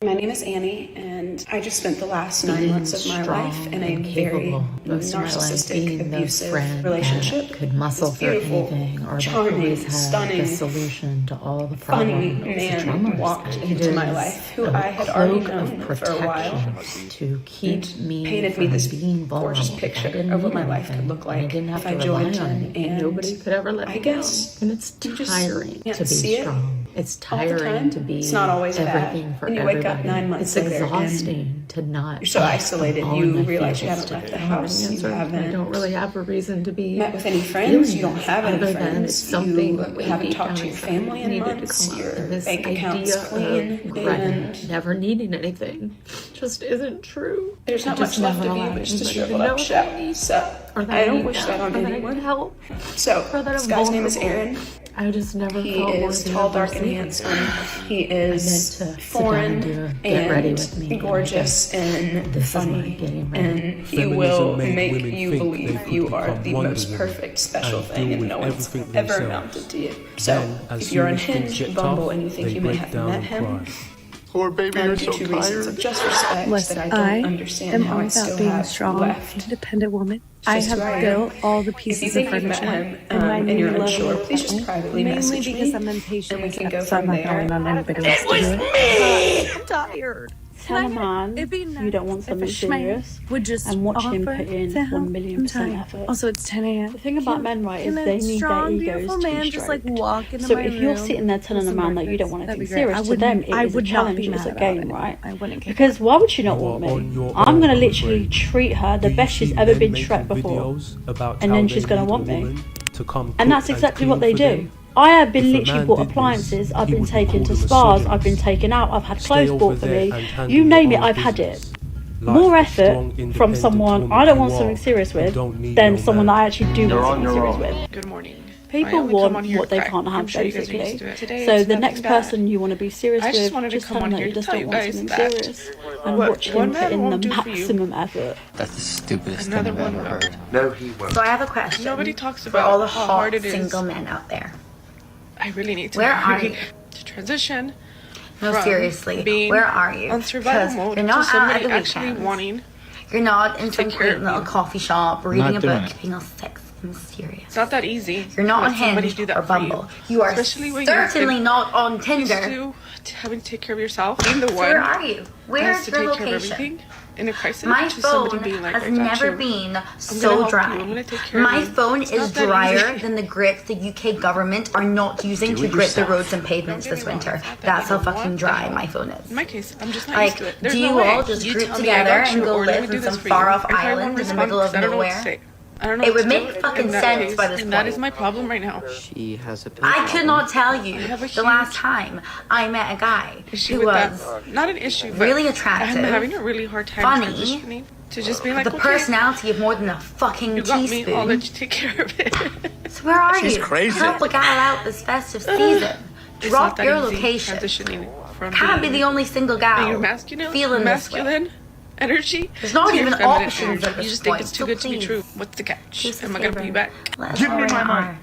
My name is Annie, and I just spent the last 9 months of my life in a very narcissistic, abusive relationship. Could muscle this beautiful, for anything, or charming, stunning, the solution to all the funny problems. man walked into my life, who I had already known for a while. To keep me painted me this gorgeous picture of what my life could look like if I joined him, and nobody could ever let me guess down. And it's tiring to be strong. It's tiring to be it's not always everything bad. for And you wake up 9 months it's later, exhausting to not. You're so isolated. You realize you haven't left the house. You haven't. I don't really have a reason to be met with any friends. You don't have any friends. You haven't talked to your family in months. Your bank account's clean, and never needing anything just isn't true. There's not much left of you, but just a shriveled up shell. So I don't wish that on anyone. So this guy's name is Aaron. I just never He is tall, dark, and handsome. He is foreign and gorgeous and funny, and he will make you believe you are the most perfect special thing, and no one's ever amounted to you. So if you're on Hinge, Bumble, and you think you may have met him, poor baby, you're so two reasons of just respect Listen, that I don't understand how I still being a have strong, left. independent woman. I have built all the pieces of furniture, and you're unsure, please just privately mainly message because me, I'm impatient, and we can go so I'm from not there. going on anybody else to do it. I'm tired. Tell a man you don't want something serious and watch him put in 1,000,000% effort. Also, it's 10 a.m. The thing about men, right, is they need their egos to be just like stroked. walk into So my if you're room, sitting there telling a man that you don't want anything that'd be great. serious, to them I it is a would not challenge, be it's a mad game, about it. right? I wouldn't care. Because why would she not want me? I'm going to literally treat her the best she's ever been treated before, and then she's going to want me. And that's exactly what they do. I have been literally bought appliances, I've been taken to spas, I've been taken out, I've had clothes bought for me, you name it, I've had it. More effort from someone I don't want something serious with than someone that I actually do want something serious with. Good morning. People want what they can't have, basically. So the next person you want to be serious with, just tell them that you just don't want something serious. And watch him put in the maximum effort. That's the stupidest thing I've ever heard. No, he won't. So I have a question. Nobody talks for about all the how hot hard it is. single men out there. I really need to. Where are you? To transition. No, seriously. Where are you? On survival mode you're not to out at somebody the actually weekends. wanting. You're not in some take care great of little you. coffee shop reading a doing book, it. being all sexy and serious. It's not that easy. You're not to on let somebody Hinge do that or for Bumble. You are Especially when you're certainly not on used Tinder. to having to take care of yourself. Being the So one where are you? that Where's has to your take care of location? everything in a crisis. My to phone somebody being like, has I got never you. been gonna so help you. dry. I'm gonna take care of My you. phone It's is not that drier easy. than the grits the UK government are not using to grit the roads and pavements Don't get this me wrong, winter. it's not that That's how you don't fucking want dry that. my phone is. In my case, I'm just not Like, used to it. There's do no you way. all just You group tell me I together got and you, go or let live me in do this some for you. far-off If I island won't in the respond middle of because I don't know what to nowhere? say. I don't know It what would to make do fucking in that sense case, by this and that point. is my problem right now. She has a I could not tell you have a the last huge time I met a guy issue who with was that. Not an issue, but really I'm attractive, having a really hard time funny, transitioning to just being like, the okay, personality of more than a fucking you got me, I'll teaspoon. let you take care of it. So where are She's you? crazy. Help a gal out this festive season. It's Drop not that your easy location. transitioning from Can't be being the only single being gal your masculine feeling energy. There's not to your even feminine options energy. at You this just think point, it's too so good to be please. true. What's the catch? Choose Am I a gonna pay you favor. back? Give me my mind.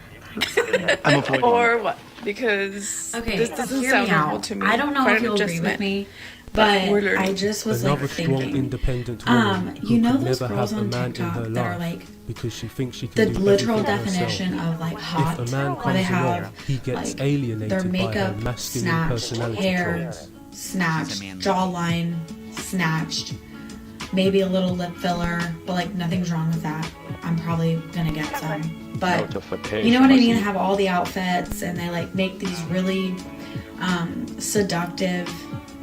I'm avoiding Or what? Because Okay, this doesn't hear sound me normal out. to me. I don't know Quite if an you'll agree adjustment. with me, But but we're learning. I just was Another like strong, thinking, independent woman you know who could those never girls have a on man in TikTok her that are life like because she thinks she the can do literal everything definition herself. of like hot, If a man where they comes have along, he gets like alienated their by her makeup masculine snatched, personality hair traits. snatched, jawline snatched, maybe a little lip filler, but like nothing's wrong with that. I'm probably gonna get some. But you know what I mean? Have all the outfits and they like make these really seductive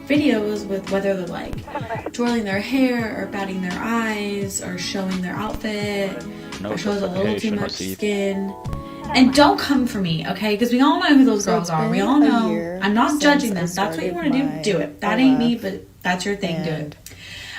videos with whether they're like twirling their hair or batting their eyes or showing their outfit or shows a little too much skin. And don't come for me, okay? Because we all know who those girls are. We all know. I'm not judging them. That's what you want to do. Do it. That ain't me, but that's your thing. Do it.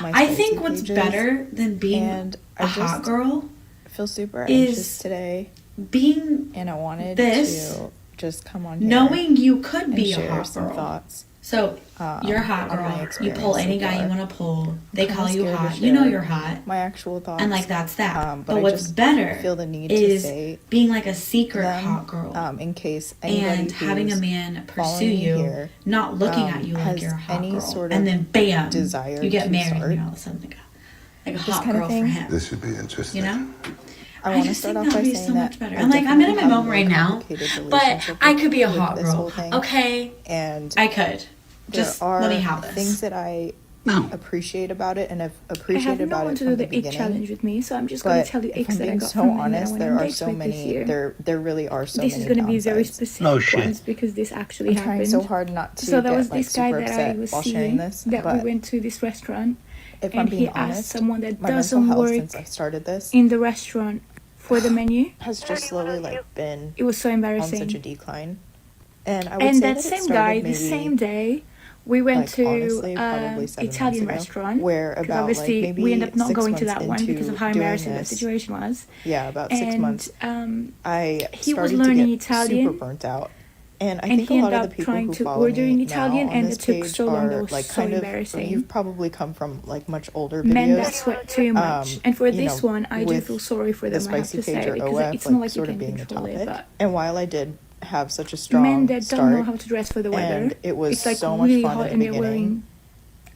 I think what's better than being a hot girl feel super is anxious today, being and I wanted this, to just come on here knowing you could and be a share hot some girl. thoughts So you're a hot on my girl. You experience pull any so guy you far. want to pull. They Kinda call you scared to hot. You know share you're hot. my actual thoughts. And like that's that. but but I what's just better feel the need to is say being like a secret them, hot girl. in case anybody And having a who's man pursue following me you, here, not looking at you like has you're a hot any girl. sort And of then bam, desire you get to married start and you're all of a sudden like a this hot kind of girl for thing. him. This should be interesting. You know? I want to just start think off that by would be saying so that much better. I And like I'm in a definitely have moment a right now, complicated but relationship I could be a with hot this whole girl. thing. Okay? And I could. there Just are let me have this. things that I appreciate about it, and have I have appreciated no about one it to from do the the egg beginning. challenge with me, so I'm just going But to tell you if eggs I'm that I being got so from men that I honest, went there on are dates so with this many. year. There really are so This many is going to be very downsides. specific ones because this actually I'm happened. trying so hard not to So there get was like this guy super that I upset was while sharing seeing this, that we but went to this restaurant, if I'm and he being asked honest, someone that my mental doesn't health work since I started this in the restaurant for the menu. has just slowly like been It was so on such a embarrassing. decline. And I would And say that that it same started guy, the maybe, same day, we went like, to honestly, probably 7 Italian months ago, restaurant. where Because about obviously like maybe we ended up not 6 going to months that one because of how into doing embarrassing that this, situation was. yeah, about 6 And months, I he was started learning to get Italian, super burnt out. And I and think he a lot ended of up the people trying who to follow order in me Italian, now on and this it took page so long. That are was like so kind of, embarrassing. you've probably come from like much older Men that videos. sweat too much. And for you this know, one, I do with feel sorry for the them, I have spicy to page say, or because OF, it's not like you sort of can being the control it. topic. But And while I did have such a men strong that don't know start, how to dress for the weather, and it was it's like so much really fun hot in and the they're beginning, wearing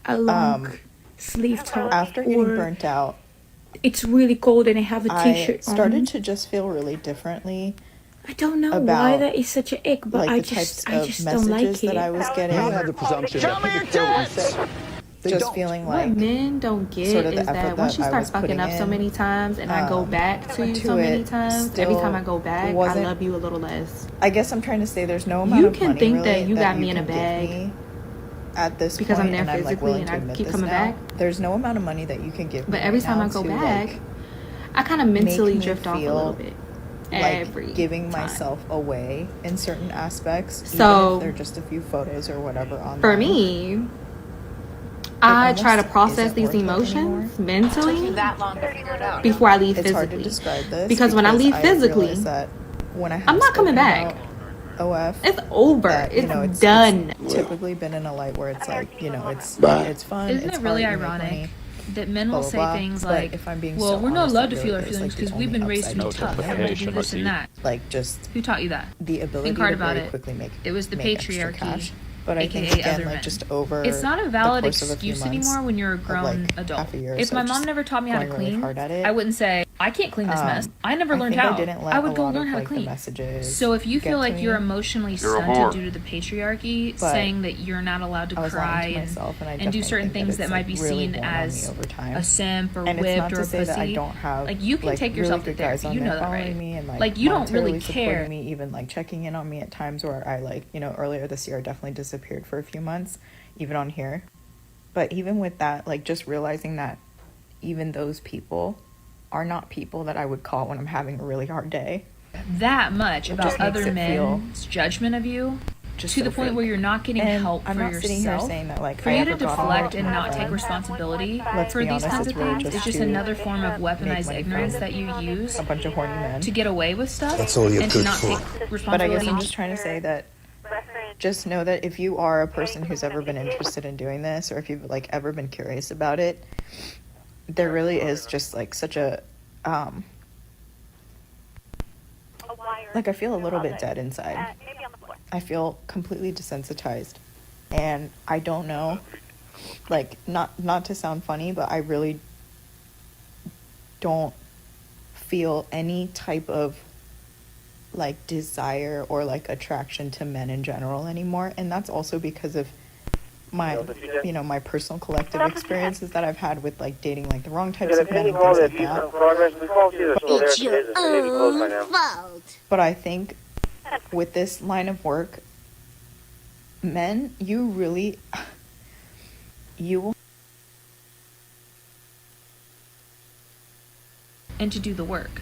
a long sleeve top, after getting or burnt out, it's really cold and they have a I t-shirt started on. to just feel really differently I don't know why about that is such a ick, but like I the types just of don't like messages that I it. was getting. You have the presumption that people feel what you say. They Just don't. feeling What like men don't get sort of the is effort that once that you I start was fucking putting up so in, many times and I go back to you to so many it times, every time I still go back, I wasn't- love you a little less. I guess I'm trying to say there's no amount You of can money think really that you got me you in a can give bag me at this because I'm point, there and I'm like physically willing and to I admit keep this coming now. back. There's no amount of money that you can give me But every right time now I go to, back, like, I kind of mentally make me drift off a feel little bit. like Every giving time. myself away in certain aspects, So, even if they're just a few photos or whatever on For me, I try to process these emotions mentally before I leave It's hard to physically. describe this Because when I leave realized physically, that when I I'm have not coming spoken back. about OF, It's over. that, you It's know, done. It's typically been in a light where it's like, you know, it's fun. Isn't it's it really hard, you make ironic money, that men blah, will blah, say blah. things But like, if I'm being well, so we're not honest, allowed that to feel our really is, feelings like, because the we've been only raised to be upside tough down. and to do this and that. Like, just Who taught you that? the ability Think hard to about very it. quickly make It was the make extra patriarchy, cash. But I think aka again, other like men. just over It's not a the valid course of a few excuse months anymore when you're a of, grown like, adult. half a year or If so my just mom never taught me how to going really clean, hard at it, I wouldn't say, I can't clean this mess. I never I learned think how. I didn't let I a would go lot learn of, how to like, the clean. messages So if you get feel to like me. you're emotionally You're a stunted whore. due to the patriarchy, But saying that you're not allowed to I was lying cry to myself, and I and do definitely certain think things that it's, might like, be really seen worn on me as over time. a simp or And it's whipped not or to a say that I pussy, don't have, like you can like, take yourself really to good guys therapy. on You there know that, following right? me and, Like you don't really monetarily supporting care. me, even like checking in on me at times where I, like, you know, earlier this year I definitely disappeared for a few months, even on here. But even with that, like, just realizing that even those people are not people that I would call when I'm having a really hard day. That much It about just makes other it feel men's judgment of you just to so the point fake. where you're not getting And help I'm for not sitting here yourself. saying that, like, For I you to ever got on deflect there and to not take complain. responsibility Let's for be these honest, kinds it's of really things just is just to another form of make weaponized money ignorance from that you use a bunch of horny men to get away with stuff That's all you're and to good not for. take But I guess responsibility. I'm just trying to say that just know that if you are a person who's ever been interested in doing this, or if you've, like, ever been curious about it, there really is just, like, such a like, I feel a little bit dead inside. I feel completely desensitized, and I don't know, like, not to sound funny, but I really don't feel any type of, like, desire or, like, attraction to men in general anymore. And that's also because of my, you know, my personal collective experiences that I've had with, like, dating, like, the wrong types of men and things like that. It's your own fault. But I think with this line of work, men, you really, you will. And to do the work.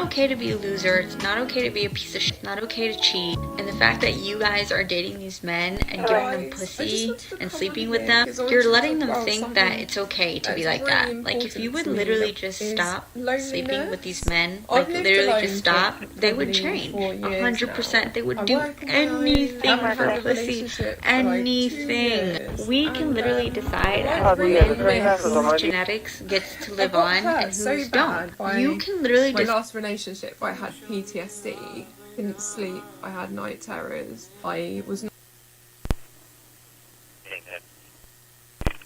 okay to be a loser. It's not okay to be a piece of shit. It's not okay to cheat. And the fact that you guys are dating these men and giving them pussy and sleeping with them, you're letting them think that it's okay to be like that. Like, if you would literally just stop sleeping with these men, like literally just stop, they would change. 100%. They would do anything for pussy. Anything. We can literally decide as women whose genetics gets to live on and whose don't. You can literally My just... last relationship, I had PTSD, couldn't sleep, I had night terrors, I was not...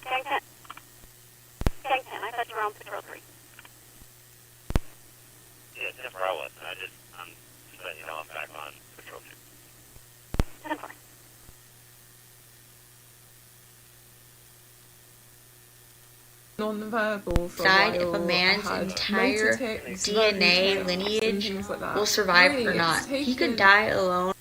I thought you were non-verbal for decide a while. if a man's I had entire motor tics, DNA vertigo, lineage things like that. will survive Really, or not. it's He could taken- die alone.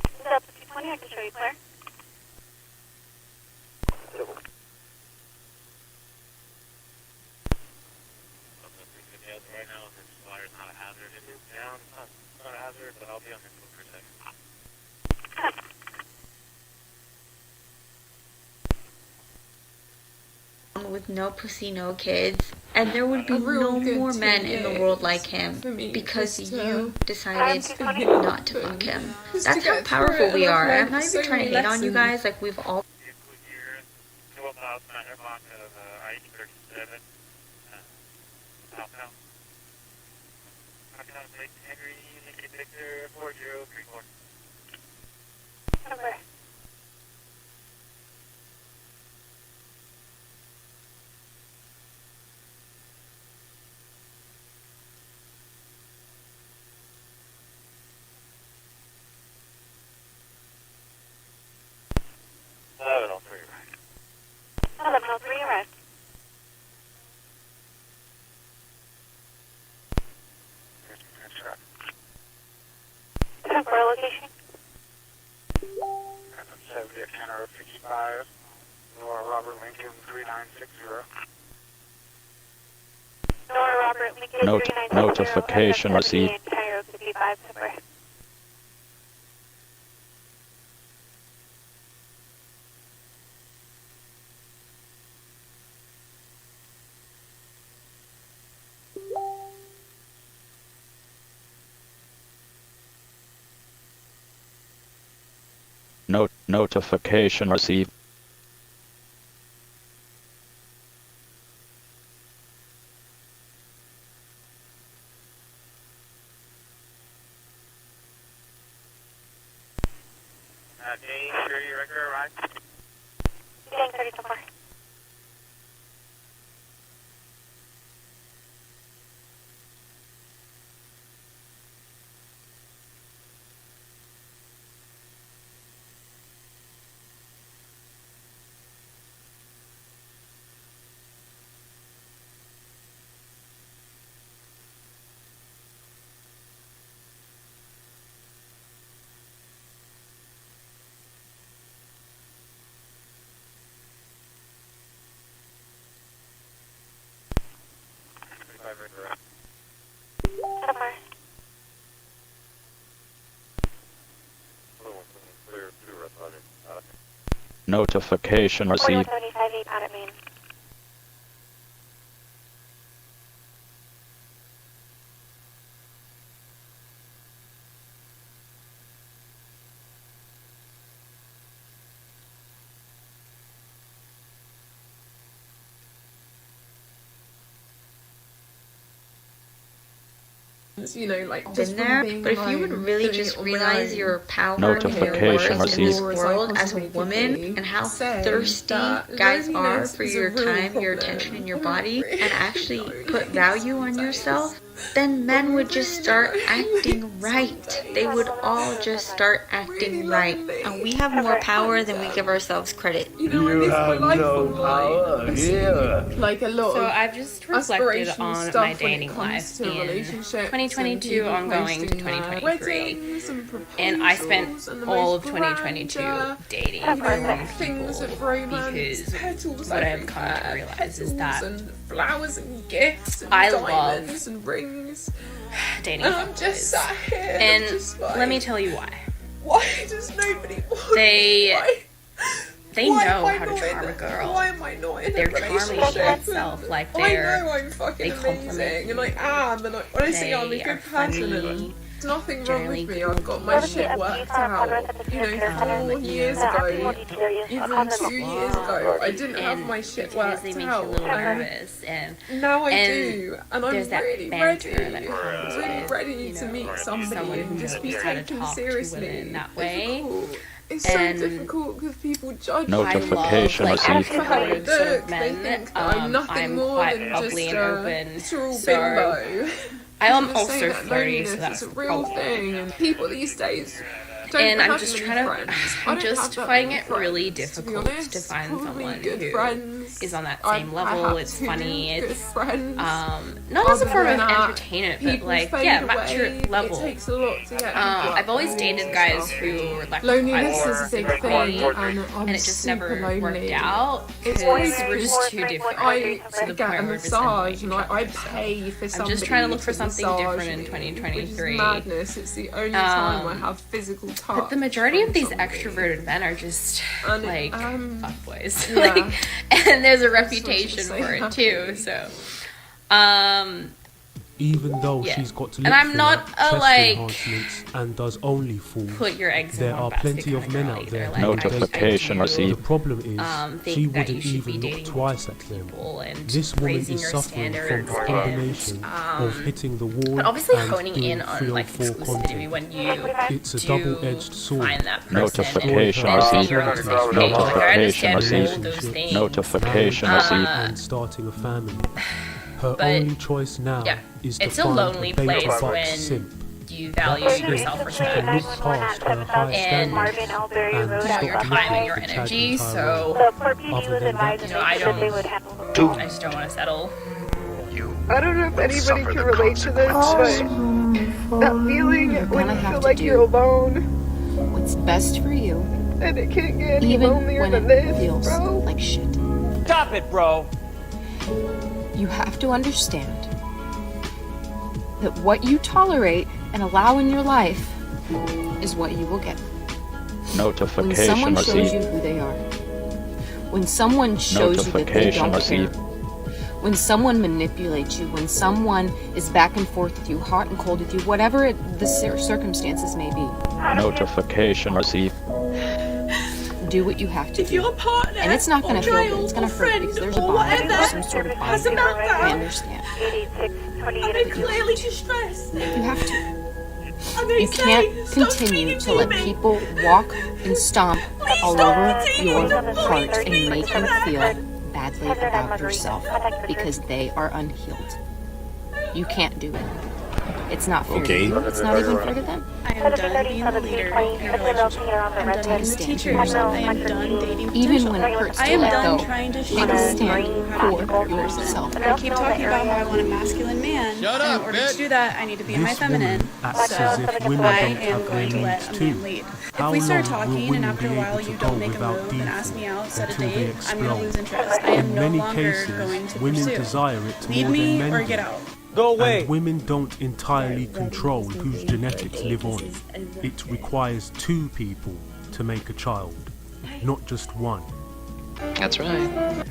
With no pussy, no kids, and there would be no more men in the world like him because you decided not to fuck him. That's how powerful we are. I'm not even trying to hate on you guys. Like, we've all. Location. 70 at Canada 55, Nora Robert Lincoln 3960. Nora Robert Lincoln Notification received. Ontario 55 Timber. Notification received. Dane, sure you record right? Dane 30 so far. Notification received. 4175 8 out at Main. You know, like Been there, but if you would really just realize your power and your Notification worth in this received. world as a woman and how thirsty guys are for your time, your attention, and your body, and actually put value on yourself, then men would just start acting right. They would all just start acting right. And we have more power than we give ourselves credit. You know, I live my life on power here. like a lot So of I've just reflected aspirational on stuff my when it dating comes life to in relationships 2022 and ongoing to people posting their 2023. weddings and And I spent proposals and the all most of 2022 grand, dating you know, wrong things people of romance, because petals what I've everywhere, come to realize is that petals and flowers and gifts and I diamonds love and rings. dating And I'm just sat here and just like, let me tell you why. why does nobody want They why know am I how to not charm a in- girl. Why am I not in They're a charming relationship? in itself, like I they're know I'm fucking they compliment amazing, and I you. am, and when I say I'm a They good are person, and funny, there's nothing wrong generally with me. I've got my shit worked out. You know, 4 years ago, even 2 years ago, I didn't have my shit worked they make you a out. little And nervous, and now I and do, and I'm there's that really banter ready. that comes Really with, ready you to know, meet someone somebody who and just be knows how to taken talk to seriously. women that way. Difficult. It's And so difficult because people judge Notification me. received. For how I Outgoing sort of look, they men. think that I'm nothing I'm more quite than bubbly just and a open, literal so bimbo. I am Just also saying that 30, loneliness so that's is a real thing, and people these days don't and I'm have just many trying to, friends. I I'm don't just have that finding many it really friends, to be difficult honest. to find Probably someone good who friends is on that same level. It's funny. It's friends. Not as a form of entertainment, but like mature level. It takes a lot to get I've always dated guys who were like loneliness is a big thing, and it just never worked out because we're just too different. I get a massage and I pay for something. I'm just trying to look for something different in 2023. Madness. It's the only time I have physical touch. But the majority of these extroverted men are just like fuckboys. Yeah. Like, and there's a reputation for it too. So, even though she's got to and I'm not a like and does only fall, put your eggs there in are one basket plenty of men out there. like, Notification received. The problem is she wouldn't even look twice at them. This woman is suffering from a combination of hitting the wall but obviously and honing doing in on like exclusivity when you it's a double-edged sword. find that person Notification and received. you're on the same page. Like, I understand all those things. Notification received. And starting a family. Her only choice now is to it's a find lonely a beta place buck when simp. you value your self-respect She can look past her high and standards and about your time and your energy. So, other than that, you know, I just don't want to settle. I don't know if anybody can relate to this, but that feeling when you feel like you're alone. What's best for you, and it can't get any even lonelier when than it this, feels bro. like shit. Stop it, bro. You have to understand that what you tolerate and allow in your life is what you will get. Notification when someone shows received. you who they are, when someone shows you that they don't care, when someone manipulates you, when someone is back and forth with you, hot and cold with you, whatever the circumstances may be. Notification received. Do what you have to if do. your partner And it's not going to feel child good. It's going or to hurt because there's a or bond. whatever There's some sort of bond. has a meltdown. I understand. I've been clearly distressed. You have to. You can't continue to let people walk and stomp all over your heart and make you feel badly about yourself because they are unhealed. You can't do it. It's not fair to you. It's not even fair to them. I am done being the leader in a relationship. I'm done being the teacher. I am done dating Even when it hurts I to am let done go, trying to take show a stand how to for be a person. yourself. I keep talking about how I want a masculine man. Shut up, in order bitch. to do that, I need to be in my This feminine. woman acts So as if women I don't am have going to their let needs a man too. lead. How If we start long will talking and women after a be while able you to go don't make a without move and ask default me out, set a until they date, I'm going to explode? lose interest. I am In no many longer cases, going to women pursue. desire it Leave more me than or men get do. out. Go away. And women don't entirely control whose genetics live on. It requires two people to make a child, not just one. That's right.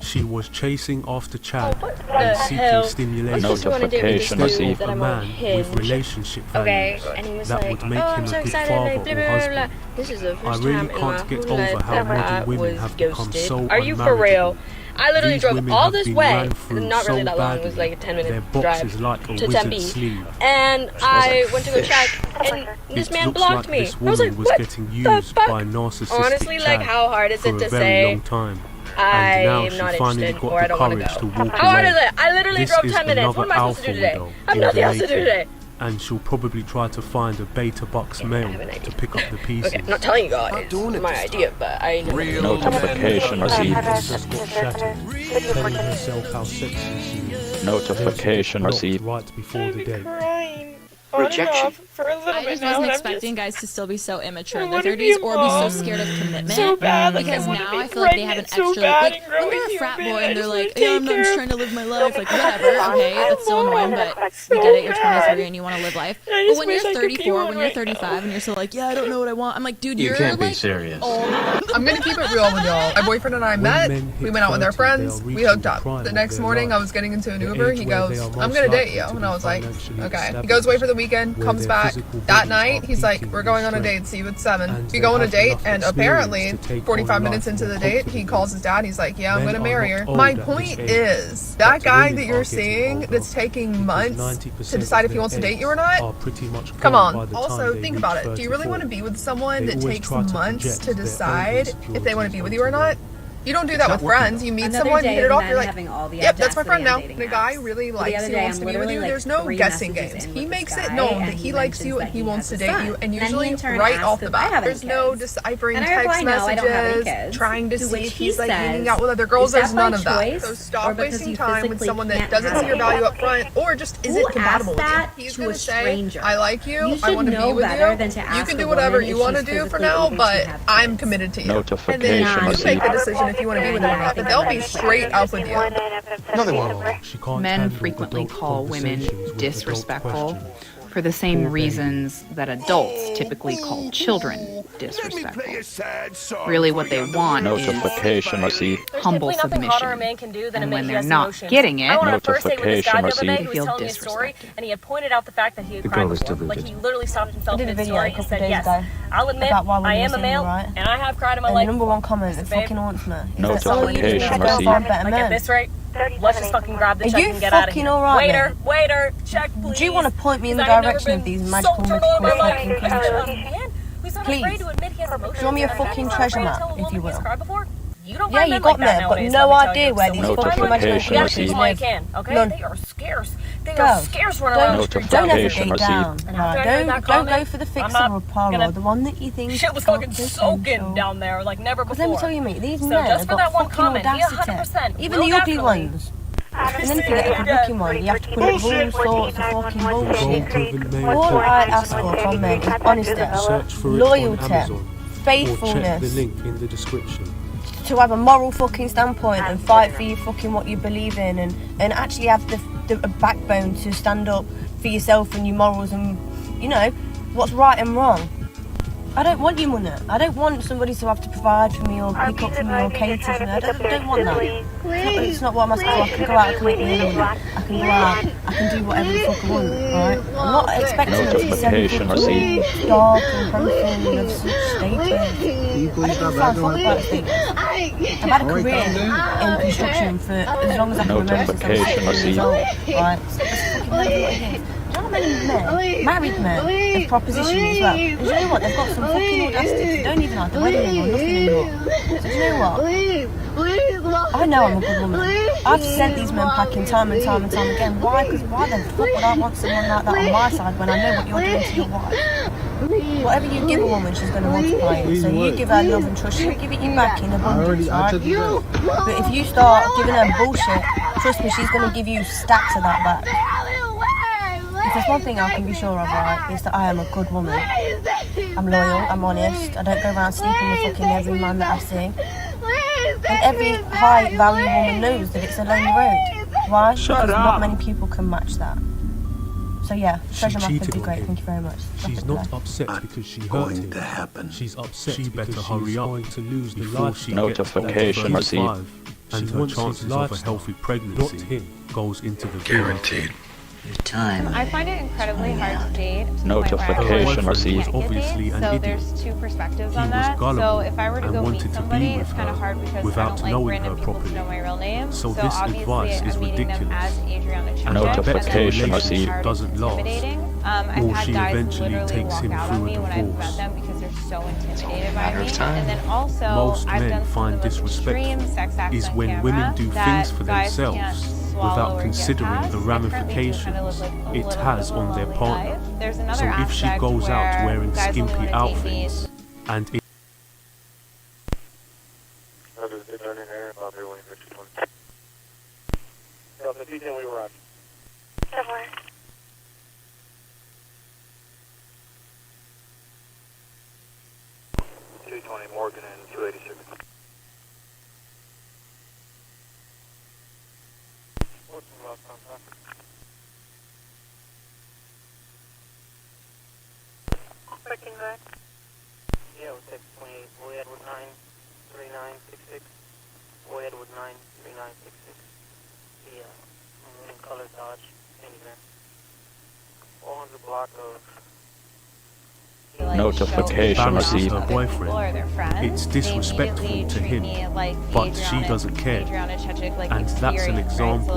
She was chasing after Chad and seeking stimulation Notification instead received. of a man with relationship values and he was that like, would make oh, him I'm so a good excited, father like, blah, or blah, blah, husband. blah. This is the I first really time in can't my get whole over life how that modern I women was have become ghosted. so Are you for real? I literally These drove women all have this been way, ran through not really so that long, it was badly. like a 10-minute Their box drive is like a to wizard's Tempe, sleeve. and I went to go check, and this It man looks blocked like me. this I was woman like, was what getting the used fuck? by narcissistic Honestly, like, Chad how hard is for it a to very say, long time. I And now am she not finally interested, got or I the don't want to courage go. to walk How hard away. is it? I literally This drove is 10 minutes. another What am I supposed to alpha do today? widow I have in nothing the else to do making. today. And she'll probably try to find a beta bucks male to pick up the pieces. Okay, I'm not telling you guys it's my idea, but I know. Notification received. Just got shattered, telling herself how sexy she is. Notification received. Right before the day. Rejection. For a little I bit just now, wasn't and I'm expecting guys to still be so immature in I their wanna be 30s a or be so mom. scared of commitment. So bad, like, I because wanna now be I feel like they have an pregnant so extra bad like and grow when a they're a frat human, boy I and they're just like, wanna yeah, I'm take not care just of- trying to live my life, like whatever, okay, that's so annoying, but we get it, you're 23 and you want to live life. I But just when wish you're I could be 34, one when you're right 35 and you're still like, yeah, I don't know what I want, I'm like, dude, You you're can't be like serious. I'm gonna keep it real with y'all. My boyfriend and I met. We went out with our friends. We hooked up. The next morning, I was getting into an Uber. He goes, "I'm gonna date you," and I was like, "Okay." He goes away for the weekend, comes back. That night, he's like, "We're going on a date. See you at 7." We go on a date, and apparently, 45 minutes into the date, he calls his dad. He's like, "Yeah, I'm gonna marry her." My point is, that guy that you're seeing that's taking months to decide if he wants to date you or not. Come on. Also, think about it. Do you really want to be with someone that takes months to decide if they want to be with you or not? You don't do that with friends. You meet someone, you hit it off, you're like, yep, that's my friend now. And a guy really likes you, wants to be with you. There's no guessing games. He makes it known that he likes you and he wants to date you, and usually right off the bat. There's no deciphering text messages, trying to see if he's like hanging out with other girls. There's none of that. So stop wasting time with someone that doesn't see your value up front or just isn't compatible with you. He's gonna say, I like you, I want to be with you. You can do whatever you want to do for now, but I'm committed to you. And then you make the decision if you want to be with them or not, but they'll be straight up with you. No, they won't. Men frequently call women disrespectful for the same reasons that adults typically call children disrespectful. Really what they want Notification received. is humble submission. And when they're not getting it, Notification they received. feel disrespected. And he had pointed out the fact that he had The cried girl is before. deluded. Like he literally stopped himself I did a video mid-story a and couple said, days yes, ago I'll admit, about why I women am a are male, right? and I have cried in my And life. the number one comment Listen, that babe, fucking haunts me. Notification received. like at this rate, let's just fucking grab the Are check you and get out of fucking here. alright, Waiter, man? waiter, check please. Do you want to point me in the 'Cause I have never direction of been these so magical turned on by mythical life. fucking A creatures? man who's not Please. afraid to admit he has emotions. Draw me a and fucking he's not treasure afraid to map, tell a if woman you he's will. cried before. You don't Yeah, find you men got like that men, but nowadays, no let me tell idea you. where these So fucking we magical Notification actually creatures received. I live. can, okay? None. They are scarce. They Go. are scarce running around the streets. Don't ever Notification date down. received. Right, don't go for the fixer or par, the one that you think Shit was fucking soaking down there like never before. Because let me tell you, mate, these So men just have for that got one fucking comment, he audacity. 100% Even will the ugly definitely- ones. And then if you get a good looking one, you have to put up all sorts of fucking bullshit. All I ask for from men is honesty, Search for it on loyalty, Amazon, or check the faithfulness, link in the description. to have a moral fucking standpoint and fight for you fucking what you believe in, and actually have the backbone to stand up for yourself and your morals and, you know, what's right and wrong. I don't want your money. I don't want somebody to have to provide for me or pick up for me or cater for me. I don't want that. It's not what I'm asking for. I can go out and commit my own. I can go out. I can do whatever the fuck I want. Right? I'm not expecting them to be Notification received. dark and handsome and of such status. I don't give a fuck about status. I've had a career in construction for as long as I can remember since I was 16 years old. Right? So that's fucking what it is. Do you know how many men, married men, have propositioned as well? And do you know what? They've got some fucking audacity. They don't even have the wedding ring or nothing anymore. So do you know what? I know I'm a good woman. I've sent these men packing time and time and time again. Why? Because why the fuck would I want someone like that on my side when I know what you're doing to your wife? Whatever you give a woman, she's going to multiply it. So you give her love and trust, she'll give it you back in abundance, right? But if you start giving her bullshit, trust me, she's going to give you stacks of that back. If there's one thing I can be sure of, right, is that I am a good woman. I'm loyal, I'm honest, I don't go around sleeping with fucking every man that I see. And every high value woman knows that it's a lonely road. Why? Because not many people can match that. So yeah, treasure map would be great, thank you very much. She's not upset because she hurt him. She's upset she better hurry up to lose before she Notification gets to received. 35, and her chances of a healthy pregnancy, not him, goes into the guaranteed. Time. I find it incredibly hard to date. Notification received. Obviously an So idiot. there's two perspectives He on was that. gullible So if I were to and go meet wanted to be somebody, with it's kind of her hard because without I don't like knowing random her people properly. to know my real name. So this obviously advice I'm is meeting them ridiculous. as Adriana Chechik, And I bet the Notification relationship received. doesn't last, I've or had she guys eventually literally takes walk him out on through me a when I've met divorce. them because they're so intimidated by Matter me. of time. And then also Most I've men done find some of the most extreme sex disrespectful acts is on when camera women do that things for guys can't themselves swallow without or get considering past. the I currently just kinda live, like, ramifications a it little has bit of a on their lonely partner. life. There's another So if she aspect goes out where wearing guys only skimpy wanna date me. outfits and it The detail we were on. 220 Morgan and 286. What's the last contact? Working good. Yeah, we'll take 28. Boy Edward 93966. Boy Edward 93966. Yeah. In color Dodge minivan. 400 block of. Notification received. her boyfriend. It's disrespectful to him, but she doesn't care. And that's an example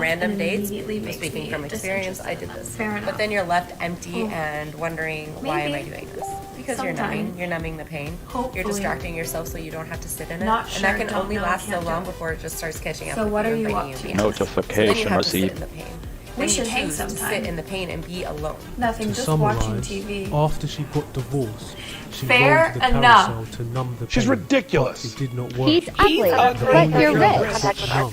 random and dates, immediately makes speaking me from experience, I did disinterested. this. Fair But enough. then you're left empty and wondering, why am I Maybe. doing this? Because you're Sometime. numbing the pain. Hopefully. You're distracting yourself so you don't have to sit in it. Not and sure, that can don't only know, last so can't do long it. before it just starts catching up So with what you are and you biting up you to? in the ass. So then Notification you have to sit received. in the pain. We Then should you hang choose to sometime. sit in the pain and be alone. Nothing, To just watching summarise, TV. after she got divorced, she Fair rode the enough. carousel to numb the pain. She's ridiculous. But it did not work. He's ugly, The but only you're thing rich. that got numb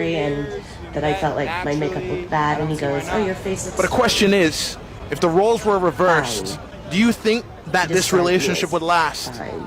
angry and that I felt like my makeup looked bad, and he goes, "Oh, your face looks." But the question is, if the roles were reversed, do you think that this relationship would last? Fine.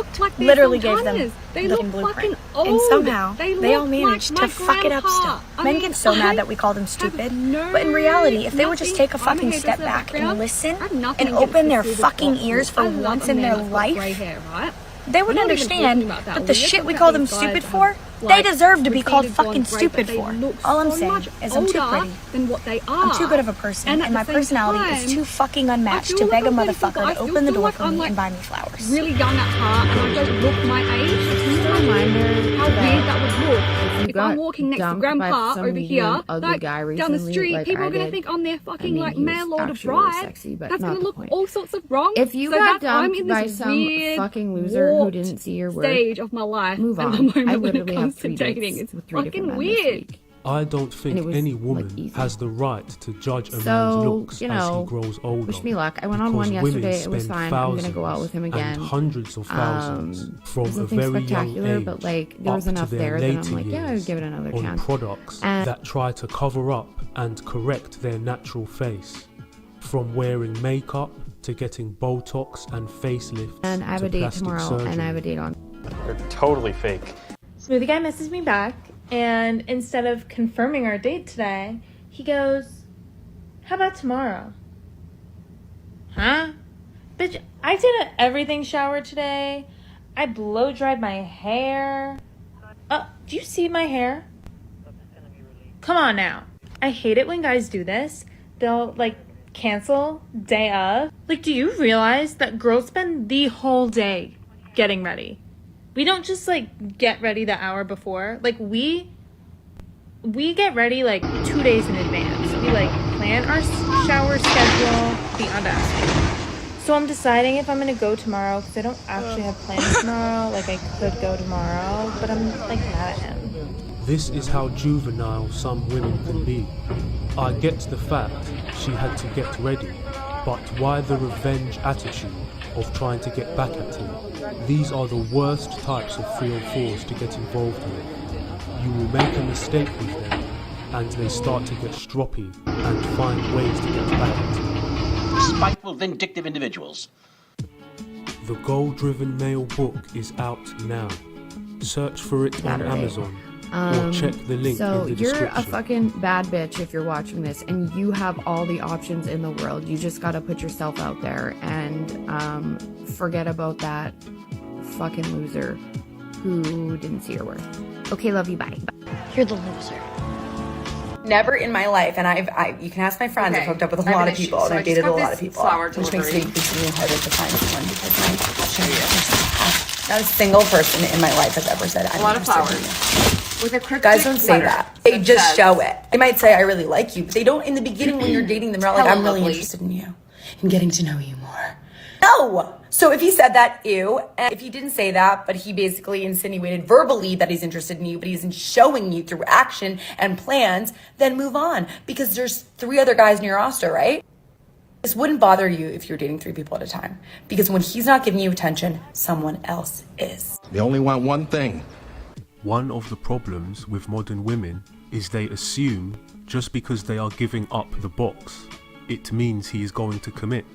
fact, literally gave them the blueprint. And somehow, they all managed to fuck it up still. Men get so mad that we call them stupid, but in reality, if they would just take a fucking step back and listen and open their fucking ears for once in their life, they would understand that the shit we call them stupid for, they deserve to be called fucking stupid for. All I'm saying is I'm too pretty. I'm too good of a person, and my personality is too fucking unmatched to beg a motherfucker to open the door for me and buy me flowers. Really young at heart, and I don't look my age. It's just a reminder how weird that would walk. If I'm walking next to Grandpa over here, like down the street, people are gonna think I'm their fucking like male lord of bride. That's gonna look all sorts of wrong. If you so got I'm dumped in by this some weird, fucking loser who didn't see your work, stage of my life move at on. the moment I when it literally comes have to 3 dating. dates It's with 3 different fucking men this weird. week. I don't think any woman has the right to judge a man's looks you as know, he grows older. wish me luck. I went on one yesterday. It was fine. I'm gonna go out with him again. And hundreds of thousands from there's a nothing very young spectacular, age but like there was up enough to their there that I'm later like, yeah, I would give it another on chance. products that try to cover up and correct their natural face, from wearing makeup to getting Botox and facelifts. And I have to a date plastic tomorrow, surgery. and I have a date on. They're totally fake. Smoothie guy messaged me back, and instead of confirming our date today, he goes, "How about tomorrow?" Huh? Bitch, I did an everything shower today. I blow dried my hair. Do you see my hair? Come on now. I hate it when guys do this. They'll like cancel day of. Like, do you realize that girls spend the whole day getting ready? We don't just like get ready the hour before. Like we get ready like 2 days in advance. We like plan our shower schedule beyond us. So I'm deciding if I'm gonna go tomorrow because I don't actually have plans tomorrow. Like I could go tomorrow, but I'm like mad at him. This is how juvenile some women can be. I get the fact she had to get ready, but why the revenge attitude of trying to get back at him? These are the worst types of 304s to get involved with. You will make a mistake with them, and they start to get stroppy and find ways to get back at you. Spiteful, vindictive individuals. The Goal-Driven Male book is out now. Search for it on Amazon. Or check the link So in the you're description. a fucking bad bitch if you're watching this, and you have all the options in the world. You just gotta put yourself out there and forget about that fucking loser who didn't see your worth. Okay, love you, bye. You're the loser. Never in my life, and you can ask my friends. I've hooked up with a lot of people, and I've dated a lot of people, which makes it increasingly harder to find someone because not a single person in my life has ever said I'm interested in you. With a cryptic Guys don't say letter that. They that just says- show it. They might say I really like you, but they don't in the beginning when you're dating them. They're not like, Hello, I'm really lovely. interested in you and getting to know you more. No. So if he said that, ew. And if he didn't say that, but he basically insinuated verbally that he's interested in you, but he isn't showing you through action and plans, then move on. Because there's 3 other guys in your roster, right? This wouldn't bother you if you're dating 3 people at a time. Because when he's not giving you attention, someone else is. They only want one thing. One of the problems with modern women is they assume just because they are giving up the box, it means he is going to commit.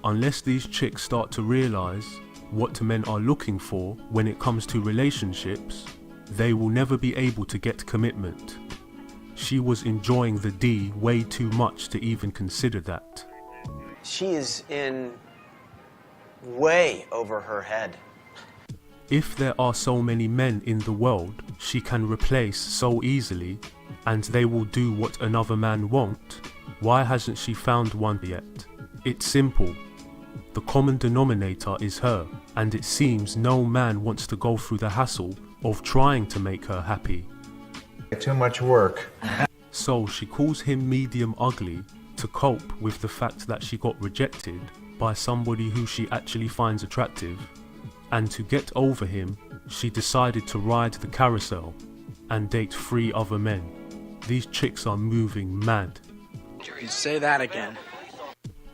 Unless these chicks start to realize what men are looking for when it comes to relationships, they will never be able to get commitment. She was enjoying the D way too much to even consider that. She is in way over her head. If there are so many men in the world she can replace so easily, and they will do what another man won't, why hasn't she found one yet? It's simple. The common denominator is her, and it seems no man wants to go through the hassle of trying to make her happy. Too much work. So she calls him medium ugly to cope with the fact that she got rejected by somebody who she actually finds attractive. And to get over him, she decided to ride the carousel and date 3 other men. These chicks are moving mad. You say that again.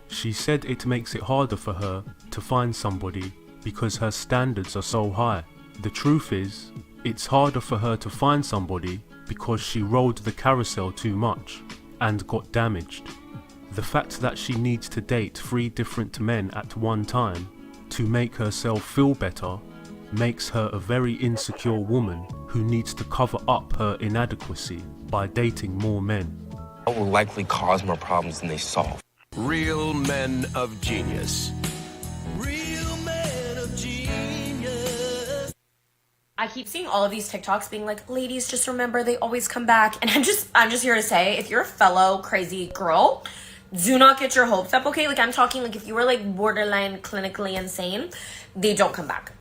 She said it makes it harder for her to find somebody because her standards are so high. The truth is, it's harder for her to find somebody because she rode the carousel too much and got damaged. The fact that she needs to date 3 different men at one time to make herself feel better makes her a very insecure woman who needs to cover up her inadequacy by dating more men. That will likely cause more problems than they solve. Real men of genius. I keep seeing all of these TikToks being like, ladies, just remember they always come back. And I'm just here to say, if you're a fellow crazy girl, do not get your hopes up, okay? Like, I'm talking like if you were like borderline clinically insane, they don't come back.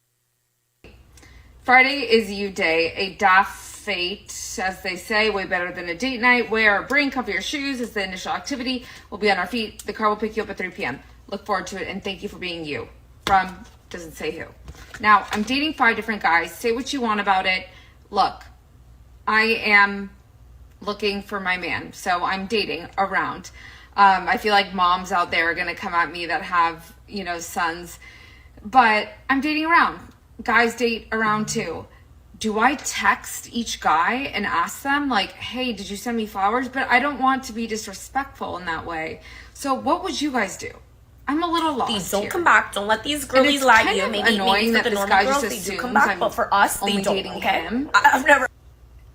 Friday is you day, a daft fate, as they say, way better than a date night. Wear a brain, cover your shoes as the initial activity. We'll be on our feet. The car will pick you up at 3 p.m. Look forward to it, and thank you for being you. From, doesn't say who. Now, I'm dating 5 different guys. Say what you want about it. Look, I am looking for my man, so I'm dating around. I feel like moms out there are going to come at me that have, you know, sons, but I'm dating around. Guys date around too. Do I text each guy and ask them like, hey, did you send me flowers? But I don't want to be disrespectful in that way. So what would you guys do? I'm a little lost. These don't here. come back. Don't let these girlies lie to you. Maybe annoying for that the this normal guy girls, just they do come assumes back, I'm but for us, they only don't. dating Okay? him. I've never.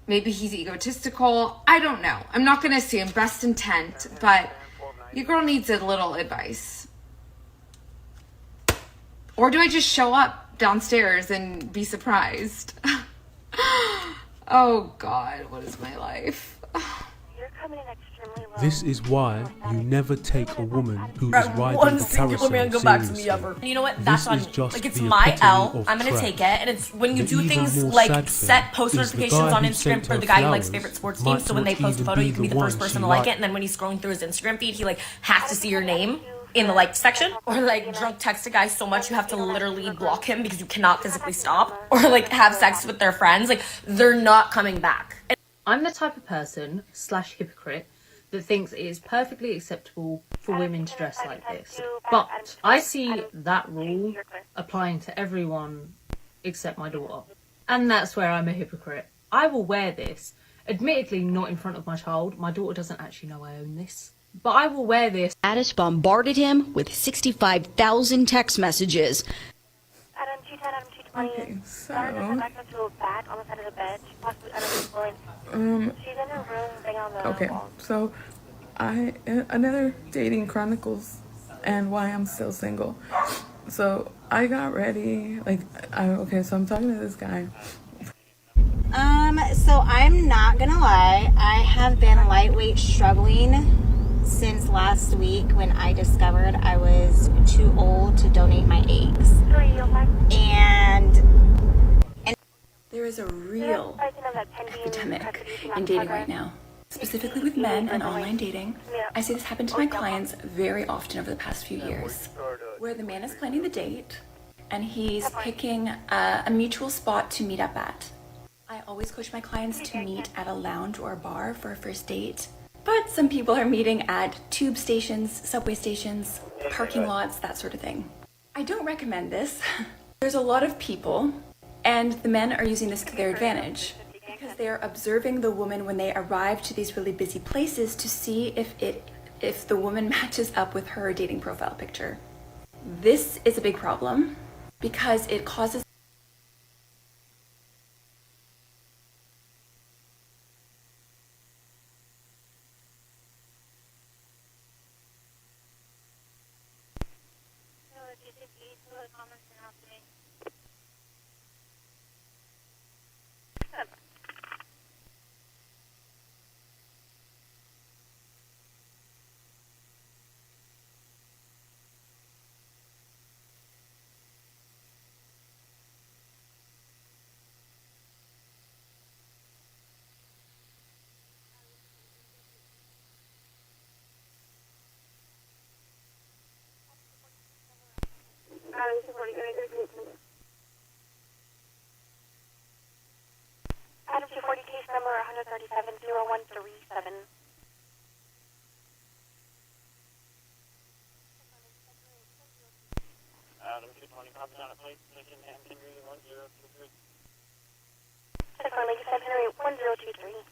Maybe he's egotistical. I don't know. I'm not going to assume best intent, but your girl needs a little advice. Or do I just show up downstairs and be surprised? Oh God, what is my life? This is why you never take a woman who is riding One the singular man carousel go back to me seriously. ever. You know what? That's This on is you. just Like, it's the my epitome L. of I'm gonna trash. take it. And it's when you The do even things more like sad set thing post is the notifications guy on who Instagram sent for her the guy who likes flowers favorite sports might teams. So when not they post a even photo, be you can be the the first one person she to like it. liked. And then when he's scrolling through his Instagram feed, he like has to see your name in the like section. Or like drunk text a guy so much you have to literally block him because you cannot physically stop. Or like have sex with their friends. Like they're not coming back. I'm the type of person / hypocrite that thinks it is perfectly acceptable for women to dress like this. But I see that rule applying to everyone except my daughter. And that's where I'm a hypocrite. I will wear this, admittedly not in front of my child. My daughter doesn't actually know I own this. But I will wear this. Addis bombarded him with 65,000 text messages. Okay, so okay, so another dating chronicles and why I'm still single. So I got ready, so I'm talking to this guy. So I'm not gonna lie, I have been lightweight struggling since last week when I discovered I was too old to donate my eggs. And there is a real epidemic in dating right now, specifically with men and online dating. I see this happen to my clients very often over the past few years, where the man is planning the date and he's picking a mutual spot to meet up at. I always coach my clients to meet at a lounge or a bar for a first date, but some people are meeting at tube stations, subway stations, parking lots, that sort of thing. I don't recommend this. There's a lot of people, and the men are using this to their advantage because they are observing the woman when they arrive to these really busy places to see if the woman matches up with her dating profile picture. This is a big problem because it causes Adam 240, case number 137-0137. Adam 220, copy on a plate, station Henry 1023. Lake Henry 1023.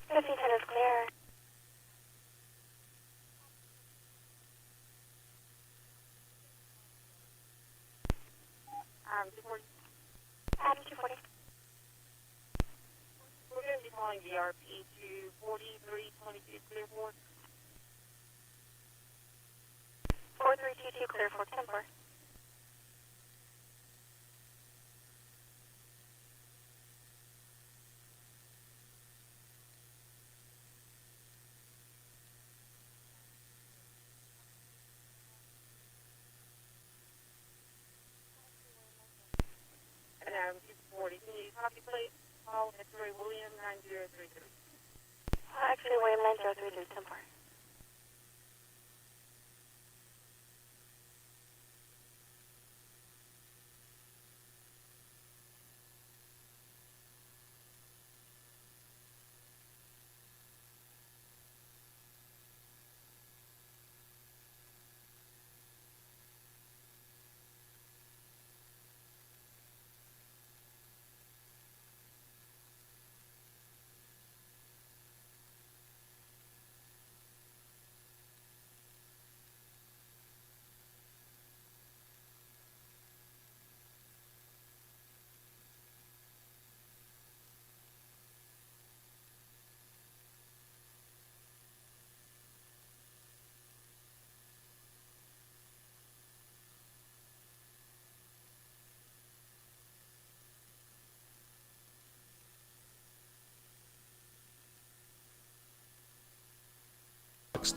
1510 is clear. Adam 240. We're going to be calling VRP to 4322 clear for 4322 clear for 10 4. Adam 240. Can you copy plate? Call X-ray William 9033. Actually, William 9033 10 4.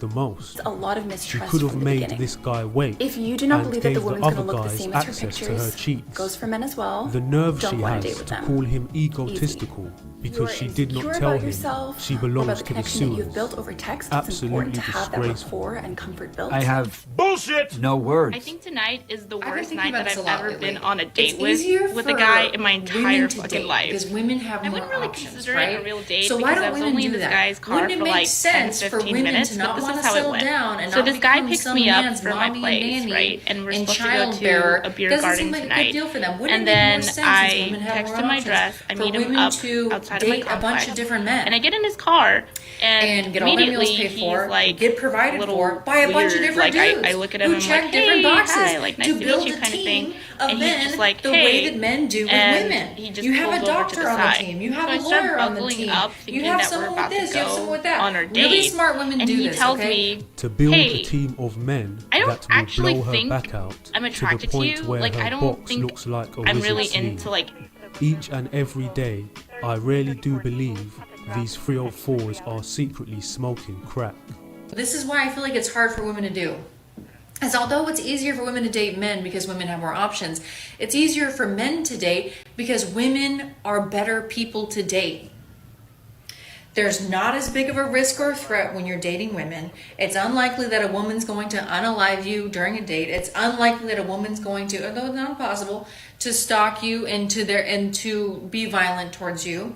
The most. A lot of She mistrust could have from the made beginning. this guy wait. If you do not and believe that the gave woman's other going to look the guys same as her access to her pictures, cheats. goes for men as well. The nerve don't she want has to date with to them. call him egotistical because she did not tell him she or belongs about the to the connection that you've sewers. built over text. It's important Absolutely to have that disgraceful. rapport and comfort built. I have bullshit. No words. I think tonight is the I've been worst thinking night about that this I've a lot ever lately. been on a It's date easier with a for guy in my women entire to fucking date life. because women have I more wouldn't really options, consider right? it a real date So because why I don't was women only in do this that? guy's car Wouldn't it for make like 10, sense for 15 women minutes, to but not this want is to how it settle went. down and So not this guy become picks some me up man's from my mommy place, and right? nanny And we're and supposed to go child to bearer? a beer Doesn't garden seem like a good tonight. deal for them. Wouldn't And it make then more sense as I women have text more him my options address. I for meet him women up to outside of my date a bunch of complex. different men? And I get in his car and get all their immediately meals paid he's for, like get provided little for by a bunch of weird. different Like dudes I look at him who and I'm check like, different hey, boxes hi, like nice to to meet build you a kind of thing. team of And men he's just like, the hey, way that men do with and women. he just You have pulls a over to doctor the on the side. team. You So have I a start lawyer on the buckling team. up, You thinking have that we're someone about with this. to You have someone with that. go on our date. Really smart women and do he this. tells okay? me To build hey, a team of men I don't that will actually blow her think back out I'm to the attracted to point you. where Like her I don't box think looks like a I'm wizard's really sleeve. into like Each and every day, I really do believe these 304s are secretly smoking crack. This is why I feel like it's hard for women to do. As although it's easier for women to date men because women have more options, it's easier for men to date because women are better people to date. There's not as big of a risk or threat when you're dating women. It's unlikely that a woman's going to unalive you during a date. It's unlikely that a woman's going to, although it's not possible, to stalk you and to be violent towards you.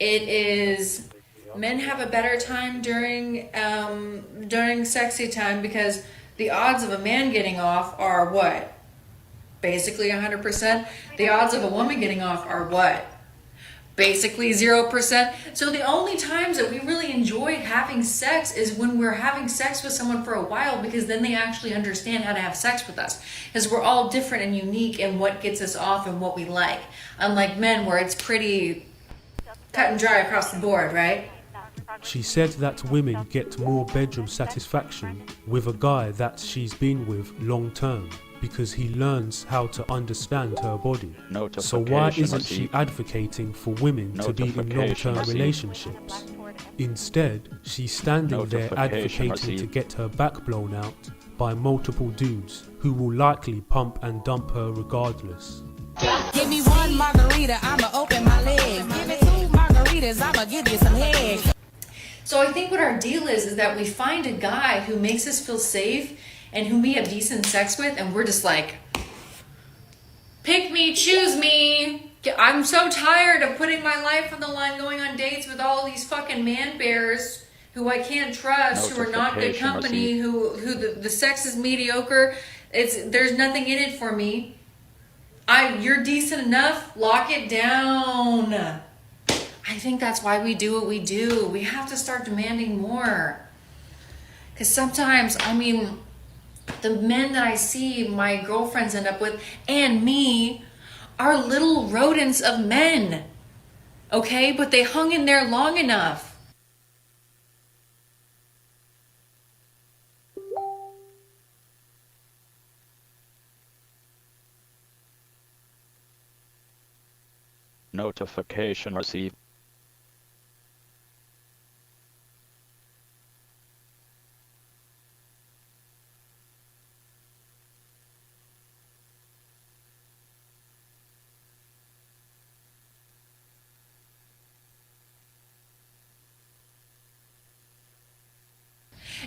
It is, men have a better time during sexy time because the odds of a man getting off are what? Basically 100%. The odds of a woman getting off are what? basically 0%. So the only times that we really enjoy having sex is when we're having sex with someone for a while, because then they actually understand how to have sex with us, because we're all different and unique in what gets us off and what we like, unlike men where it's pretty cut and dry across the board, right? She said that women get more bedroom satisfaction with a guy that she's been with long term, because he learns how to understand her body. So why isn't she advocating for women to be in long-term relationships? Instead, she's standing there advocating to get her back blown out by multiple dudes who will likely pump and dump her regardless. Give me one margarita, I'ma open my leg. Give me two margaritas, I'ma give you some head. So I think what our deal is that we find a guy who makes us feel safe and whom we have decent sex with, and we're just like, pick me, choose me. I'm so tired of putting my life on the line, going on dates with all these fucking man bears who I can't trust, who are not good company, who the sex is mediocre. There's nothing in it for me. You're decent enough, lock it down. I think that's why we do what we do. We have to start demanding more. Because sometimes, I mean, the men that I see my girlfriends end up with, and me, are little rodents of men. Okay? But they hung in there long enough. Notification received.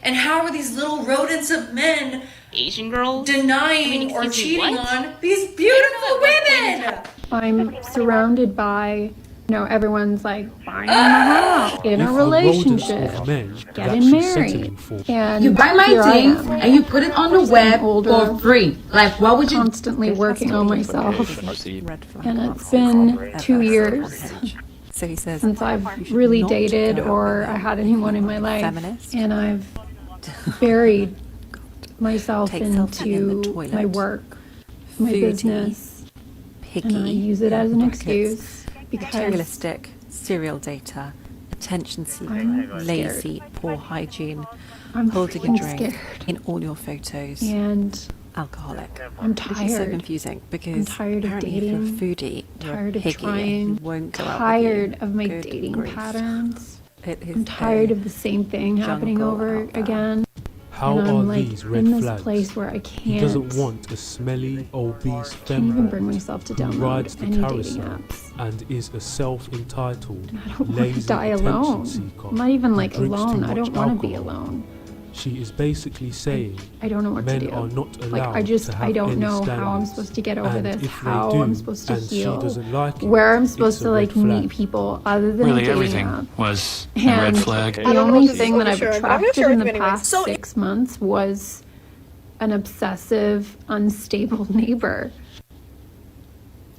And how are these little rodents of men, Asian girls, denying or cheating on these beautiful women? I'm surrounded by, everyone's like buying a house, in a relationship, getting married, and you buy my thing and you put it on the web for free. Like, what would you? Constantly working on myself, and it's been 2 years since I've really dated or I had anyone in my life, and I've buried myself into my work, my business, and I use it as an excuse because materialistic, serial data, attention seeking, lazy, poor hygiene, I'm holding a drink scared. in all your photos, and alcoholic. I'm This is so tired. confusing because I'm tired of apparently dating. if you're a foodie, you're Tired of picky, trying. and won't go out with Tired you. of my Good dating grief. patterns. It is I'm tired a of the same thing happening jungle over out there. again. How and I'm are like these red in this flags? place where I He can't doesn't want a smelly, obese can't even femme bring myself to who rides download the any dating carousel apps. and is a self-entitled, I don't want to lazy die attention alone. seeker I'm not even who like drinks too alone. I much don't want to be alcohol. alone. She is basically saying I don't know what men to do. are not allowed Like to have I don't any know standards. how I'm supposed to get over And this. if they How do, I'm supposed to and heal. she doesn't like it, Where I'm it's supposed a to red like flag. meet people other than Really, a dating everything app. was a And red flag. the only thing that I've oversharing, but I'm gonna attracted share in with the you anyways. past So- 6 months was an obsessive, unstable neighbor.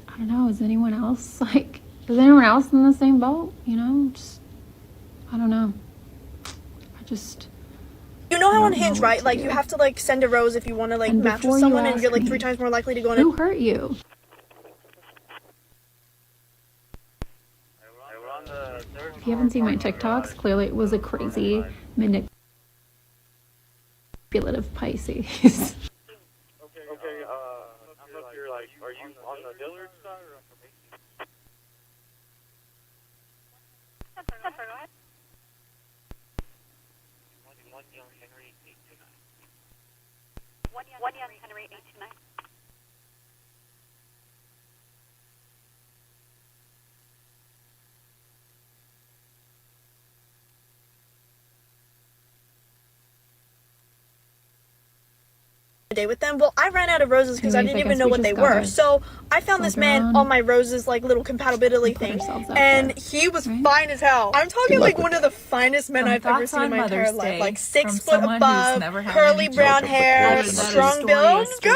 I don't know. Is anyone else in the same boat? Just I don't know. You know how I on don't know Hinge, what right? to Like do. you have to like send a rose if you want to like And match before with you someone, and you're ask like me, 3 times more likely to go on Who a hurt you? If you haven't seen my TikToks, clearly it was a crazy manipulative Pisces. Okay, you're like, are you on the Dillard side or on the Mason? One young Henry 829. One young Henry 829. day with them. Well, I ran out of roses because I didn't even know what they were. So I found this man on my roses, like little compatibility thing, and he was fine as hell. I'm talking like one of the finest men I've ever seen in my entire life. Like 6 foot above, curly brown hair, strong build. Girl,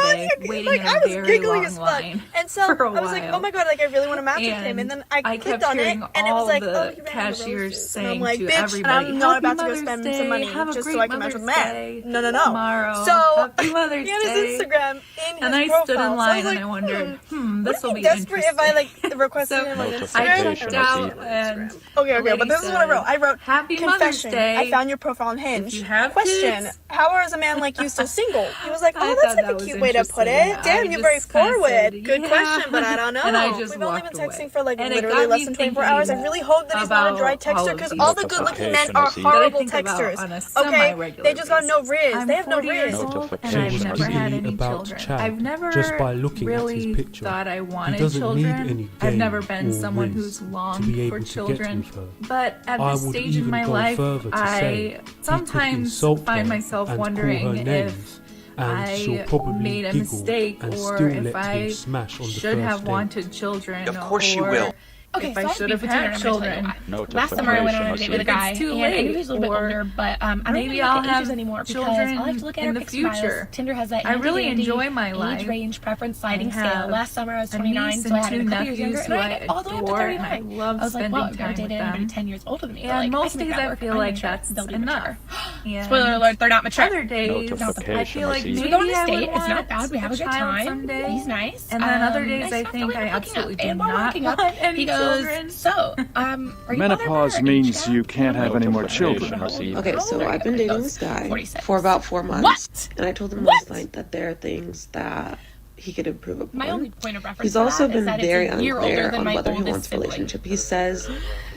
like I was giggling as fuck. And so I was like, oh my god, like I really want to match with him. And then I clicked on it, and it was like, oh, he ran out of roses. And I'm like, bitch, I'm not about to go spend some money just so I can match with a man. No. So he had his Instagram in his and I profile. stood in line so and I wondered, this will be desperate interesting. if I like requested him on Instagram. I checked out and okay, but this is what I wrote. I wrote, Happy confession. Mother's Day. I found your profile on Hinge. If you have Question: kids. How is a man like you still single? He was like, I oh, that's thought like that a was cute way to put it. interesting. Damn, I you're very just kinda forward. said, Good yeah. question, but I don't know. And I just We've only been walked texting away. for like And it literally got less me than 24 thinking hours. I really hope that he's not a dry about texter all because of all these the good-looking notifications men are I see. That I horrible think about texters. on a Okay, semi-regular they just got no basis. riz. They have no 40 years riz. old and I've never had any children. I've never just by looking at his really picture. thought I He wanted doesn't need children. any I've game never been or someone riz who's longed to be able for to children. get with her. But at I this would stage in even my go life, further to say I he could sometimes insult find her myself and call wondering her if names, and she'll I probably made a giggle mistake and or still if let I him smash on the should first have date. wanted children. Of course you or will. Okay, if I so should have I'll be had I'm gonna tell you children. why. Last summer I went on a date with a guy, It's too and I knew late, he was a little bit or older, but I don't maybe really I'll look at ages have anymore because children I like to look at in our the pics files. future. Tinder has that I really handy-dandy enjoy my life. age range preference sliding I scale. have Last summer I was a 29, niece so I had and a two couple years younger, nephews and I who got all the way up to adore, and 39. I love I was like, spending well, I've never time dated with anybody them. 10 years older than me. And but, like, most I can make days that I work. feel I'm like mature. that's They'll be enough. mature. And Spoiler alert, they're not mature. Other days, I feel like So maybe we go on this I would date. It's not want bad. We have a good child time. someday. He's nice. And then other days I stopped think really I looking absolutely up, do and while we're not looking up, want any he goes, children. so, are you Menopause means you can't have any more children. Okay, so I've been dating this guy for about 4 months. And I told him last night that there are things that he could improve upon. My only point of reference He's for also that been is that very it's a year older unclear than on my whether he oldest wants a sibling. relationship. He says,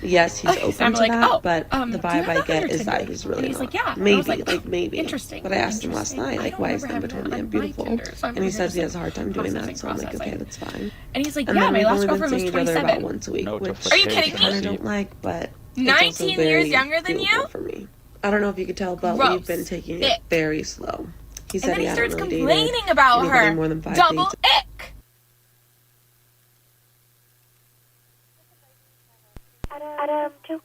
yes, he's Okay, so open I'm to like, that, oh, but the do you vibe I have get other is that Tinder? he's really And he's not. like, yeah. And I Maybe, was like, maybe. interesting. But I asked him last night, like, why is number totally beautiful? So And he says he has a hard time doing that, so I'm like, okay, that's fine. And he's like, And yeah, then my we've last only been girlfriend was seeing each other 27. about once a week, which Are you kidding I kind of me? don't like, but it's 19 also years very younger than you? doable for me. I don't know if you could tell, but Gross. we've been taking it Ick. very slow. He And said then he hadn't starts really complaining dated about anybody her. more than 5 Double dates ick. Adam, two.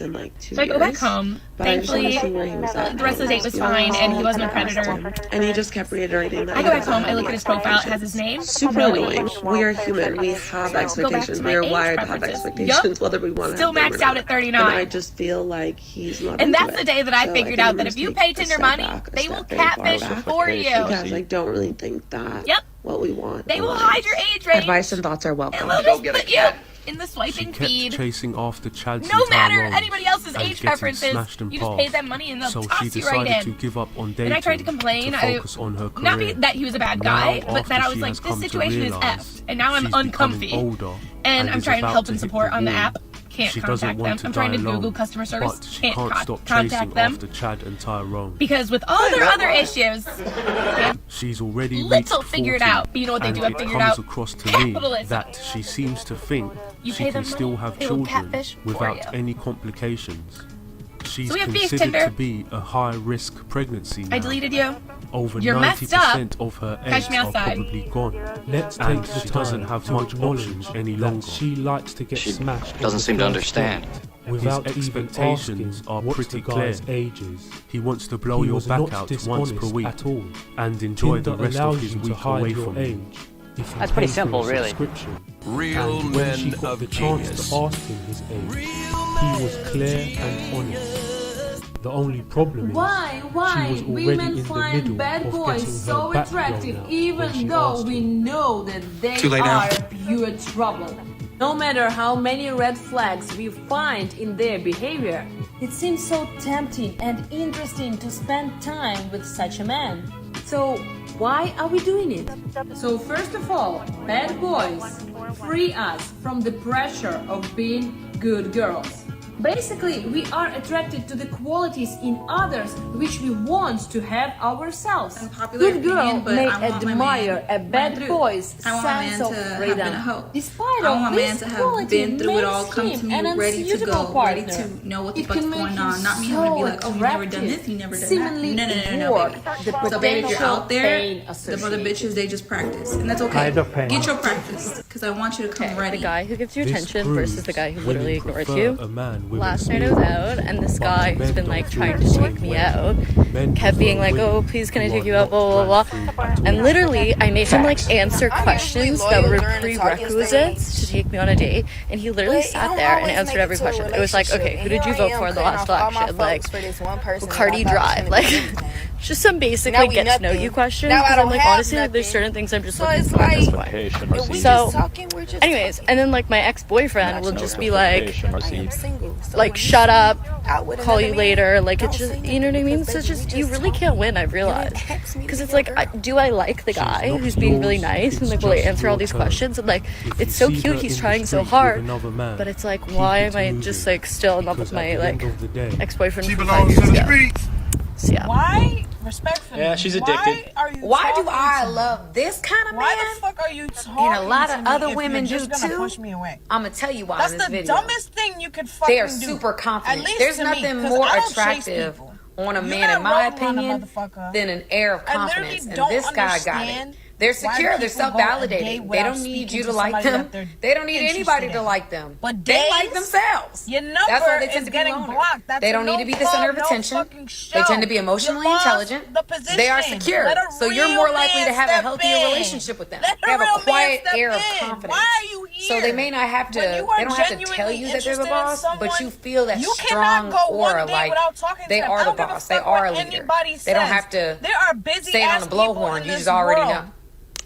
in like 2 So I years. go back home. But I just want to Thankfully, see where he was at. the rest of the date was fine, and he wasn't a predator. And he just kept reiterating that. I go back home, I look at his profile, it has his name, Super no annoying. age. We are human. We have expectations. We are wired to have expectations, whether we want to Still have them or maxed out not. at 39. And I just feel like he's not. And into that's it. the day that I So figured think out I'm that gonna if you take pay a Tinder step money, back, a they will step very far catfish back, for you. because I don't really think that what we want. They will aligns. hide your age range. Advice and thoughts are welcome. And they'll just put you in the She swiping kept feed. chasing after Chad's No matter entire anybody else's and age getting preferences, smashed and you just pay passed. them money and they'll So toss she you right decided in. to give up on dating And I tried to complain. to focus on her career. Not that he was a bad guy, Now, but that I after was she like, has this come to situation is realise effed, and now I'm she's uncomfy. becoming older And I'm is trying to about help to and hit support the on the wall. app. Can't She doesn't contact them. want to I'm trying to die alone, Google customer service. but she Can't can't stop contact chasing them. after Chad and Tyrone. Because with all their other issues, She's already little reached figured 40, out. But you know what they and do have it figured comes out? across to Capitalism. me that she seems to think You she pay can them still money, have they will children catfish for without you. any complications. She's So we have beef, considered Tinder. to be a high-risk pregnancy now. I deleted you. Over You're 90% messed up. of her Catch eggs me are outside. probably gone. Let's And take the she time doesn't have to much acknowledge options any longer. that she likes to get smashed. doesn't seem to understand. Without His even expectations asking are what's pretty the guy's clear. ages. He wants to blow He your was back not out once dishonest per week at all. and enjoy the Tinder rest allows of his you to week hide away your from you. age if you That's pretty pay for simple, a really. subscription. Real And when she men got of the chance genius. to ask him his age, he was clear and honest. The only problem is Why she was already women in the find middle bad of boys getting so her back attractive blown out when she even though asked we him. know that they Too late now. are pure trouble? No matter how many red flags we find in their behavior, it seems so tempting and interesting to spend time with such a man. So why are we doing it? So first of all, bad boys, free us from the pressure of being good girls. Basically, we are attracted to the qualities in others which we want to have ourselves. Good girl may admire a bad boy's sense of freedom. Despite all this quality makes him an unsuitable partner. It can make him so attractive, seemingly worth the potential pain associated. The other bitches, they just practice, and that's okay. Get your practice, because I want you to come ready. The guy who gives you attention versus the guy who literally ignores prefer you. a man with Last night I was out, and this guy who's been like trying to take me out kept being like, "Oh, please, can I take you out?" Blah blah blah. And literally, I made him like answer questions that were prerequisites to take me on a date, and he literally sat there and answered every question. It was like, "Okay, who did you vote for in the last election?" Like, will Cardi drive? Like, just some basic like get to know you questions. Because I'm like, honestly, like, there's certain things I'm just looking for at this point. So, anyways, and then like my ex-boyfriend will just be like, shut up, call you later. Like, it's just, you know what I mean? So it's just, you really can't win, I've realized. Because it's like, do I like the guy who's being really nice and like will answer all these questions? And like, it's so cute, he's trying so hard. But it's like, why am I just like still in love with my like ex-boyfriend from 5 years ago? So yeah. Why? Respectfully. Yeah, she's addicted. Why do I love this kind of man? Why the fuck are you talking And a lot of to me other if women you're do just gonna too? push me away? I'm gonna tell you why. That's in this the video. dumbest thing you could fucking They are do. super confident. At least There's to nothing me, 'cause more I don't chase attractive people. on a You man, got in my rope on a opinion, motherfucker. than an air of I literally confidence. And don't this guy got it. understand They're why secure. They're people go a day self-validating. They without don't need speaking you to to like somebody them. that they're They don't need anybody interested to in. like them. But They days, like themselves. Your number That's why they is tend to be getting loners. blocked. That's They don't need to be the center of attention. They tend to be emotionally intelligent. They are secure. So you're more likely to have a healthier relationship with them. They have a quiet air of confidence. Why are you here? So they may not have to, they don't have to tell you that they're the boss, but you feel that strong aura, like they are the boss. They are a leader. They don't have to there are busy say it on the blowhorn. You just already know.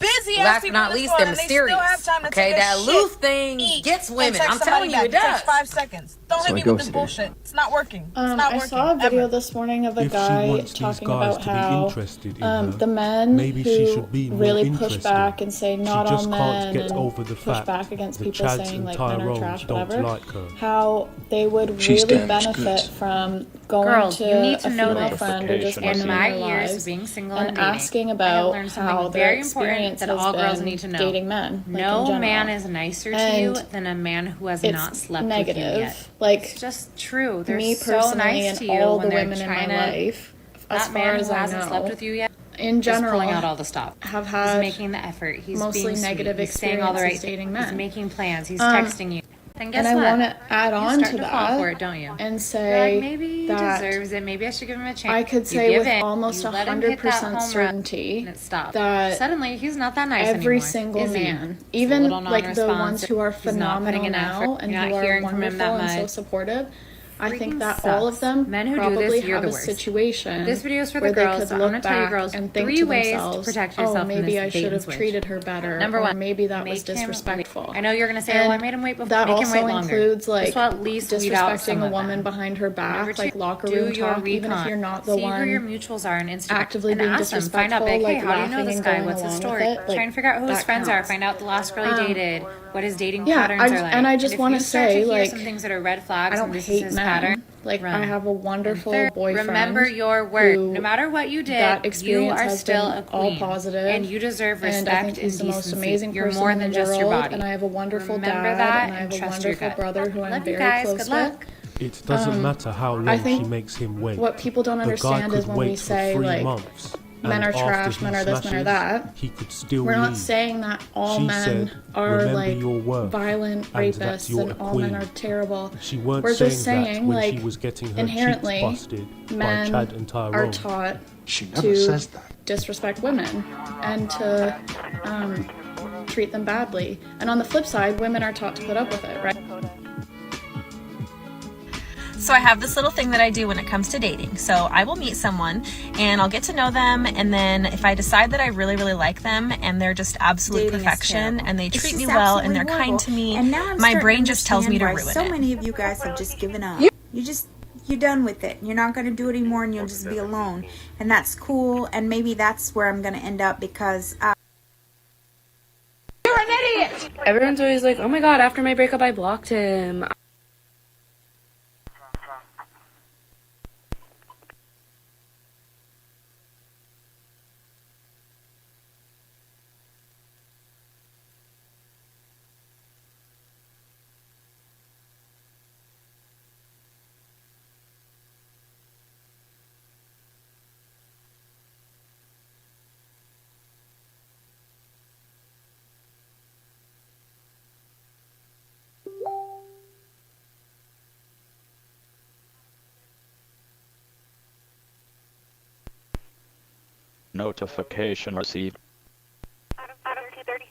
Busy Last but not least, they're mysterious. Okay, that aloof thing gets women. I'm telling you, it does. Takes 5 seconds. Don't hit me with this bullshit. It's not working. It's not I working. saw a video this morning of a guy talking about how the men who really push back and say not all men and push back against people saying like men are trash, whatever, how they would really benefit from going to a female friend or just women in their lives and asking about how their experience that all girls need to know. dating men. No man is nicer to you than a man who has not slept with you yet. Like, it's just true. They're me so personally nice to and you all when the they're women in trying my to. life, as That far man as who I hasn't know, slept with you yet, in general, pulling out all the stops. Have had he's making the effort. He's mostly being negative sweet. He's saying all the right dating things. men. He's making plans. He's texting you. And guess and what? I want to add on you to start that fall for it, don't you? and You're say like, maybe he that deserves it. Maybe I should give him a chance. I could You say give with in, almost you let him hit that 100% home run, certainty and it stops. that Suddenly he's not that nice every anymore, single is he? man, He's a even little like the ones who are non-responsive. He's not putting phenomenal in now effort. and You're who not are hearing from him wonderful that and so much. supportive, I think Freaking that all of sucks. them Men who do probably this, you're have the a worst. situation This video is for the where girls, they could so I'm look gonna tell you back girls and think 3 to ways to themselves, protect oh, yourself from maybe this I bait should and have switch. treated her better, Number or one, maybe that was make him disrespectful. I know you're gonna say, "Oh, I made him wait before." That Make him also wait longer. includes like This will at least weed out some disrespecting a of woman them. behind her Number back, two, like locker do room your talk, even if recon. you're not the See one who your mutuals are on Instagram. actively and being ask them. Find out, disrespectful, like, hey, like how do you know laughing this and guy? going What's his along story? with it, like, Try and figure out who his that friends are. counts. Find out the last girl he dated. What his dating Yeah, patterns are like. and I just if want you to start say, hear like, some things that are red flags I don't and this hate is his men. pattern. Like, Run. I have a wonderful Third, boyfriend. remember your worth. who No matter what you did, that you experience are has still been a queen. all positive, And you deserve respect and I think he's the most decency. amazing You're person more in than the just your world, body. and I have a wonderful Remember dad, that and I have a trust your wonderful gut. brother who I'm Love you very guys. close Good luck. with. It doesn't matter how I long think she makes him wait. what people don't The guy understand could is when we wait for say 3 like months, men and are after trash, he men are this, men are smashes, that. he could still We're not leave. saying that all She men said, are "Remember like your worth, violent and that rapists you're and a all men queen." are terrible. She weren't We're saying just that saying when like she was getting her inherently cheeks busted by men Chad and are Tyrone. taught She never to says that. disrespect women and to treat them badly. And on the flip side, women are taught to put up with it, right? So I have this little thing that I do when it comes to dating. So I will meet someone and I'll get to know them, and then if I decide that I really, really like them and they're just absolute Dating is perfection terrible. and they It's treat just me well and they're absolutely kind to me, And now I'm my starting brain to just tells me to understand ruin why it. so many of you guys have just given up. You're done with it. You're not going to do it anymore, and you'll just be alone. And that's cool, and maybe that's where I'm going to end up because You're an idiot! Everyone's always like, oh my god, after my breakup I blocked him. Notification received. Adam 230.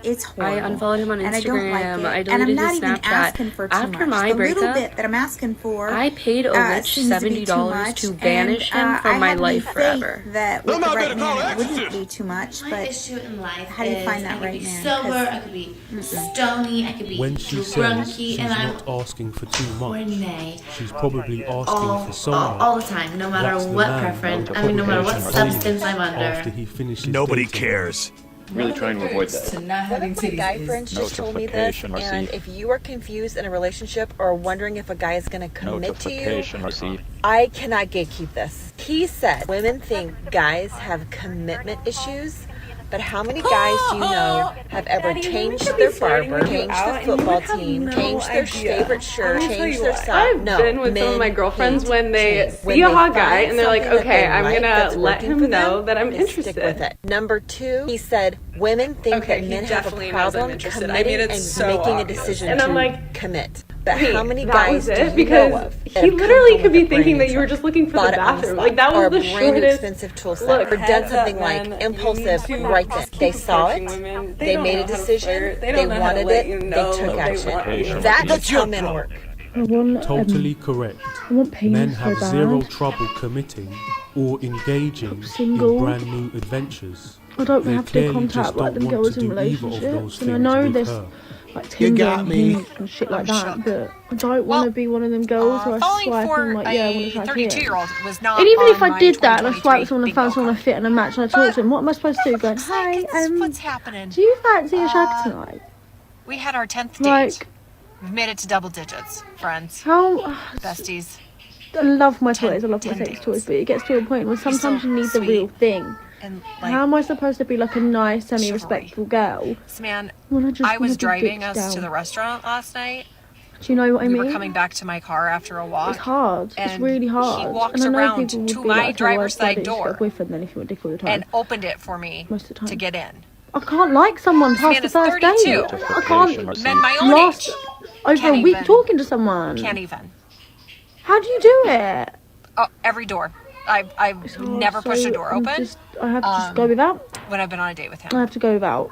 It's horrible. I unfollowed him on and I don't Instagram. like it. I and I'm deleted not his even Snapchat. asking for too After much. my The little breakup, bit that I'm asking for, I paid a witch seems to be too $70 much, to banish and, him from I my have life faith forever. That with the right man, it wouldn't be too much. My But issue in life how do you find that I right could be man? sober, 'Cause- I could be stony, I could be When she says drunky, she's and I'm not asking for too much, horny she's probably asking for so much. all the time, no matter That's the what man preference, that I mean, no matter what probably substance I'm after under. he finishes Nobody dating. cares. Really trying to avoid that. One of my guy friends just told me this, and if you are confused in a relationship or wondering if a guy is going to commit to you, I cannot gatekeep this. He said women think guys have commitment issues, but how many guys do you know have ever changed their barber, changed their football team, changed their favorite shirt, changed their sock? I've been with some of my girlfriends when they see a hot guy and they're like, okay, I'm gonna let him know that I'm interested. Stick with it. Number two, he said women think that men have a problem committing and making a decision to commit. But how many guys do you know of? He literally could be thinking that you were just looking for the bathroom. Like that was the brand shortest. expensive tool set, or done something like impulsive right then. They saw it, they made a decision, they wanted it, they took action. That's how men work. Totally correct. Men have zero trouble committing or engaging in brand new adventures. I don't They have to clearly contact just like don't them want girls to in do either of those relationships, and I things know with there's her. like Tinder got and me. Hinge and shit like that, but I don't want to be one of them girls who I swipe and like, yeah, I want to try here. 32-year-old was not. And even if on I my did that and I 2023 swiped someone and found bingo someone I fit in a match and I talked to them, what am I supposed to do? Going, hi, what's happening? do you fancy a shag tonight? We had our 10th date. Like, We've made it to double digits, friends. how? Besties. I love my toys, I love my sex toys, but it gets to a point where sometimes you need the real thing. And How am I supposed to be like a nice, semi-respectful girl? Man, when I just I was wanna be driving bitched us down? to the restaurant last night. Do you know what I mean? We were coming back to my car after a walk. It's hard. It's and really hard. He walked and I know around people would to be my like, "Oh, driver's why side don't you just get a door boyfriend then if you want dick all the time?" and opened it for me Most of the time. to get in. I can't like someone This past man the is first 32. date. I can't Men my own last age. over Can't a week even. talking to someone. Can't even. How do you do it? Oh, every door. I've never pushed a door open. I have to just go without. When I've been on a date with him. I have to go without,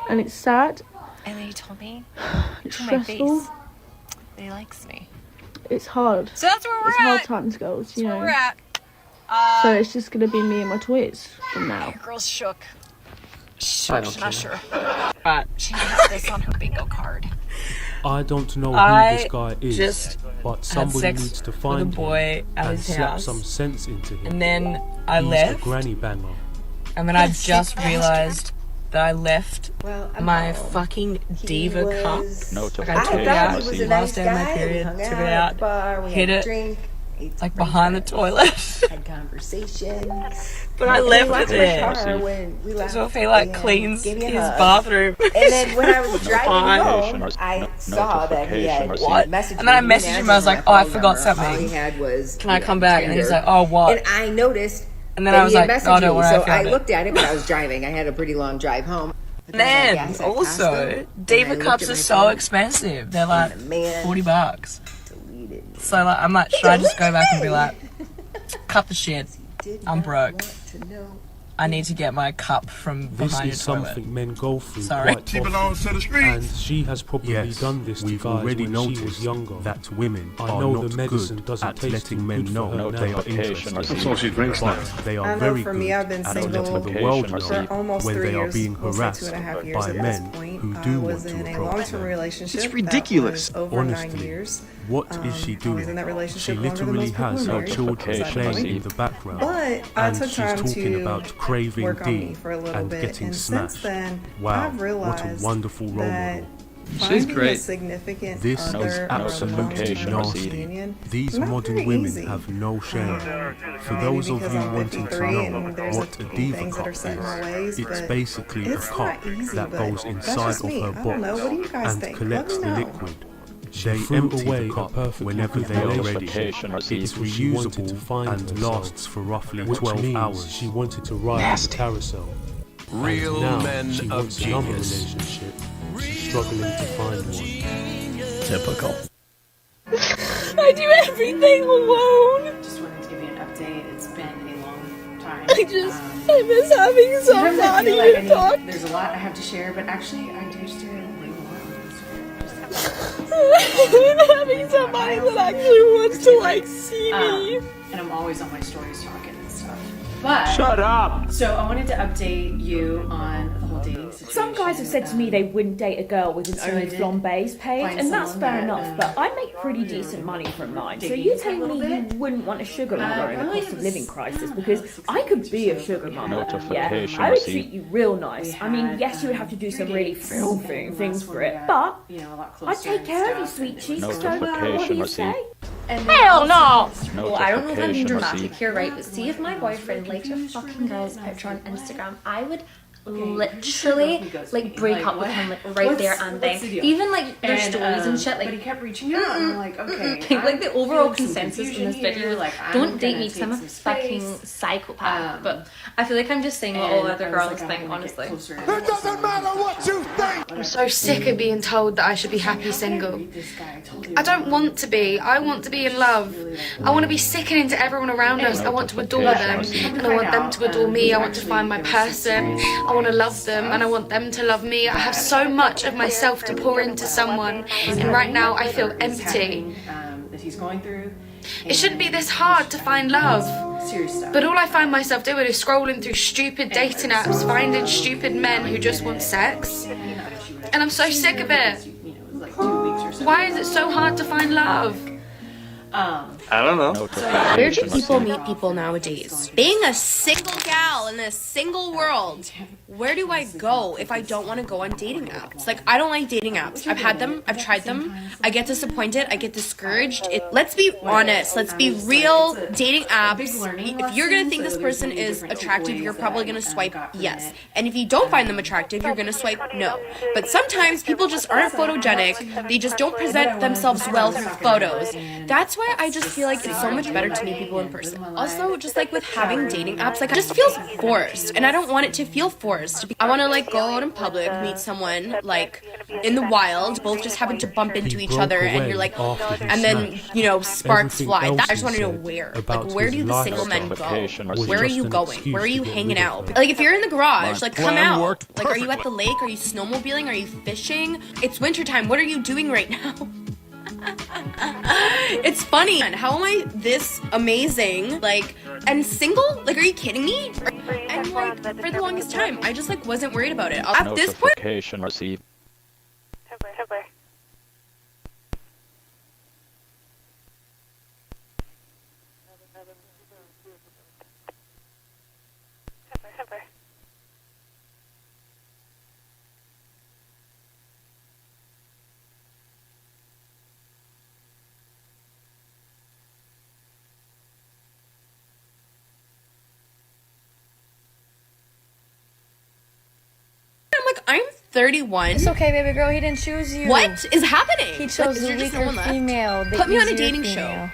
and it's sad. And then he told me It's to my stressful. face that he likes me. It's hard. So that's where we're it's at. hard times, girls. You That's know. where we're at. So it's just gonna be me and my toys from now. Girl's shook. I Shook, don't not sure. She had this on her bingo card. I don't know who I this guy is, just but had somebody sex needs to with a find boy him at and his slap house. some sense into him. And then I He's left. the granny banger. And then I just realized that I left my fucking diva cup. Like I took it out last day of my period, took it out, hid it like behind the toilet. Had conversations. But I left it there. So if he like cleans his bathroom. And then when I was driving home, I saw that he had messaged me. And then I messaged him. I was like, oh, I forgot All he something. had was, Can I come back? And he's like, oh, what? And I noticed And then that I was he had like, messaged oh, don't me. worry, So I found I it. looked at it, but I was driving. I had a pretty long drive home. Then Gas at also, Costco, and I diva looked cups at are my so phone, expensive. They're like man $40. So like, I'm like, should I just go back and be like, cut the shit. I'm broke. I need to get my cup from This behind is the toilet. something men go through Sorry. quite She often. belongs to the streets. And she has probably Yes, done this to we've guys already when she was noticed younger. that women I are know not the medicine good doesn't at taste letting too men good know for her they now. are interested. That's all she drinks But now. they are I know very for good me, I've been at single letting the world for know almost when 3 they are years. being We'll say harassed 2.5 years by at men this point. who I do was want in to a approach long-term them. relationship. It's that ridiculous. was over 9 Honestly, years. what is she I was doing? in that She relationship longer than literally most people has are her married. children Was that playing annoying? in the background, But I and took she's time talking to about craving work on me D for a little and bit, getting and smashed. since then, Wow, I've realized what a wonderful role that model. finding a significant This other is or a absolutely long-term nasty. union, These not modern very women easy. have no shame. For Maybe those of because you I'm wanting to 53 know and there's what a few diva things that cup are set in my is, ways, it's but basically a it's cup not easy, that but goes that's inside just of me. her I don't know. box What do you guys and think? collects Let the me know. liquid. She They threw empty away the a cup perfectly whenever good they are ready. notification It's received. reusable and herself, lasts for roughly which 12 means hours. She wanted to ride Nasty. the carousel. Real and now men she of wants another genius. relationship struggling to find one. Typical. I do everything alone. Just wanted to give you an update. It's been a long time. I miss having somebody to talk. There's a lot I have to share, but actually, I do share way more. Having somebody that actually wants to like see me. And I'm always on my stories talking and stuff. But shut up. So I wanted to update you on the whole dating situation. Some guys have said to me they wouldn't date a girl with an only flambés page, and that's fair enough, but I make pretty decent money from mine. So you're telling me you wouldn't want a sugar mama in a cost of living crisis, because I could be a sugar mama, yeah. I would treat you real nice. I mean, yes, you would have to do some really filthy things for it, but I'd take care of you, sweet cheeks, so what do you say? Hell no! Well, I don't know if I'm being dramatic here, right? But see if my boyfriend liked a fucking girl's picture on Instagram, I would literally like break up with him like right there and then. Even like their stories and shit, like. But he kept reaching out, and I'm like, okay. Like the overall consensus in this video, like, don't date me because I'm a fucking psychopath. But I feel like I'm just saying what all other girls think, honestly. It doesn't matter what you think. I'm so sick of being told that I should be happy single. I don't want to be. I want to be in love. I want to be sickening to everyone around us. I want to adore them, and I want them to adore me. I want to find my person. I want to love them, and I want them to love me. I have so much of myself to pour into someone, and right now I feel empty. That he's going through. It shouldn't be this hard to find love. But all I find myself doing is scrolling through stupid dating apps, finding stupid men who just want sex. And I'm so sick of it. Why is it so hard to find love? I don't know. Where do people meet people nowadays? Being a single gal in a single world, where do I go if I don't want to go on dating apps? Like, I don't like dating apps. I've had them. I've tried them. I get disappointed. I get discouraged. Let's be honest. Let's be real. Dating apps, if you're going to think this person is attractive, you're probably going to swipe yes. And if you don't find them attractive, you're going to swipe no. But sometimes people just aren't photogenic. They just don't present themselves well through photos. That's why I just feel like it's so much better to meet people in person. Also, just like with having dating apps, like it just feels forced, and I don't want it to feel forced. I want to like go out in public, meet someone like in the wild, both just happen to bump into each other, and you're like, and then you know sparks fly. I just want to know where. Like, where do the single men go? Where are you going? Where are you hanging out? Like, if you're in the garage, like come out. Like, are you at the lake? Are you snowmobiling? Are you fishing? It's wintertime. What are you doing right now? It's funny. How am I this amazing, like, and single? Like, are you kidding me? And like, for the longest time, I just like wasn't worried about it. At this point, Notification received. I'm 31. It's okay, baby girl. He didn't choose you. What is happening? He chose the weaker female. Put me on a dating show.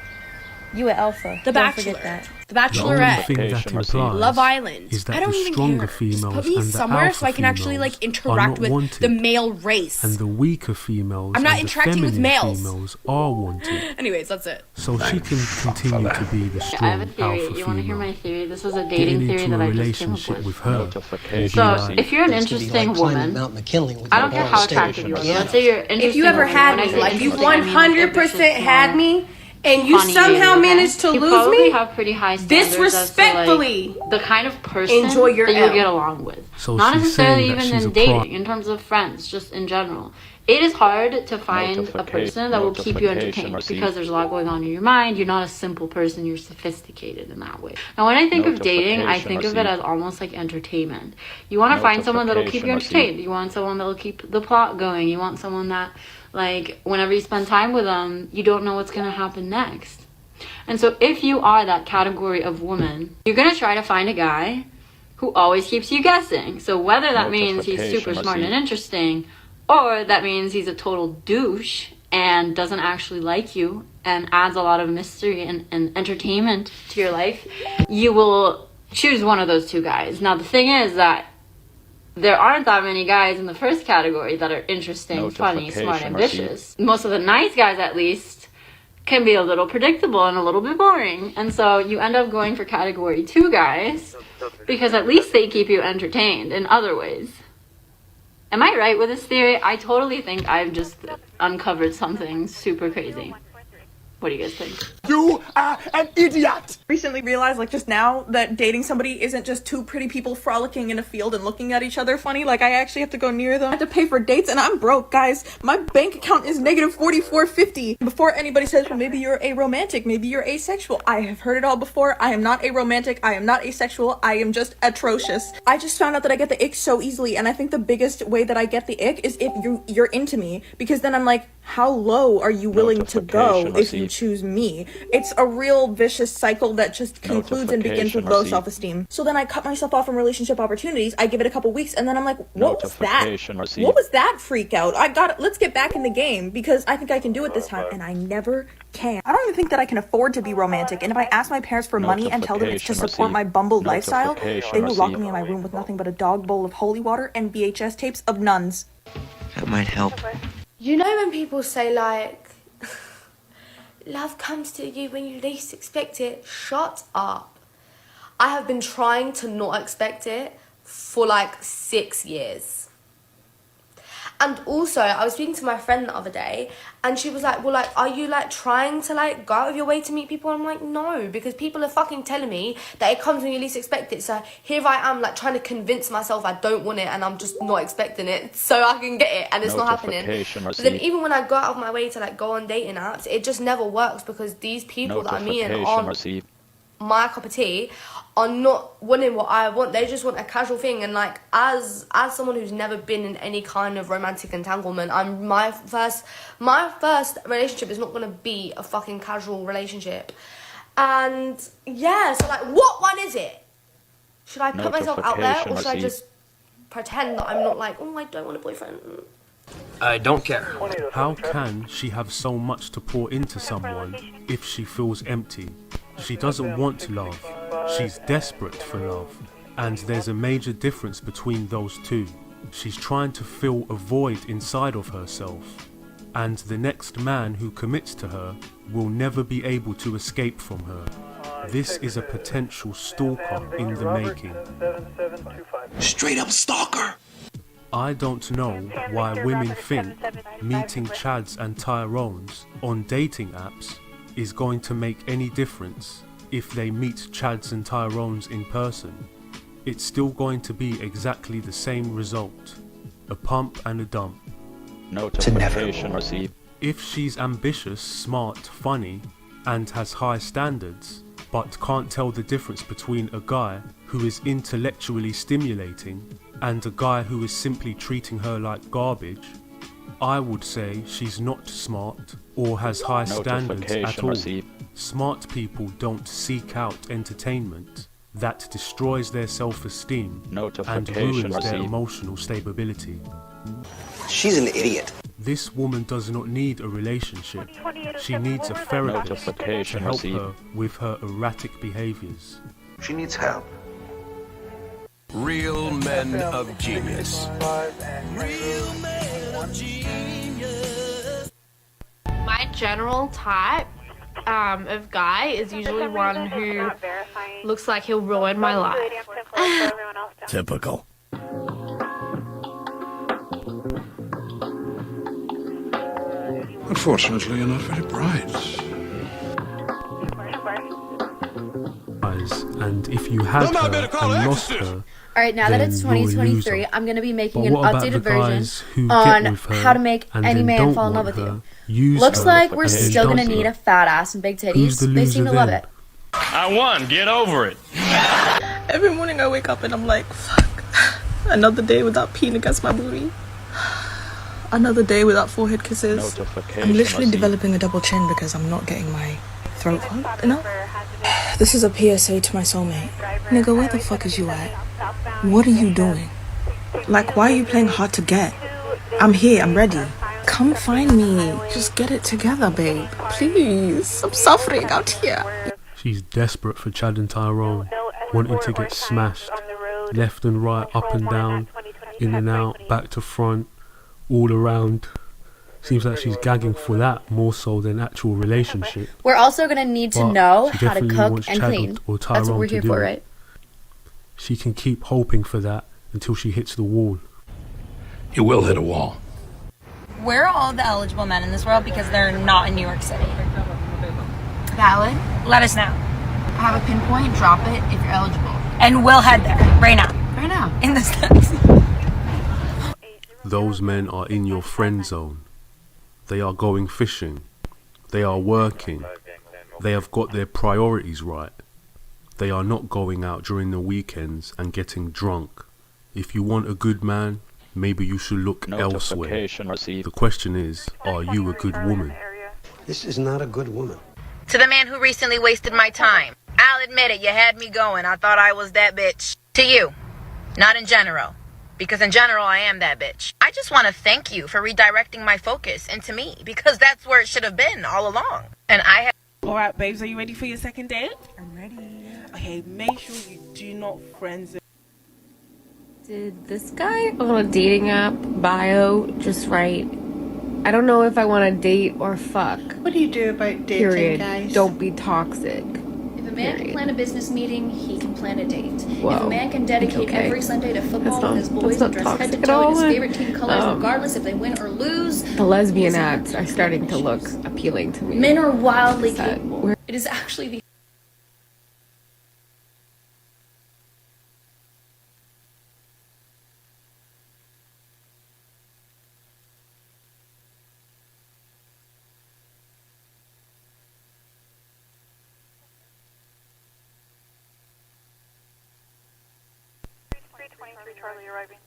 You at Alpha. The Bachelor. The Bachelorette. The only thing that implies Love Island. is that I don't the even stronger care. females Just put me and the somewhere alpha so I can actually like females are interact not with wanted, the male race. and the weaker females I'm not and interacting the with feminine males. females are wanted. Anyways, that's it. So she can continue to be the I have strong a theory. alpha You want to hear female. my theory? This is a Getting dating theory into that a I just came up relationship with. with her. So, if you're an interesting woman, I don't care how attractive you are. Let's say you're interesting. If you ever had me, like you 100% had me, and you somehow managed to lose me, have pretty high standards disrespectfully, as to, like, the kind of person enjoy your that you L. get along with. So Not she's necessarily saying that even she's in a dating, in terms of friends, just in general. It is hard to find a person that will keep you entertained because there's a lot going on in your mind. You're not a simple person, you're sophisticated in that way. Now, when I think of dating, I think of it as almost like entertainment. You want to find someone that'll keep you entertained. You want someone that'll keep the plot going. You want someone that, like, whenever you spend time with them, you don't know what's going to happen next. And so if you are that category of woman, you're going to try to find a guy who always keeps you guessing. So whether that means he's super smart and interesting, or that means he's a total douche and doesn't actually like you and adds a lot of mystery and entertainment to your life, you will choose one of those two guys. Now, the thing is that There aren't that many guys in the first category that are interesting, funny, smart, ambitious. Most of the nice guys, at least, can be a little predictable and a little bit boring. And so you end up going for category 2 guys because at least they keep you entertained in other ways. Am I right with this theory? I totally think I've just uncovered something super crazy. What do you guys think? You are an idiot! Recently realized, like just now, that dating somebody isn't just two pretty people frolicking in a field and looking at each other funny. Like, I actually have to go near them. I have to pay for dates, and I'm broke, guys. My bank account is negative $44.50. Before anybody says, well, maybe you're aromantic, maybe you're asexual. I have heard it all before. I am not aromantic. I am not asexual. I am just atrocious. I just found out that I get the ick so easily, and I think the biggest way that I get the ick is if you're into me, because then I'm like, how low are you willing to go if you choose me? It's a real vicious cycle that just concludes and begins with low self-esteem. So then I cut myself off from relationship opportunities. I give it a couple weeks, and then I'm like, what was that? What was that freak out? Let's get back in the game, because I think I can do it this time, and I never can. I don't even think that I can afford to be romantic, and if I ask my parents for money and tell them it's to support my bumbled lifestyle, they will lock me in my room with nothing but a dog bowl of holy water and VHS tapes of nuns. That might help. You know when people say, like, love comes to you when you least expect it? Shut up. I have been trying to not expect it for like 6 years. And also, I was speaking to my friend the other day, and she was like, well, like, are you, like, trying to, like, go out of your way to meet people? I'm like, no, because people are fucking telling me that it comes when you least expect it. So here I am, like, trying to convince myself I don't want it, and I'm just not expecting it, so I can get it, and it's not happening. But then even when I go out of my way to, like, go on dating apps, it just never works, because these people that I'm meeting aren't my cup of tea, are not wanting what I want. They just want a casual thing. And like, as someone who's never been in any kind of romantic entanglement, my first relationship is not gonna be a fucking casual relationship. And yeah, so like, what one is it? Should I put myself out there, or should I just pretend that I'm not like, oh, I don't want a boyfriend? I don't care. How can she have so much to pour into someone if she feels empty? She doesn't want love. She's desperate for love. And there's a major difference between those two. She's trying to fill a void inside of herself. And the next man who commits to her will never be able to escape from her. This is a potential stalker in the making. Straight up stalker! I don't know why women think meeting Chads and Tyrones on dating apps is going to make any difference if they meet Chads and Tyrones in person. It's still going to be exactly the same result. A pump and a dump. Notification received. If she's ambitious, smart, funny, and has high standards, but can't tell the difference between a guy who is intellectually stimulating and a guy who is simply treating her like garbage, I would say she's not smart or has high standards at all. Smart people don't seek out entertainment that destroys their self-esteem and ruins their emotional stability. She's an idiot. This woman does not need a relationship. She needs a therapist to help her with her erratic behaviors. She needs help. Real men of genius. Real men of genius. My general type of guy is usually one who looks like he'll ruin my life. Typical. Unfortunately, you're not very bright. And if you had her and lost her, alright, now that it's 2023, I'm going to be making an updated version on how to make any man fall in love with you. Looks like we're still going to need a fat ass and big titties. They seem to love it. I won. Get over it. Every morning I wake up and I'm like, fuck. Another day without peeing against my booty. Another day without forehead kisses. I'm literally developing a double chin because I'm not getting my throat plugged enough. This is a PSA to my soulmate. Nigga, where the fuck is you at? What are you doing? Like, why are you playing hard to get? I'm here, I'm ready. Come find me. Just get it together, babe. Please. I'm suffering out here. She's desperate for Chad and Tyrone, wanting to get smashed, left and right, up and down, In and out, back to front, all around. Seems like she's gagging for that more so than actual relationship. We're also gonna need to But know she how to definitely cook wants and Chad clean. or That's what Tyrone we're to here do for, it. right? She can keep hoping for that until she hits the wall. You will hit a wall. Where are all the eligible men in this world because they're not in New York City? Valid. Let us know. Have a pinpoint, drop it if you're eligible. And we'll head there right now. Right now. In the steps. Those men are in your friend zone. They are going fishing. They are working. They have got their priorities right. They are not going out during the weekends and getting drunk. If you want a good man, maybe you should look elsewhere. The question is, are you a good woman? This is not a good woman. To the man who recently wasted my time, I'll admit it, you had me going. I thought I was that bitch. To you, not in general. Because in general, I am that bitch. I just want to thank you for redirecting my focus into me. Because that's where it should have been all along. And I have... Alright, babes, are you ready for your second date? I'm ready. Okay, make sure you do not friends it. Did this guy on a dating app bio just write, I don't know if I want to date or fuck. What do you do about dating, Period. guys? Don't be toxic. If a man can plan a business meeting, he can plan a date. Whoa. If a man can dedicate Okay. every Sunday to football That's with his not- boys that's and not dress head to toxic at toe in all. his favorite team colors, Um, regardless if they win or lose, The lesbian ads are starting to look appealing to me. men are wildly Is that- capable. It is actually the Charlie arriving.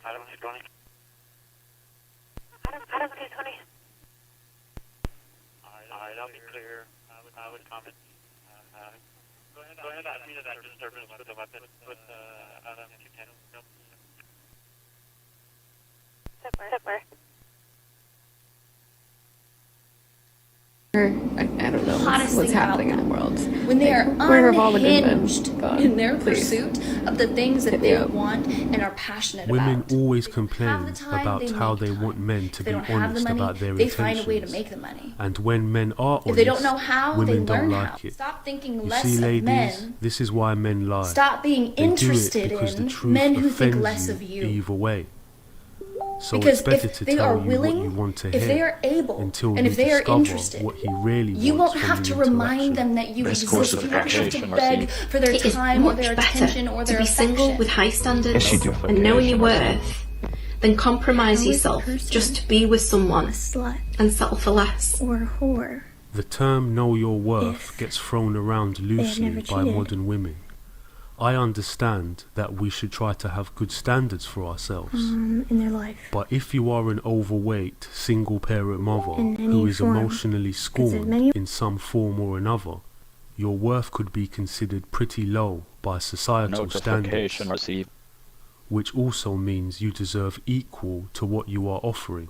Adam, he's going. Adam, okay, Tony. Alright, I'll be clear. I would comment. Go ahead, ask me that disturbance with the weapon, with Adam, if you can. Nope. Step where? I don't know hottest what's thing about happening in the world. when they are Where have all the good men unhinged gone? in their Please. pursuit of the things that Hit me they up. want and are passionate Women about. always complain time, about they how make they want men to If they be don't have the honest money, about their they intentions. find a way to make the money. And when men are honest, If they don't know how, they women don't learn like how. it. Stop thinking You less see, of ladies, men. this is why men lie. Stop being They do it interested because the in truth men who think offends less of you. Either way. So Because it's better if to they tell are you willing, what you want to if hear they are able, until and you if they are discover interested, what he really you wants won't from have the to interaction. remind them that you Best course exist. of You won't have action, to beg for their It is time or much their better attention or to their be single affection. with high standards Yes, you do. and knowing your worth than compromise Always a yourself person, just to be with someone slut and settle for less. or a whore. The term know your worth If gets thrown around have loosely never by cheated. modern women. I understand that we should try to have good standards for ourselves. In their life. But if you are an overweight, single-parent mother In any who is form, emotionally there's scorned many- in some form or another, your worth could be considered pretty low by societal standards, which also means you deserve equal to what you are offering.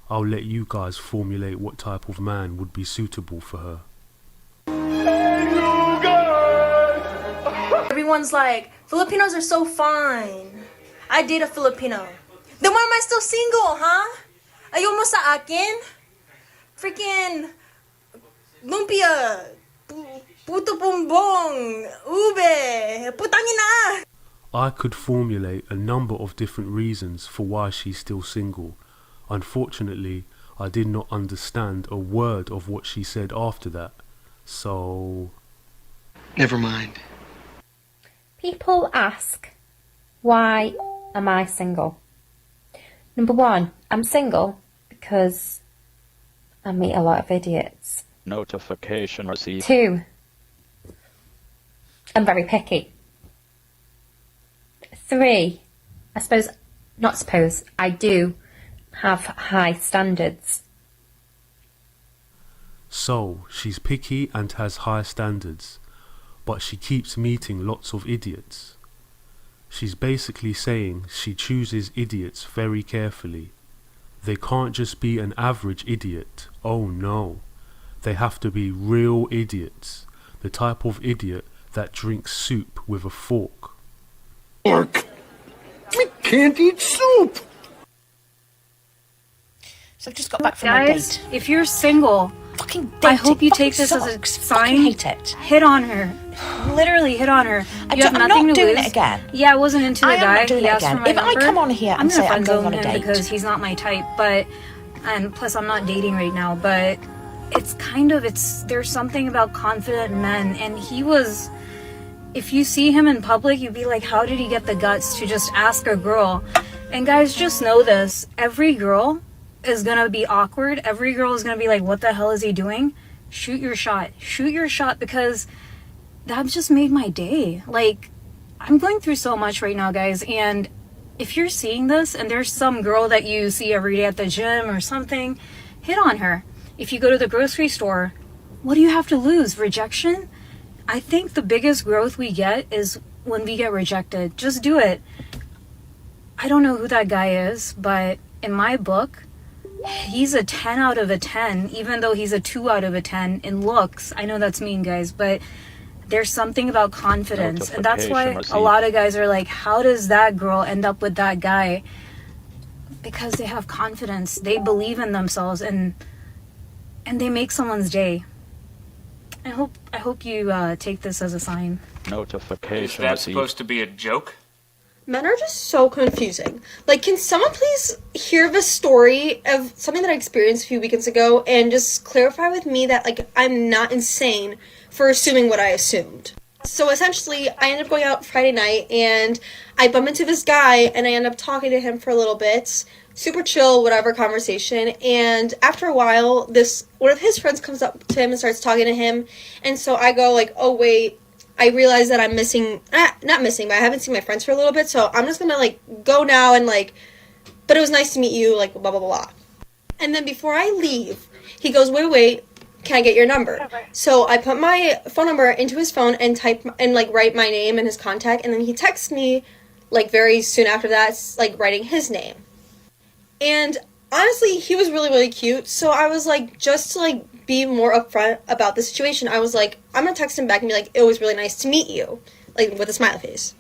I'll let you guys formulate what type of man would be suitable for her. Everyone's like, Filipinos are so fine. I date a Filipino. Then why am I still single, huh? Ayaw mo sa akin? Freaking lumpia, puto bumbong, ube, putangina. I could formulate a number of different reasons for why she's still single. Unfortunately, I did not understand a word of what she said after that. So... Never mind. People ask, why am I single? Number one, I'm single because I meet a lot of idiots. Notification received. Two, I'm very picky. Three, I do have high standards. So, she's picky and has high standards, but she keeps meeting lots of idiots. She's basically saying she chooses idiots very carefully. They can't just be an average idiot, oh no. They have to be real idiots, the type of idiot that drinks soup with a fork. Fork? We can't eat soup! So I've just got back from Guys, my date. if you're single, I hope you take this as a sign. Hate it. Hit on her. Literally hit on her. You have I'm nothing not to doing lose. it again. Yeah, I wasn't into the I am guy. not doing He it asked again. for my If I number. come on here and gonna say I'm going friend-zone on a him date. because he's not my type, and plus I'm not dating right now, but there's something about confident men, and he was, if you see him in public, you'd be like, how did he get the guts to just ask a girl? And guys, just know this, every girl is gonna be awkward. Every girl is gonna be like, what the hell is he doing? Shoot your shot, because that just made my day. Like, I'm going through so much right now, guys, and if you're seeing this and there's some girl that you see every day at the gym or something, hit on her. If you go to the grocery store, what do you have to lose? Rejection? I think the biggest growth we get is when we get rejected. Just do it. I don't know who that guy is, but in my book, he's a 10 out of a 10, even though he's a 2 out of a 10 in looks. I know that's mean, guys, but there's something about confidence. And that's why a lot of guys are like, how does that girl end up with that guy? Because they have confidence. They believe in themselves, and they make someone's day. I hope you take this as a sign. Notification. Is that supposed to be a joke? Men are just so confusing. Like, can someone please hear the story of something that I experienced a few weekends ago and just clarify with me that, like, I'm not insane for assuming what I assumed? So essentially, I ended up going out Friday night and I bump into this guy and I end up talking to him for a little bit. Super chill, whatever conversation. And after a while, one of his friends comes up to him and starts talking to him. And so I go like, oh wait, I realize that I'm missing, not missing, but I haven't seen my friends for a little bit, so I'm just gonna, like, go now and, like, but it was nice to meet you, like, blah, blah, blah, blah. And then before I leave, he goes, wait, can I get your number? So I put my phone number into his phone and write my name and his contact, and then he texts me, like, very soon after that, like, writing his name. And honestly, he was really, really cute, so I was like, just to, like, be more upfront about the situation, I was like, I'm gonna text him back and be like, it was really nice to meet you, like, with a smiley face.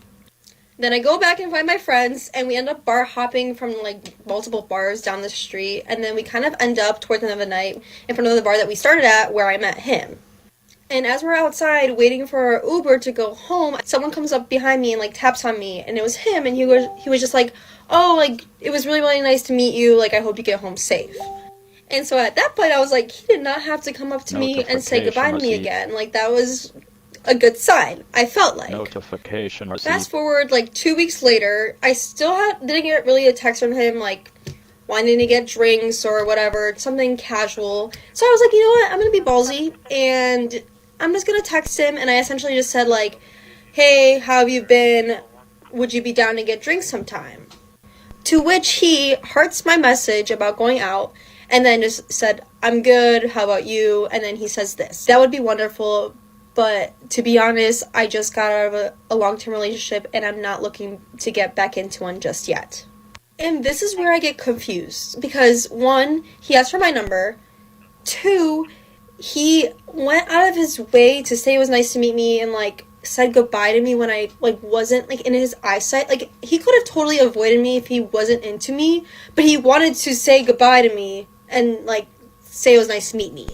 Then I go back and find my friends, and we end up bar hopping from, like, multiple bars down the street, and then we kind of end up towards the end of the night in front of the bar that we started at where I met him. And as we're outside waiting for our Uber to go home, someone comes up behind me and, like, taps on me, and it was him, and he was just like, oh, like, it was really, really nice to meet you, like, I hope you get home safe. And so at that point, I was like, he did not have to come up to me and say goodbye to me again. Like, that was a good sign, I felt like. Notification received. Fast forward, like, 2 weeks later, I still didn't get really a text from him, like, wanting to get drinks or whatever, something casual. So I was like, you know what, I'm gonna be ballsy, and I'm just gonna text him, and I essentially just said, like, hey, how have you been? Would you be down to get drinks sometime? To which he hearts my message about going out, and then just said, I'm good, how about you? And then he says this, that would be wonderful, but to be honest, I just got out of a long-term relationship and I'm not looking to get back into one just yet. And this is where I get confused, because 1, he asked for my number, 2, he went out of his way to say it was nice to meet me and, like, said goodbye to me when I, like, wasn't, like, in his eyesight. Like, he could have totally avoided me if he wasn't into me, but he wanted to say goodbye to me and, like, say it was nice to meet me.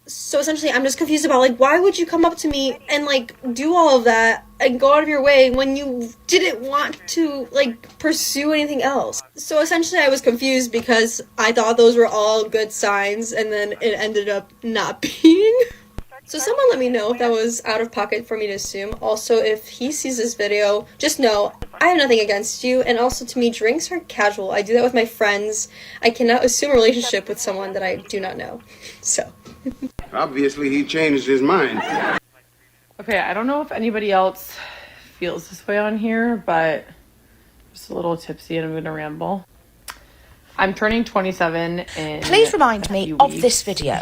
So essentially, I'm just confused about, like, why would you come up to me and, like, do all of that and go out of your way when you didn't want to, like, pursue anything else? So essentially, I was confused because I thought those were all good signs, and then it ended up not being. So someone let me know if that was out of pocket for me to assume. Also, if he sees this video, just know I have nothing against you, and also to me, drinks are casual. I do that with my friends. I cannot assume a relationship with someone that I do not know. So. Obviously, he changed his mind. Okay, I don't know if anybody else feels this way on here, but just a little tipsy and I'm gonna ramble. I'm turning 27 in Please remind me of this video.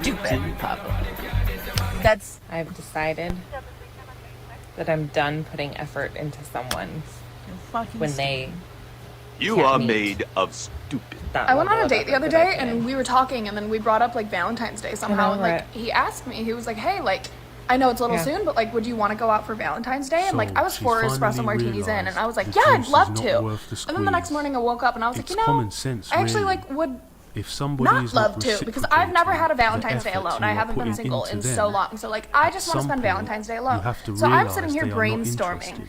stupid. I've decided that I'm done putting effort into someone when they. You are made of stupid. I went on a date the other day and we were talking and then we brought up like Valentine's Day somehow and like he asked me, he was like, hey, like I know it's a little soon, but like would you want to go out for Valentine's Day? And like I was 4 espresso martinis in and I was like, yeah, I'd love to. And then the next morning I woke up and I was like, you know, I actually like would not love to because I've never had a Valentine's Day alone. I haven't been single in so long. So like I just want to spend Valentine's Day alone. So I'm sitting here brainstorming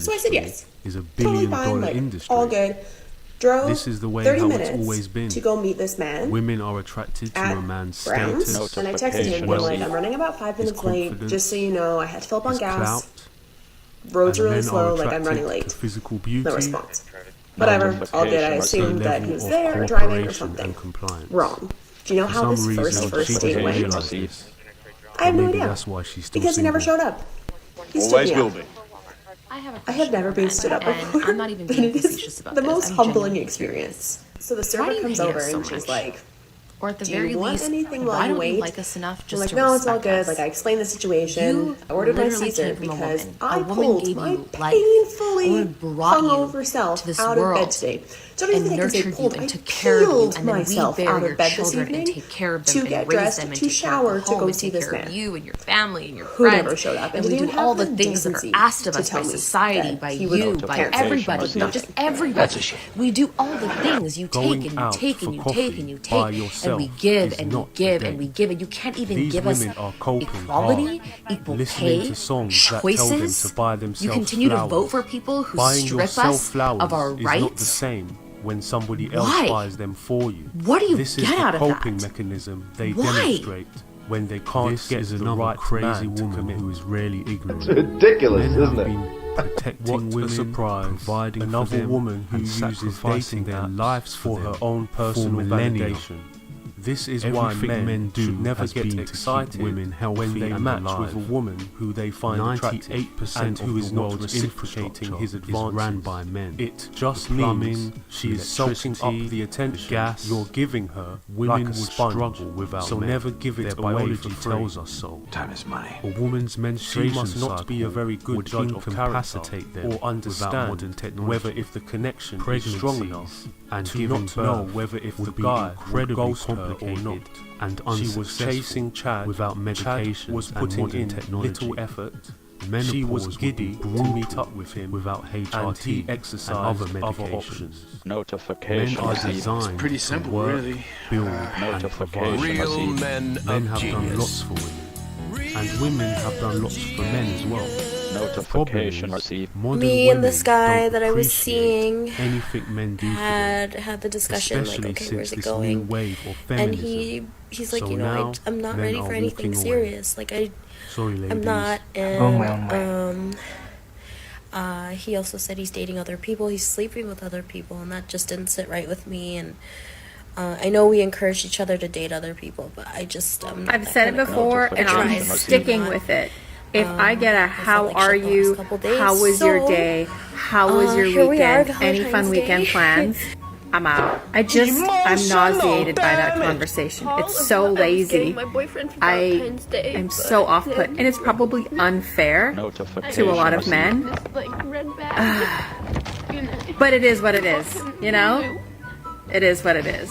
industry I said yes. is a Totally billion-dollar fine, like, industry. all good. Drove This is the way 30 how minutes it's always been. to go meet this man. Women are attracted to at a man's Brown's, status, and I texted him, being like, I'm running about 5 minutes late, confidence, just so you know, I had to fill up on his gas. clout, Roads and are really men slow, are like I'm running attracted late. to physical beauty, No response. Whatever, all good. I assumed that he was there, driving or something. Wrong. Do you know how this first date went? I have no idea. Because he never showed up. He stood me up. I have never been stood up before. I'm not even being facetious about the most humbling experience. So the server comes over and she's like, or at the do very you want least, anything why while you don't wait? you like us enough just I'm like, to no, it's all respect good. us? Like, I explained the situation. You I ordered my literally Caesar came from a because woman. I A woman pulled gave my you life. painfully A woman brought you hungover self to this out of world bed today. Don't even and think I say nurtured you pulled. and I took care of you, peeled and then we myself bear out your of bed this children and evening take care of them to and get raise dressed, them and to take care of shower, the to home go and see take this care of man. you and your family and your Who friends. never showed up, and and we didn't do have all the the things that are decency asked of to us by tell me society, that by he was you, by everybody, not just everybody. That's a shame. We do all the things. You Going take and you out take and for you coffee take and you by take, yourself and we give is and we not give a and we date. give, and you can't even These give us women are coping equality, hard, equal listening pay, to songs that tell them choices. to buy themselves You continue flowers. to vote for people who Buying strip yourself us flowers of our is rights. not the same when somebody else Why? buys them for you. What do you this get is the out of coping that? mechanism they Why? demonstrate when they can't This get is the another right crazy man to woman commit. who is really ignorant. It's ridiculous, Men isn't have it? been protecting What women, a surprise. providing Another for them, woman who and uses sacrificing dating their apps lives for her them own personal millennia. validation. This is Everything why men do should never has get been to excited keep women healthy when they and match alive. with a woman who they find attractive 98% and who of is the not world's reciprocating infrastructure his is advances. ran by men. It just The plumbing, means she is soaking up electricity, the attention gas. you're giving her Women like a would sponge. struggle without So men. never give it Their away biology for free. tells us so. Time is money. A woman's She menstruation must not be a cycle very good would judge of character incapacitate them or without understand modern technology. whether if the connection is strong Pregnancies enough and to giving not know birth whether if the would be guy would incredibly ghost her or complicated not. and She was unsuccessful chasing Chad without Chad medications was and putting modern in technology. little effort. Menopause She was would be giddy to brutal meet up with him without and HRT he and exercised other other medications. options. Men Notification are received. designed pretty to simple, work, really. build, and provide. Notification received. men Men have done lots for women, and women have done lots for men as well. The problem Notification is, received. modern Me and women this guy don't that I was appreciate seeing anything men do for them, had the discussion like, especially okay, since where's it this going? new wave of And feminism. he's like, So you know, now, I'm not men ready are for anything walking away. serious. Like Sorry, ladies. I'm not. going my own And he also said he's dating other people. He's sleeping with other people, and that just didn't sit right with me. And I know we encourage each other to date other people, but I'm not I've that said it kind of before, girl. and I I'm try. sticking with it. If I get a I how felt like are shit the last you, couple days, how was your so, day, how was your here we are, weekend, any fun Valentine's weekend Day. plans, I'm out. I'm nauseated by that conversation. It's so lazy. I'm so off-put, and it's probably unfair to a lot of men. But it is what it is, you know? It is what it is.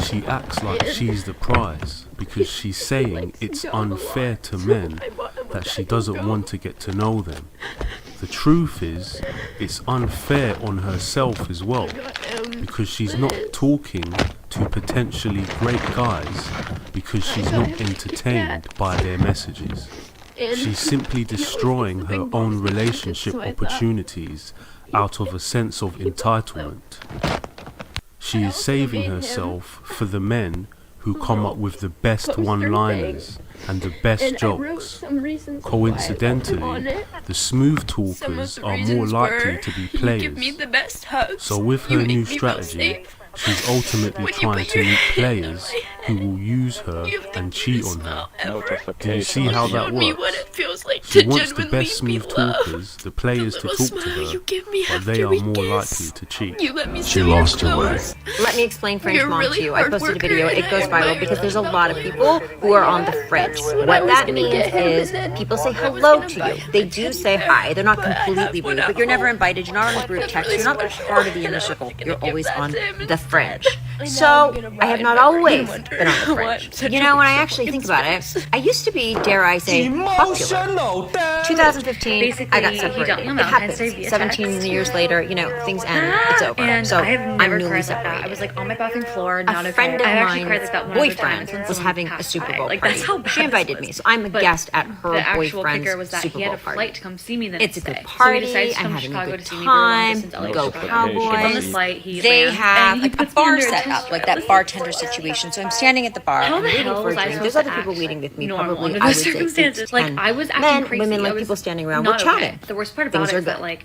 She acts like she's the prize because she's saying it's unfair to men that she doesn't want to get to know them. The truth is, it's unfair on herself as well because she's not talking to potentially great guys because she's not entertained by their messages. She's simply destroying her own relationship opportunities out of a sense of entitlement. She is saving herself for the men who come up with the best one-liners and the best jokes. Coincidentally, the smooth talkers are more likely to be players. So with her new strategy, she's ultimately trying to meet players who will use her and cheat on her. Do you see how that works? She wants the best smooth talkers, the players to talk to her, but they are more likely to cheat. She lost her way. Let me explain French Mom to you. I posted a video. It goes viral because there's a lot of people who are on the French. What that means is people say hello to you. They do say hi. They're not completely rude, but you're never invited. You're not on a group text. You're not part of the inner circle. You're always on the French. So I have not always been on the French. You know, when I actually think about it, I used to be, dare I say, popular. 2015, I got separated. It happens. 17 years later, you know, things end. It's over. And So I have I'm never newly cried like that. separated. I was like on my bathroom floor, not A friend of I actually cried mine's like that one other time. boyfriend It's when was someone having a passed Super by. Bowl Like, party. that's how bad She invited this me, was. so I'm a But guest at her the actual boyfriend's kicker was that Super he had Bowl a party. flight to come see me the It's next a good day. So he party. decides to I'm come to having a Chicago good to see me for a long time. distance LA Go trip. Gets on the Cowboys. flight, he They lands, have and he a puts me bar under a set tent up, like strip. that bartender situation. So I'm standing at the bar. How I'm the waiting hell for a was I drink. There's supposed other to people act waiting with me. normal Probably under I those would say circumstances? 8 to Like 10 I was acting men, crazy. women, I like was people standing around. not We're okay. chatting. The worst part Things about it are is that good. like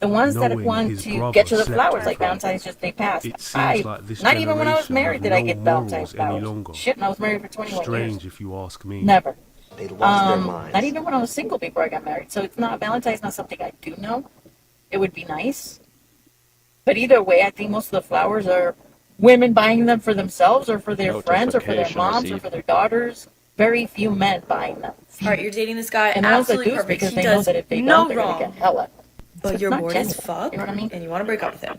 The ones that Knowing want his to brother get you the slept flowers, like with her. Valentine's just they passed. It seems like this Not even when I was generation married have did I no get morals Valentine's any flowers. longer. Shit, and I was married for 21 years. Strange if you ask me. Never. They lost their minds. Not even when I was single before I got married. So it's not, Valentine's not something I do know. It would be nice. But either way, I think most of the flowers are women buying them for themselves or for their friends or for their moms or for their daughters. Very few men buying them. Alright, you're dating this guy, And those that absolutely do perfect. because He they know does that if they no don't, they're wrong. gonna get hella. But it's you're not bored as genuine, fuck, you know what I mean? and you want to break up with him.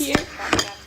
here.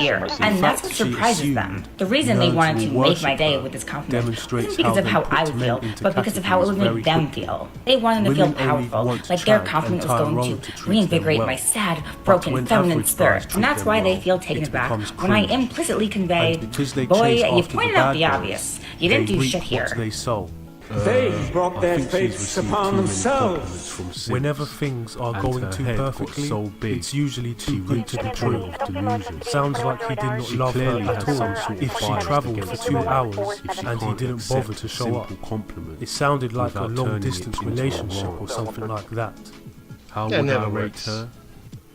ear, and that's what surprises them. The reason they wanted to make my day with this compliment wasn't because of how I would feel, but because of how it would make them feel. They wanted to feel powerful, like their compliment was going to reinvigorate my sad, broken, feminine spirit, and that's that's them why they well, feel taken it aback becomes when I cringe. implicitly convey, And because they boy, chase you after the pointed out bad the guys, obvious. You didn't they do reap shit here. what they sow. They brought I their think she's fates received upon too many themselves. compliments from Sid. Whenever things are And going her too head got perfectly, so big, it's usually too she good reached to be the true. point of delusion. Sounds like he did not She love her clearly at had all. some sort of If she bias travelled for against 2 women, hours if she and he can't didn't bother accept to a show up, simple compliment it sounded like a without long turning it distance into a relationship war. or something like that. How That would I never rate works. her?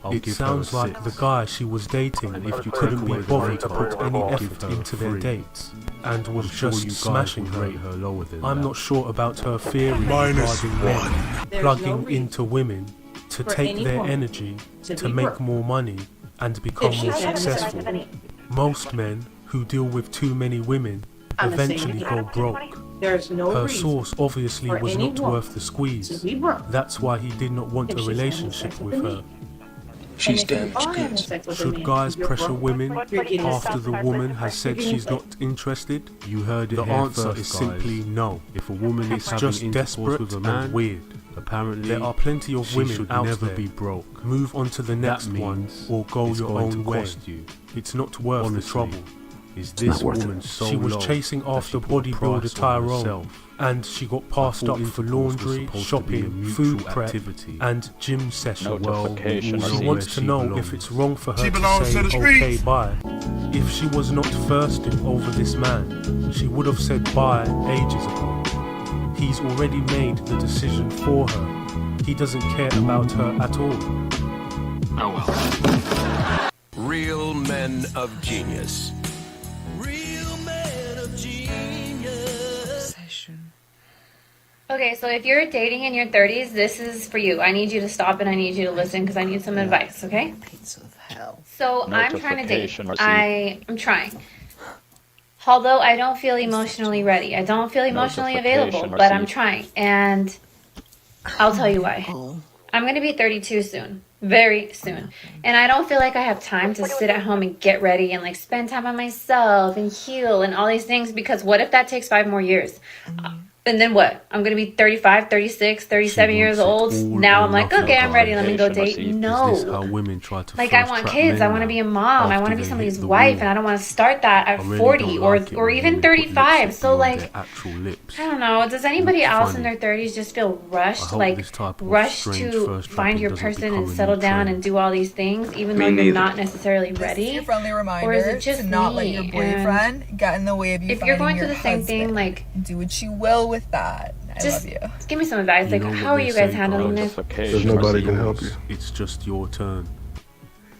I'll It give her sounds a like 6. the guy she was dating And if you couldn't take be away the bothered to makeup, put any I'll give effort her a into their 3. dates and was I'm sure just you guys smashing would her. rate her lower than I'm that. not sure about her theory regarding men plugging into women to take their energy to make more money and become more successful. Most men who deal with too many women eventually go broke. There's no Her reason source obviously for was any not woman worth the squeeze. to be broke That's why he did not want if a she's having relationship sex with with a her. man. She's And if you damaged are having goods. sex with a Should man, guys you're pressure broke, women you're getting after the stuck. woman has You're said getting she's not stuck. interested? You heard it The here answer first, is guys. simply no. If a woman is It's having just intercourse desperate with a and man, weird. apparently There are plenty of she women should out never there. be broke. Move on to the next That one means or go it's your going own to way. cost you. It's not worth Honestly, the trouble. Is this not worth it. woman so She was low chasing that after she put a bodybuilder price on Tyrone, herself? and she got passed I up thought for intercourse was laundry, supposed to be a shopping, mutual food prep, activity. and gym session. Notification Well, She received. wants to she know belongs. if it's wrong for her She to belongs say to the okay streets. bye. If she was not thirsting over this man, she would have said bye ages ago. He's already made the decision for her. He doesn't care about her at all. Oh well. Real men of genius. Okay, so if you're dating in your 30s, this is for you. I need you to stop and I need you to listen because I need some advice, okay? So I'm trying to date. Notification received. I'm trying. Although I don't feel emotionally ready. I don't feel emotionally available, Notification but I'm received. trying. And I'll tell you why. I'm going to be 32 soon. Very soon. And I don't feel like I have time to sit at home and get ready and like spend time on myself and heal and all these things because what if that takes 5 more years? And then what? I'm going to be 35, 36, 37 years old. Now I'm like, okay, I'm ready. Let me go date. Is this No. how women try to Like I first want trap kids. men I want to now be a mom. I after want to be they somebody's hit the wife. wall? And I don't want to start that at I really 40 don't or like it or when even women put 35. lipstick So beyond like their actual lips. I don't know. Does anybody Look else in funny. their 30s just feel I rushed, hope like this type of rushed strange to first find trapping your doesn't person become and a new settle down trend. and do all these things, even Me though you're neither. not necessarily ready? Just a friendly reminder Or is it just to not me? let your And boyfriend get in the way of you if you're going finding your through the same thing, husband. like Do what you will with that. I just love you. give me some advice. You Like, know what how are they you guys say, handling guys? this? There's nobody can help you. It's just your turn.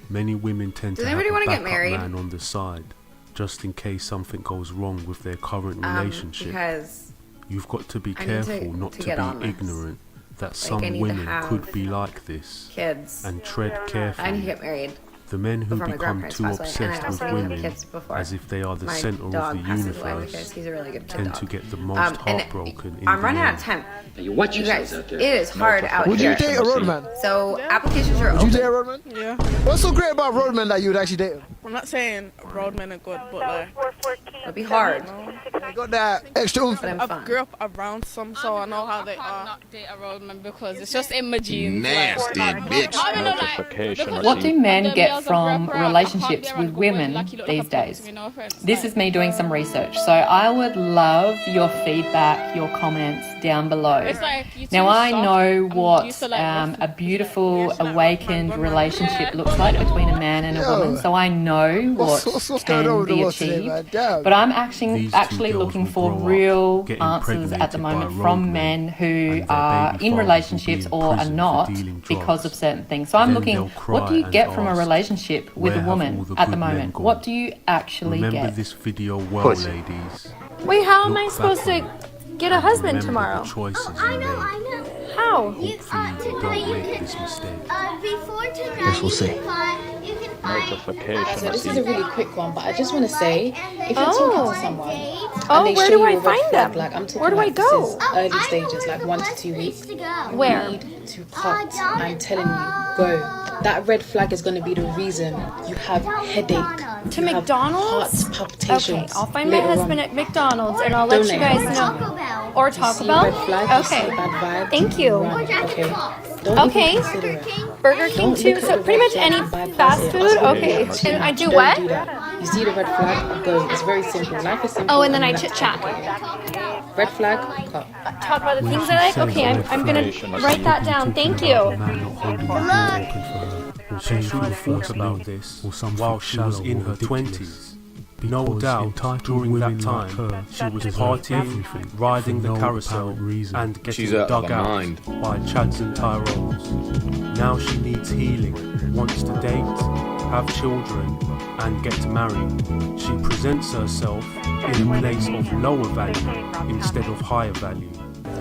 Many women tend Does to have anybody a wanna get backup married? man on the side, just in case something goes wrong with their current relationship. Because You've got to be I need careful to not to get on be this. ignorant that I some need to women have could be like this, kids. and tread I need to carefully. get married. The men who before my become grandparents too passed away, and obsessed I with also need to have women kids before as if they are the my center of dog the passes away universe because he's a really good tend dog. to get the most And heartbroken in I'm the running out end. of time. You watch You yourselves guys, out there. it is hard out Would here. you date a roadman? So applications are Would you open. date a roadman? Yeah. What's so great about roadmen that you would actually date? I'm not saying roadmen are good, but like It'll be hard. They got that extra oomph. But I'm I fine. grew up around some, so I know how they are. Not date a roadman because it's just in my genes. Nasty bitch. Notification What do received. men get from relationships with women these days? This is me doing some research, so I would love your feedback, your comments down below. Now I know what a beautiful awakened relationship looks like between a man and a woman, so I know what What's going on can with the be watch today, achieved. man? Damn. But I'm These actually two girls looking will for grow up real getting answers at the impregnated by moment from roadmen, men who and their are baby in fathers will be relationships in or are prison for not dealing because drugs. of certain things. So I'm Then looking, they'll what do you cry get and from a ask, relationship with "Where a have woman all the at the good men moment? gone?" What do you actually Remember get? this video well, Pussy. ladies. Wait, how am I Look supposed back to on it get a and husband remember tomorrow? the choices you made. How? Hopefully you don't make this mistake. Guess we'll see. Notification So this is a received. really quick one, but I just want to say, if you're talking to someone Oh, and they where show do I you a red find flag, them? like I'm talking Where do I like go? this is early stages, like 1 to 2 weeks. Where? You need to cut. I'm telling you, go. That red flag is going to be the reason you have headache. To you have McDonald's? heart palpitations. Okay, I'll find my later husband on. at McDonald's and I'll let Don't you let guys him know. Or You Taco see Bell? red flag, you see Okay. bad vibe. Thank you. Run. Okay. Don't Okay. even consider it. Burger King too. So pretty much any fast food. Okay. And I do what? Do that. You see the red flag? Go. It's very simple. Life is simple. Oh, and then I chit chat. Red flag. Cut. Talk about the things I like. Okay, I'm gonna write that down. Thank you. Good luck. She should have thought about this while she was in her 20s. No doubt, during that time, she was partying, riding the carousel, and getting dug out by Chads and Tyrones. Now she needs healing, wants to date, have children, and get married. She presents herself in a place of lower value instead of higher value.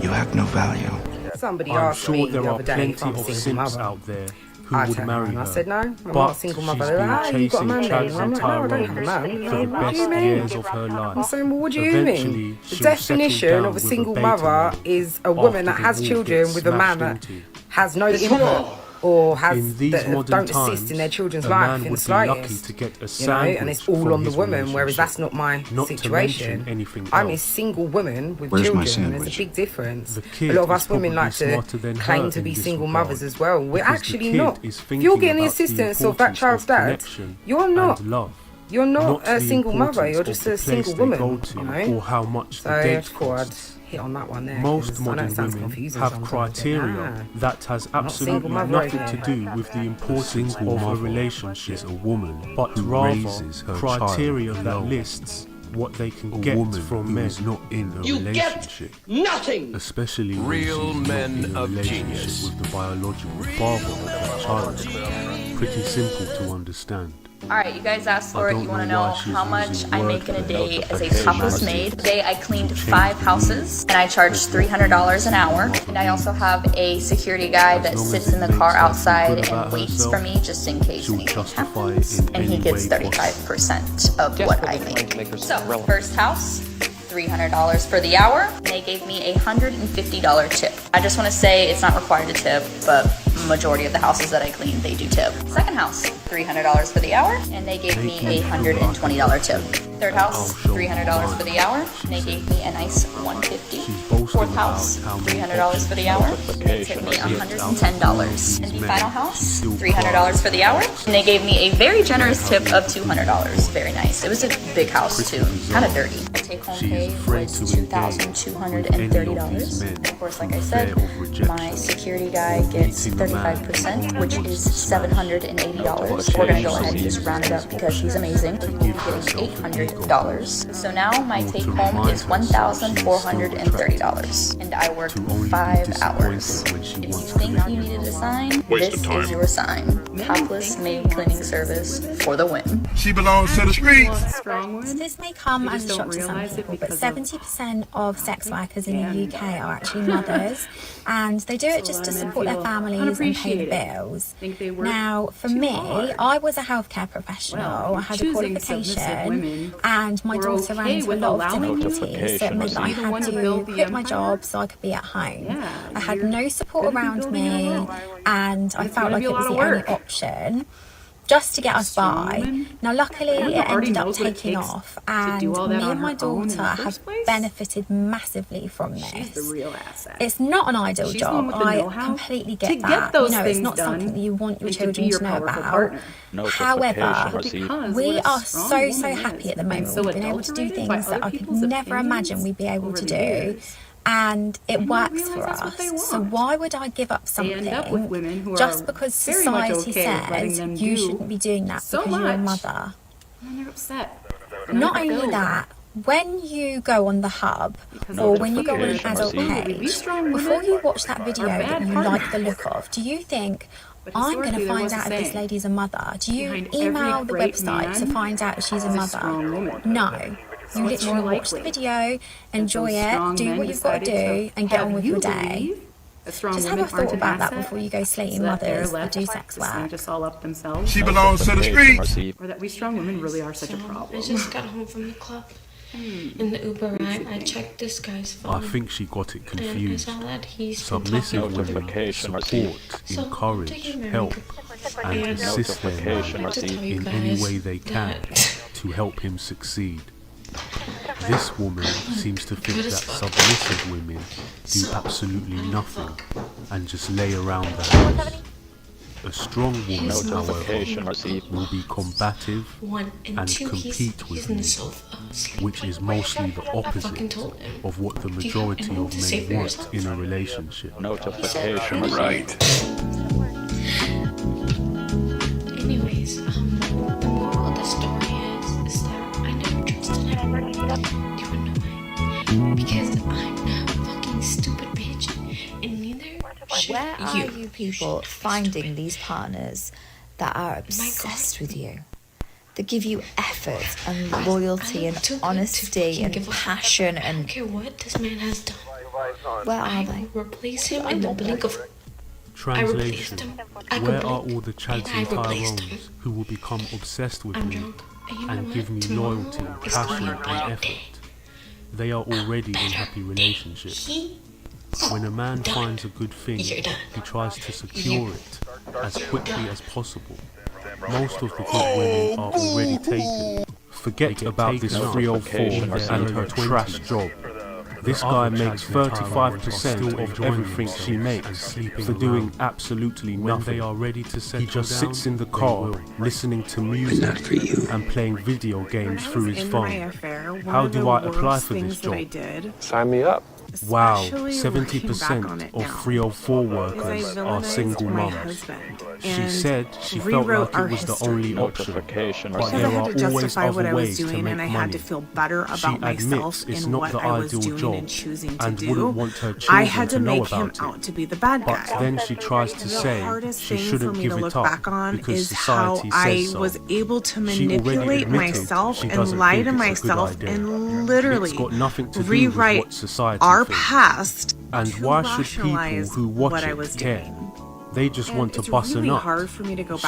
You have no value. Somebody I'm asked sure me there the are other day plenty if I'm a of single simps mother. out there who I would turned marry around and her. I said, no, I'm But not a single she's mother. been Ah, you've got a chasing man there. Chads I'm and like, no, I don't have a Tyrones man. for the What do you best mean? years of her life. I'm saying, well, what do you Eventually, mean? The she'll settle definition down of a with single beta mother male is a woman that after has the wall children gets with a man smashed that into. has no input or has In these that modern don't times, assist in their children's a life man in the would be lucky slightest. to get a You know, sandwich and it's all from on the his woman, whereas that's relationship. not my Not to situation. mention anything I'm a else. single woman with Where's my children. There's a sandwich? big difference. The kid A lot of is us women probably like to smarter than her claim to in be this single regard, mothers as well. We're because the actually kid not. is If thinking you're getting the about the assistance of that importance child's of dad, connection you're not. and love. You're not Not a the single mother. importance You're of just the a place single they go woman. to You know. or how much So the I date thought I'd costs. hit on that one there. Most 'cause I know modern it sounds women confusing have sometimes, criteria but that has I'm not single absolutely mother nothing right to here. do with the importance single of a mother relationship, is a woman but who rather raises her criteria child that alone. lists what they can A get woman from who men. is not in a relationship, nothing. especially when Real she's men not in a of relationship genius. with the biological father of her child. Pretty simple to understand. Alright, you guys asked for I it. don't You want to know know why she's how much using I make in a wordplay. day as a Okay, topless Maggie. maid. Today I cleaned Change 5 the houses and I charged $300 an hour. And I also have a security guy that long sits as in the it car makes her feel outside good and about waits herself, for me just in case she'll anything justify it happens. in And he any gets way 35% of what I make. So, first house, $300 for the hour, and they gave me a $150 tip. I just want to say it's not required to tip, but majority of the houses that I clean, they do tip. Second house, $300 for the hour, and they gave me a $120 tip. Third house, $300 for the hour, and they gave me a nice $150. Fourth house, $300 for the hour, and they tipped me $110. And the final house, $300 for the hour, and they gave me a very generous tip of $200. Very nice. It was a big house too, kind of dirty. My take-home pay was $2,230. Of course, like I said, my security guy gets 35%, which is $780. We're gonna go ahead and just round it up because he's amazing. We'll be getting $800. So now my take-home is $1,430, and I work 5 hours. If you think you needed a sign, this is your sign. Topless maid cleaning service for the win. She belongs to the streets. So this may come as a shock to some people, but 70% of sex workers in the UK are actually mothers, and they do it just to support their families and pay the bills. Now, for me, I was a healthcare professional, I had a qualification, and my daughter ran into a lot of difficulties, so it meant that I had to quit my job so I could be at home. I had no support around me, and I felt like it was the only option just to get us by. Now luckily it ended up taking off, and me and my daughter have benefited massively from this. It's not an ideal job, I completely get that. You know, it's not something that you want your children to know about. However, we are so happy at the moment. We've been able to do things that I could never imagine we'd be able to do, and it works for us. So why would I give up something just because society says you shouldn't be doing that because you're a mother? Not only that, when you go on the hub or when you go on an adult page, before you watch that video that you like the look of, do you think, I'm going to find out if this lady's a mother? Do you email the website to find out if she's a mother? No. You literally watch the video, enjoy it, do what you've got to do, and get on with your day. Just have a thought about that before you go slating mothers that do sex work. She belongs to the streets. Or that we strong women really are such a problem. I just got home from the club. In the Uber ride, I checked this guy's phone. I think she got it confused. And I saw that he's Submissive women support, encourage, help, and assist their man in any way they can to help him succeed. This woman seems to think that submissive women do absolutely nothing and just lay around the house. A A strong woman, however, will be combative and compete with me, which is mostly the opposite of what the majority of men want in a relationship. Notification. Right. Anyways, the moral of the story is that I never trusted him. You would know why. Because I'm not a fucking stupid bitch, and neither should Where are you people finding these partners that are obsessed with you? That give you effort and loyalty and honesty and passion and... I don't care what this man has done. Where are they? I will replace him in the blink of... Translation. Where are all the Chads and Tyrones who will become obsessed with me and give me loyalty, passion and effort? They are already in happy relationships. When a man finds a good thing, he tries to secure it as quickly as possible. Most of the good women are already taken. Forget about this 304 and her trash job. This guy makes 35% of everything she makes for doing absolutely nothing. He just sits in the car listening to music and playing video games through his phone. How do I apply for this job? Sign me up. Wow, 70% of 304 workers are single moms. She said she felt like it was the only option, but there are always other ways to make money. She admits it's not the ideal job and wouldn't want her children to know about it. But then she tries to say she shouldn't give it up because society says so. She already admitted she doesn't think it's a good idea. It's got nothing to do with what society thinks. And why should people who watch it care? They just want to bust a nut.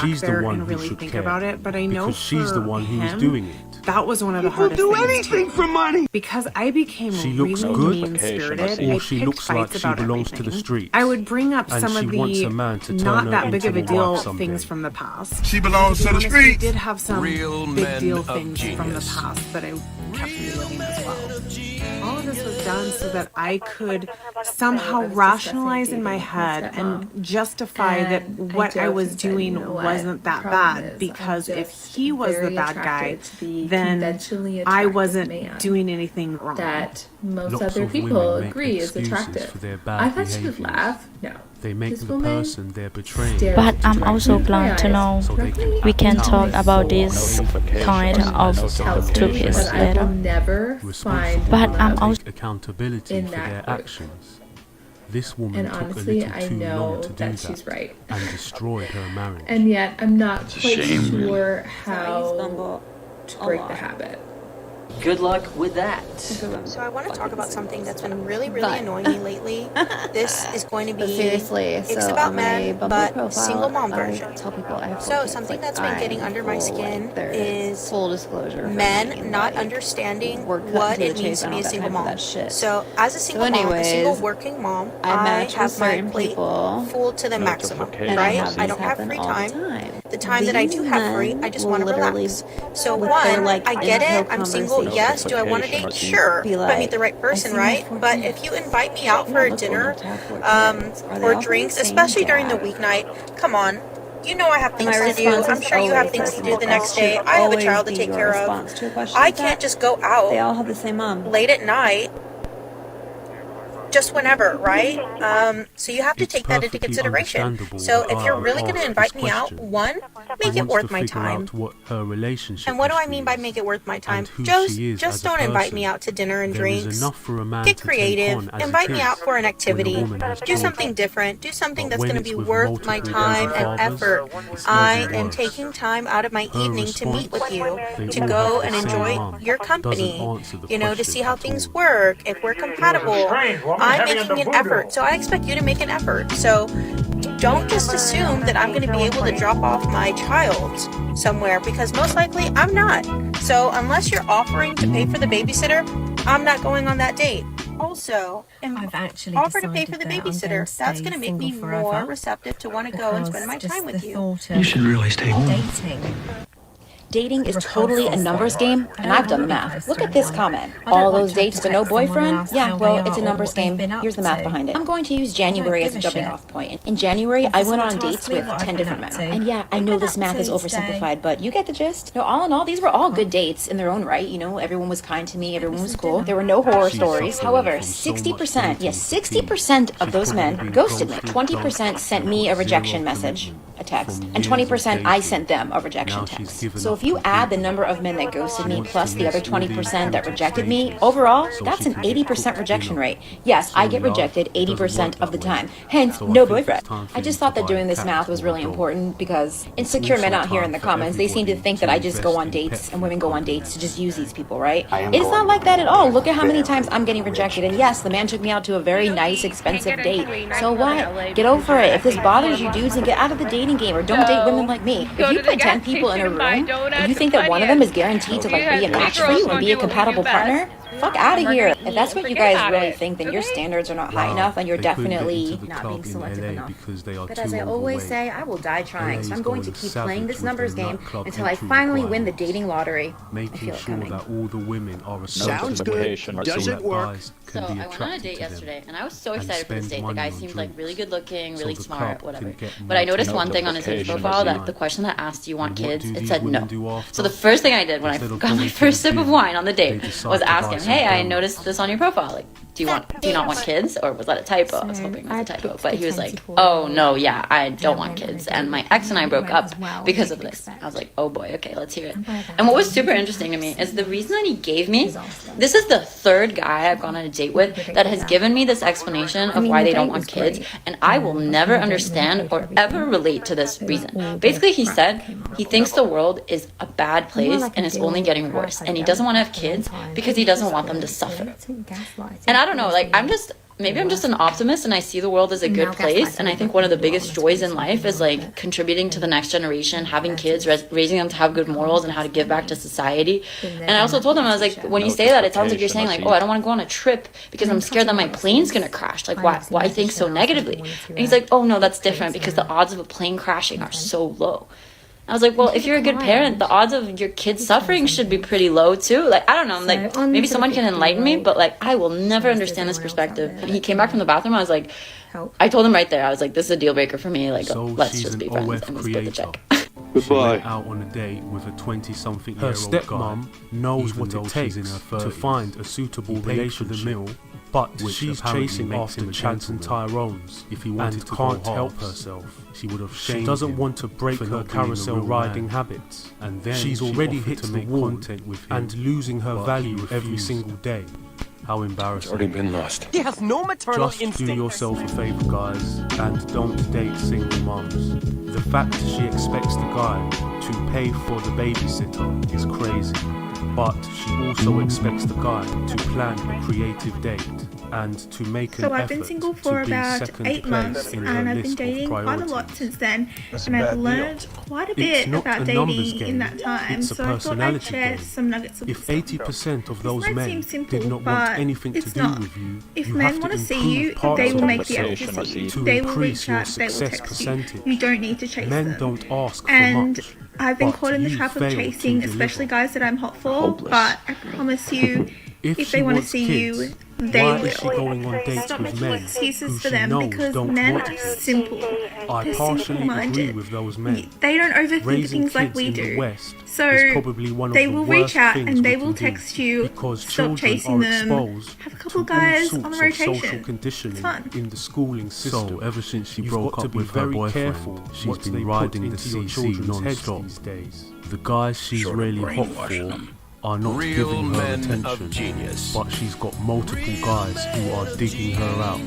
She's the one who should care because she's the one who's doing it. That was one of the hardest things. People do anything for money. Because I became she looks really good, mean-spirited. or she looks like she belongs to the streets. I would bring up some of the not that big of a deal things from the past. She belongs to the streets. We did have some big deal things from the past that I kept reliving as well. All of this was done so that I could somehow rationalize in my head and justify that what I was doing wasn't that bad, because if he was the bad guy, then I wasn't doing anything wrong. That most other people agree is attractive. I thought she would laugh. No. They make the person they're betraying. But I'm also glad to know we can talk about this kind of topics later. But I'm also accountability for their actions. This woman took honestly, a little too long to do that she's right. and destroyed her marriage. And yet, I'm not quite sure how to break the habit. Good luck with that. So I want to talk about something that's been really annoying me lately. This is going to be it's about men, but single mom version. So something that's been getting under my skin is full disclosure. Men not understanding what it means to be a single mom. So as a single mom, a single working mom, I have my plate full to the maximum, right? I don't have free time. The time that I do have free, I just want to relax. So one, I get it, I'm single. Yes, do I want to date? Sure, if I meet the right person, right? But if you invite me out for a dinner or drinks, especially during the weeknight, come on. You know I have things to do. I'm sure you have things to do the next day. I have a child to take care of. I can't just go out They all have the same mom. late at night just whenever, right? So you have to take that into consideration. So if you're really going to invite me out, one, make it worth my time. And what do I mean by make it worth my time? Just don't invite me out to dinner and drinks. Get creative. Invite me out for an activity. Do something different. Do something that's going to be worth my time and effort. I am taking time out of my evening to meet with you, to go and enjoy your company, you know, to see how things work, if we're compatible. I'm making an effort, so I expect you to make an effort. So don't just assume that I'm going to be able to drop off my child somewhere, because most likely I'm not. So unless you're offering to pay for the babysitter, I'm not going on that date. Also, offer to pay for the babysitter. That's going to make me more receptive to want to go and spend my time with you. You should really stay home. Dating. dating is totally a numbers game, and I've done the math. Look at this comment. All those dates but no boyfriend? Yeah, well, it's a numbers game. Here's the math behind it. I'm going to use January as a jumping off point. In January, I went on dates with 10 different men. And yeah, I know this math is oversimplified, but you get the gist. No, all in all, these were all good dates in their own right. You know, everyone was kind to me, everyone was cool. There were no horror stories. However, 60%, yes, 60% of those men ghosted me. 20% sent me a rejection message, a text, and 20% I sent them a rejection text. So if you add the number of men that ghosted me plus the other 20% that rejected me, overall, that's an 80% rejection rate. Yes, I get rejected 80% of the time, hence no boyfriend. I just thought that doing this math was really important because insecure men out here in the comments, they seem to think that I just go on dates and women go on dates to just use these people, right? It's not like that at all. Look at how many times I'm getting rejected, and yes, the man took me out to a very nice, expensive date. So what? Get over it. If this bothers you dudes, then get out of the dating game or don't date women like me. If you put 10 people in a room and you think that one of them is guaranteed to like be a match for you and be a compatible partner, fuck out of here. If that's what you guys really think, then your standards are not high enough and you're definitely not being selective enough. But as I always say, I will die trying, so I'm going to keep playing this numbers game until I finally win the dating lottery. I feel it coming. That all the women are sounds good. Does it work? So I went on a date yesterday, and I was so excited for this date. The guy seemed like really good looking, really smart, whatever. But I noticed one thing on his Hinge profile, that the question that asked, do you want kids? It said no. So the first thing I did when I got my first sip of wine on the date was ask him, hey, I noticed this on your profile. Like, do you not want kids? Or was that a typo? I was hoping it was a typo. But he was like, oh no, yeah, I don't want kids. And my ex and I broke up because of this. I was like, oh boy, okay, let's hear it. And what was super interesting to me is the reason that he gave me, this is the third guy I've gone on a date with that has given me this explanation of why they don't want kids, and I will never understand or ever relate to this reason. Basically, he said he thinks the world is a bad place and it's only getting worse, and he doesn't want to have kids because he doesn't want them to suffer. And I don't know, like, maybe I'm just an optimist and I see the world as a good place, and I think one of the biggest joys in life is like contributing to the next generation, having kids, raising them to have good morals and how to give back to society. And I also told him, I was like, when you say that, it sounds like you're saying like, oh, I don't want to go on a trip because I'm scared that my plane's gonna crash. Like, why think so negatively? And he's like, oh no, that's different because the odds of a plane crashing are so low. I was like, well, if you're a good parent, the odds of your kids suffering should be pretty low too. Like, I don't know, like, maybe someone can enlighten me, but like, I will never understand this perspective. And he came back from the bathroom, I was like, I told him right there, I was like, this is a deal breaker for me, like, so let's just be friends and split the check. Goodbye. Out on a date with a 20-something year old stepmom knows what it takes to find a suitable relationship, but she's chasing after Chads and Tyrones if he wanted to can't help herself. She would have shamed. She doesn't want to break her carousel riding habits, and then she's already hit the wall and losing her value every single day. How embarrassing. It's already been lost. He has no maternal instincts. Just do yourself a favor, guys, and don't date single moms. The fact she expects the guy to pay for the babysitter is crazy, but she also expects the guy to plan a creative date and to make an effort. So I've been single for about 8 months, and I've been dating quite a lot since then, and I've learned quite a bit about dating in that time. So I thought I'd share some nuggets of wisdom. If 80% of those men did not want anything to do with you, if men want to see you, they will make the effort to see you. They will reach out, they will text you. You don't need to chase them. Men don't ask for much. I've been caught in the trap of chasing, especially guys that I'm hot for, but I promise you, if they want to see you, they will. Stop making excuses for them because men are simple. I partially agree with those men. They don't overthink things like we do. So they will reach out and they will text you, stop chasing them, have a couple guys on the rotation. It's fun. In the schooling system. So ever since she broke up with her boyfriend, she's been riding the CC non-stop these days. The guys she's really hot for are not giving her attention, but she's got multiple guys who are digging her out,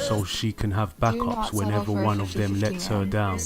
so she can have backups whenever one of them lets her down.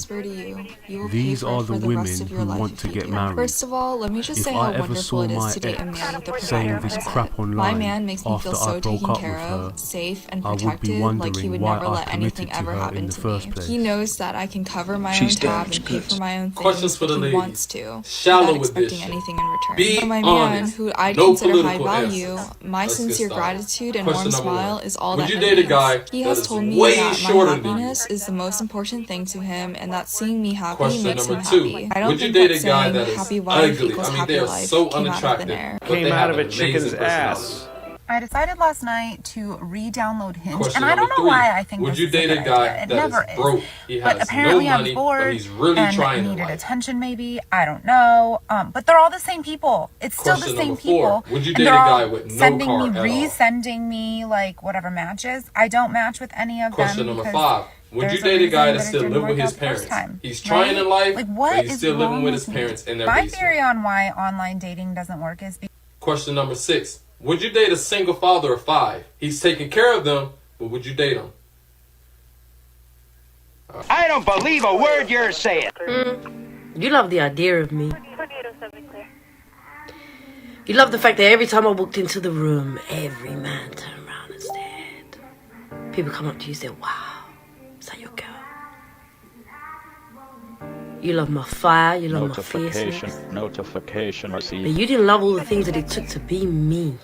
These are the women who want to get married. First of all, let me just say how wonderful it is to date a man with a provider mindset. My man makes me feel so taken care of, safe and protected, like he would never let anything ever happen to me. He knows that I can cover my own tab and pay for my own things if he wants to, without expecting anything in return. For my man, who I'd consider high value, my sincere gratitude and warm smile is all that he has. He has told me that my happiness is the most important thing to him, and that seeing me happy makes him happy. I don't think that saying happy wife equals happy life came out of thin air. Came out of a chicken's ass. I decided last night to re-download Hinge, and I don't know why I think this is a good idea. It never is. But apparently I was bored and needed attention maybe. I don't know. But they're all the same people. It's still the same people. And they're all resending me like whatever matches. I don't match with any of them. Question number 5. Would you date a guy that still live with his parents? He's trying in life, but he's still living with his parents in their basement. My theory on why online dating doesn't work is Question number 6. Would you date a single father of 5? He's taking care of them, but would you date him? I don't believe a word you're saying. You love the idea of me. You love the fact that every time I walked into the room, every man turned around and stared. People come up to you and say, wow, is that your girl? You love my fire, you love my fierceness. Notification received. But you didn't love all the things that it took to be me.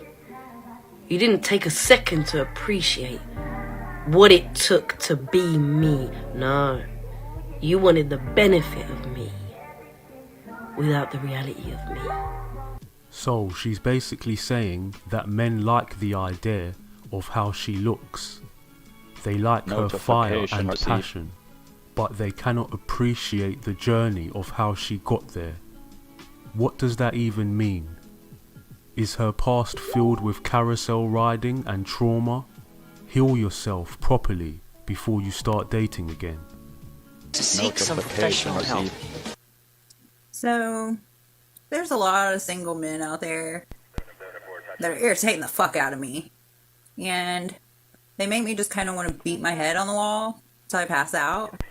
You didn't take a second to appreciate what it took to be me. No, you wanted the benefit of me without the reality of me. So she's basically saying that men like the idea of how she looks. They like her fire and passion, but they cannot appreciate the journey of how she got there. What does that even mean? Is her past filled with carousel riding and trauma? Heal yourself properly before you start dating again. To seek some professional help. So, there's a lot of single men out there that are irritating the fuck out of me. And they make me just kind of want to beat my head on the wall until I pass out.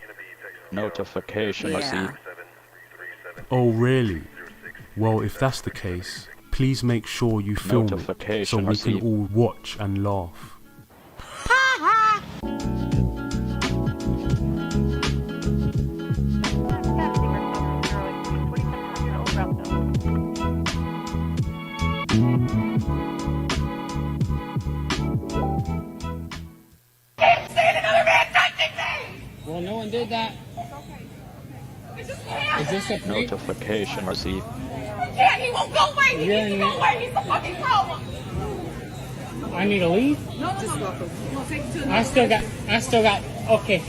Notification received. Oh really? Well, if that's the case, please make sure you film it so we can all watch and laugh. Well, no one did that. Is this a notification received? Yeah, he won't go away. He needs to go away. He's the fucking problem. I need to leave? No, just welcome. I still got, okay.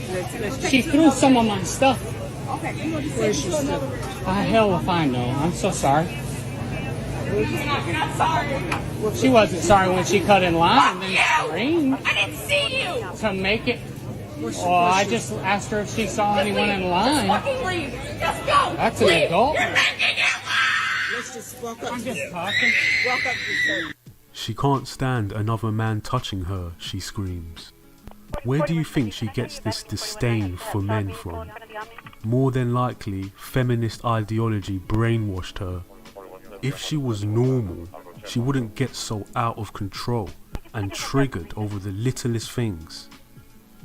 She threw some of my stuff. Okay. Where's your stuff? Hell if I know. I'm so sorry. You're not sorry. She wasn't sorry when she cut in line and then screamed. I didn't see you. To make it. Well, I just asked her if she saw anyone in line. Just fucking leave. Just go. That's an adult. You're making it loud. Let's just walk up. I'm just talking. Walk up to She can't stand another man touching her, she screams. Where do you think she gets this disdain for men from? More than likely, feminist ideology brainwashed her. If she was normal, she wouldn't get so out of control and triggered over the littlest things.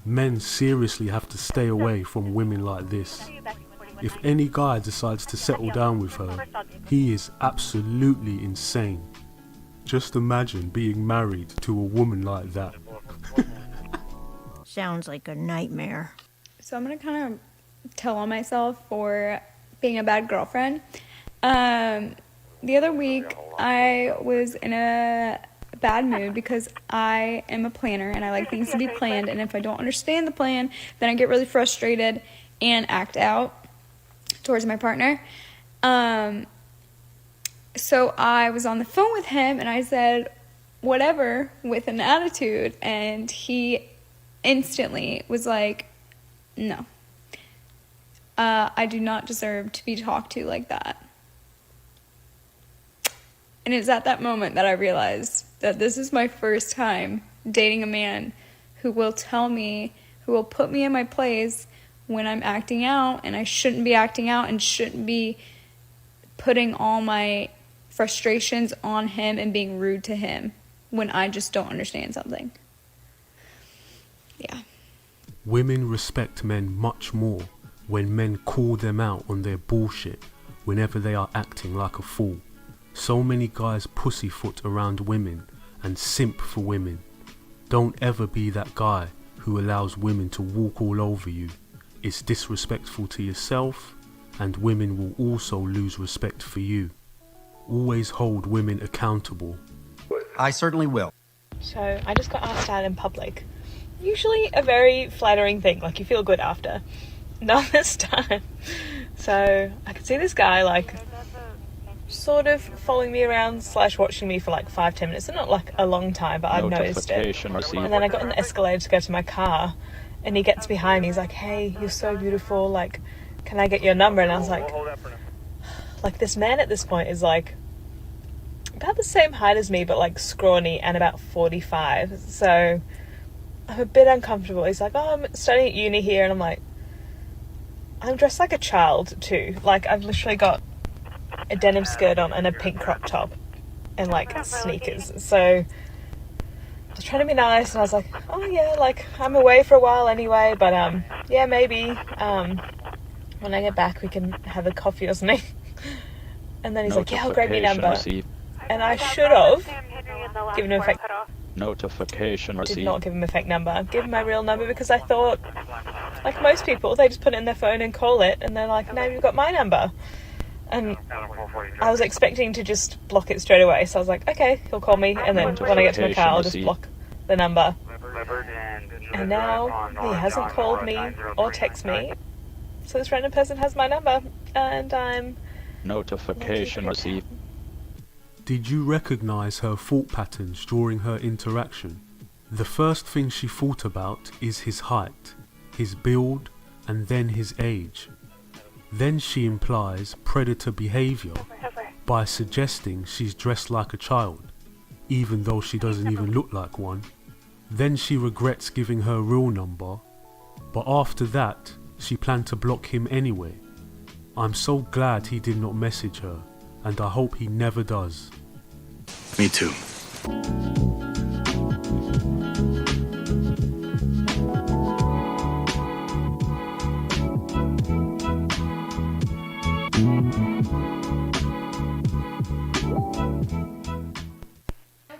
Men seriously have to stay away from women like this. If any guy decides to settle down with her, he is absolutely insane. Just imagine being married to a woman like that. Sounds like a nightmare. So I'm gonna kind of tell on myself for being a bad girlfriend. The other week I was in a bad mood because I am a planner and I like things to be planned, and if I don't understand the plan, then I get really frustrated and act out towards my partner. So I was on the phone with him and I said whatever with an attitude, and he instantly was like, no, I do not deserve to be talked to like that. And it's at that moment that I realized that this is my first time dating a man who will tell me, who will put me in my place when I'm acting out, and I shouldn't be acting out and shouldn't be putting all my frustrations on him and being rude to him when I just don't understand something. Yeah. Women respect men much more when men call them out on their bullshit whenever they are acting like a fool. So many guys pussyfoot around women and simp for women. Don't ever be that guy who allows women to walk all over you. It's disrespectful to yourself, and women will also lose respect for you. Always hold women accountable. I certainly will. So I just got asked out in public. Usually a very flattering thing, like you feel good after. Not this time. So I could see this guy like sort of following me around / watching me for like 5-10 minutes. It's not like a long time, but I've noticed it. And then I got on the escalator to go to my car, and he gets behind me. He's like, "Hey, you're so beautiful. Like, can I get your number?" And I was like this man at this point is like about the same height as me, but like scrawny and about 45. So I'm a bit uncomfortable. He's like, "Oh, I'm studying at uni here," and I'm like, I'm dressed like a child too. Like, I've literally got a denim skirt on and a pink crop top and like sneakers. So I was trying to be nice, and I was like, "Oh yeah, like I'm away for a while anyway, but yeah, maybe when I get back we can have a coffee or something." And then he's like, "Yeah, I'll grab your number." And I should have given him a fake notification did received. not give him a fake number. Give him my real number, because I thought, like most people, they just put it in their phone and call it, and they're like, "Now you've got my number." And I was expecting to just block it straight away, so I was like, "Okay, he'll call me, and then when I get to my car I'll just block the number." And now he hasn't called me or texted me, so this random person has my number, and I'm notification received. Did you recognize her thought patterns during her interaction? The first thing she thought about is his height, his build, and then his age. Then she implies predator behavior by suggesting she's dressed like a child, even though she doesn't even look like one. Then she regrets giving her real number, but after that, she planned to block him anyway. I'm so glad he did not message her, and I hope he never does. Me too.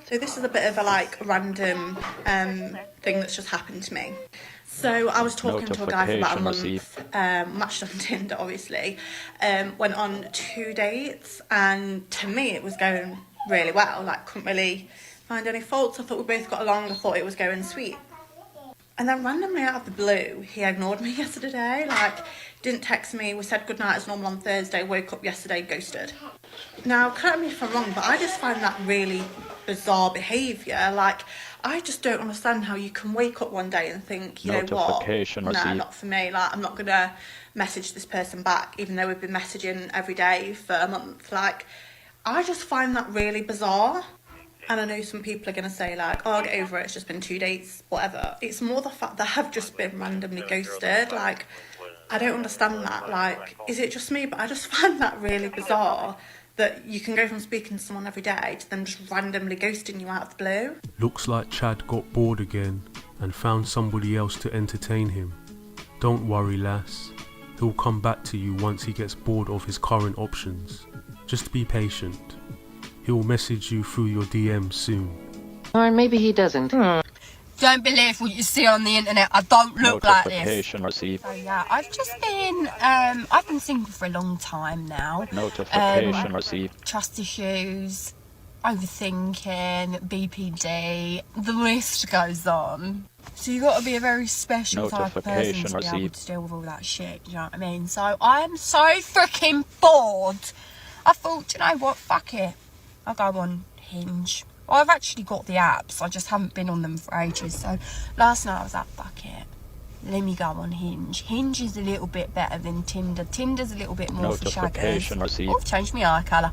So this is a bit of a like random thing that's just happened to me. So I was talking to a guy for about a month, matched on Tinder obviously, went on 2 dates, and to me it was going really well, like couldn't really find any faults. I thought we both got along, I thought it was going sweet. And then randomly out of the blue, he ignored me yesterday, like didn't text me, we said goodnight as normal on Thursday, woke up yesterday, ghosted. Now, correct me if I'm wrong, but I just find that really bizarre behaviour. Like, I just don't understand how you can wake up one day and think, you know what, nah, not for me, like I'm not gonna message this person back, even though we've been messaging every day for a month. Like, I just find that really bizarre. And I know some people are going to say like, "Oh, get over it, it's just been 2 dates, whatever." It's more the fact that I've just been randomly ghosted. Like, I don't understand that. Like, is it just me? But I just find that really bizarre that you can go from speaking to someone every day to them just randomly ghosting you out of the blue. Looks like Chad got bored again and found somebody else to entertain him. Don't worry, lass. He'll come back to you once he gets bored of his current options. Just be patient. He'll message you through your DMs soon. Or maybe he doesn't. Don't believe what you see on the internet. I don't look like this. Notification received. So yeah, I've just been, I've been single for a long time now. Notification received. Trust issues, overthinking, BPD, the list goes on. So you got to be a very special type of person to be able to deal with all that shit, you know what I mean? So I'm so freaking bored. I thought, you know what, fuck it. I'll go on Hinge. Well, I've actually got the apps, I just haven't been on them for ages. So last night I was like, fuck it, let me go on Hinge. Hinge is a little bit better than Tinder. Tinder's a little bit more for shaggers. Oh, I've changed my eye colour.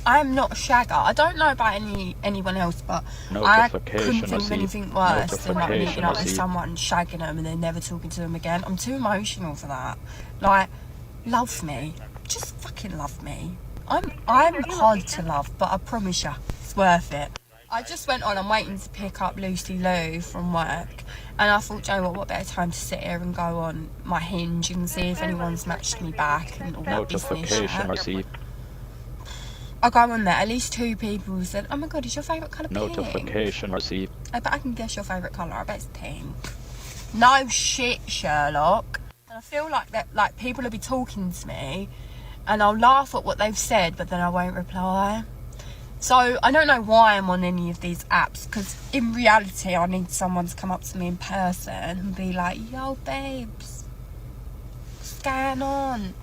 I am not a shagger. I don't know about anyone else, but I couldn't think of anything worse than like meeting up with someone, shagging them, and then never talking to them again. I'm too emotional for that. Like, love me. Just fucking love me. I'm hard to love, but I promise you, it's worth it. I just went on, I'm waiting to pick up Lucy Lou from work, and I thought, you know what better time to sit here and go on my Hinge and see if anyone's matched me back and all that business. I go on there, at least 2 people said, "Oh my god, is your favourite colour pink?" Notification received. I bet I can guess your favourite colour, I bet it's pink. No shit, Sherlock. And I feel like that, like people will be talking to me and I'll laugh at what they've said, but then I won't reply. So I don't know why I'm on any of these apps, because in reality I need someone to come up to me in person and be like, yo babes, what's going on?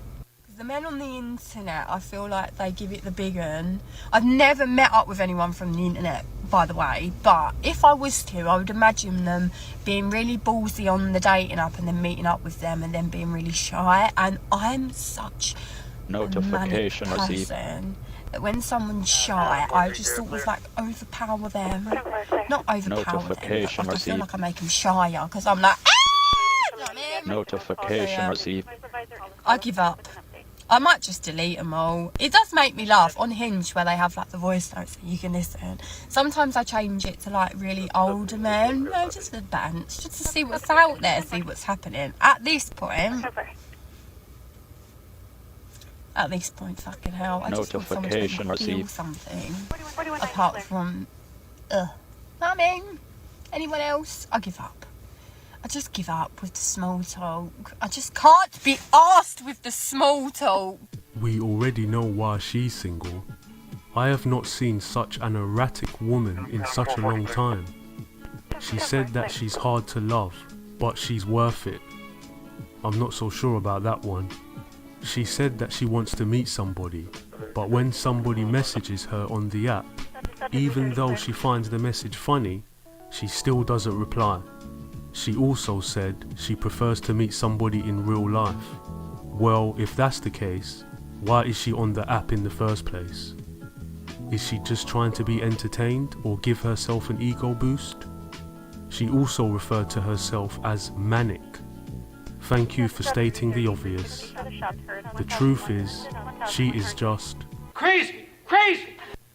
Because the men on the internet, I feel like they give it the big un. I've never met up with anyone from the internet, by the way, but if I was to, I would imagine them being really ballsy on the dating app and then meeting up with them and then being really shy. And I'm such Notification a manic person that when someone's shy, I just sort of like overpower them. Not overpower them, but I feel like I make them shyer because I'm like, Notification received. I give up. I might just delete them all. It does make me laugh on Hinge where they have like the voice notes that you can listen. Sometimes I change it to like really older men, just for bands, just to see what's out there, see what's happening. At this point, fucking hell, I just want someone to feel something apart from, I mean, anyone else, I give up. I just give up with the small talk. I just can't be arsed with the small talk. We already know why she's single. I have not seen such an erratic woman in such a long time. She said that she's hard to love, but she's worth it. I'm not so sure about that one. She said that she wants to meet somebody, but when somebody messages her on the app, even though she finds the message funny, she still doesn't reply. She also said she prefers to meet somebody in real life. Well, if that's the case, why is she on the app in the first place? Is she just trying to be entertained or give herself an ego boost? She also referred to herself as manic. Thank you for stating the obvious. The truth is, she is just crazy.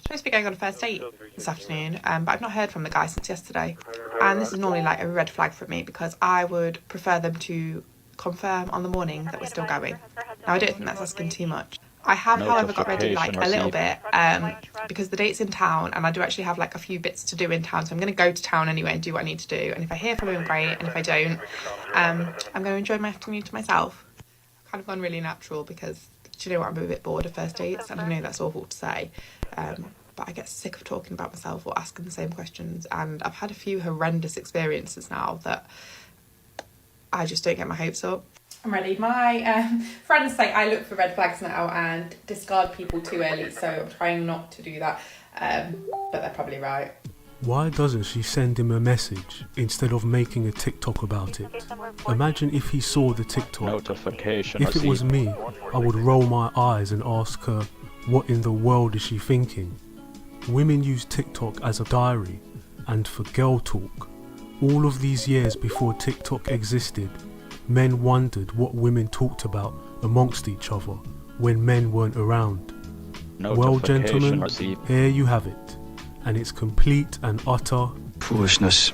Supposed to be going on a first date this afternoon, but I've not heard from the guy since yesterday. And this is normally like a red flag for me because I would prefer them to confirm on the morning that we're still going. Now I don't think that's asking too much. I have, however, got ready like a little bit because the date's in town and I do actually have like a few bits to do in town, so I'm going to go to town anyway and do what I need to do. And if I hear from him, great, and if I don't, I'm going to enjoy my afternoon to myself. I've kind of gone really natural because, do you know what, I'm a bit bored of first dates, and I know that's awful to say, but I get sick of talking about myself or asking the same questions, and I've had a few horrendous experiences now that I just don't get my hopes up. I'm ready. My friends say I look for red flags now and discard people too early, so I'm trying not to do that, but they're probably right. Why doesn't she send him a message instead of making a TikTok about it? Imagine if he saw the TikTok. Notification if it was me, I would roll my eyes and ask her, what in the world is she thinking? Women use TikTok as a diary and for girl talk. All of these years before TikTok existed, men wondered what women talked about amongst each other when men weren't around. Well, gentlemen, here you have it, and it's complete and utter foolishness.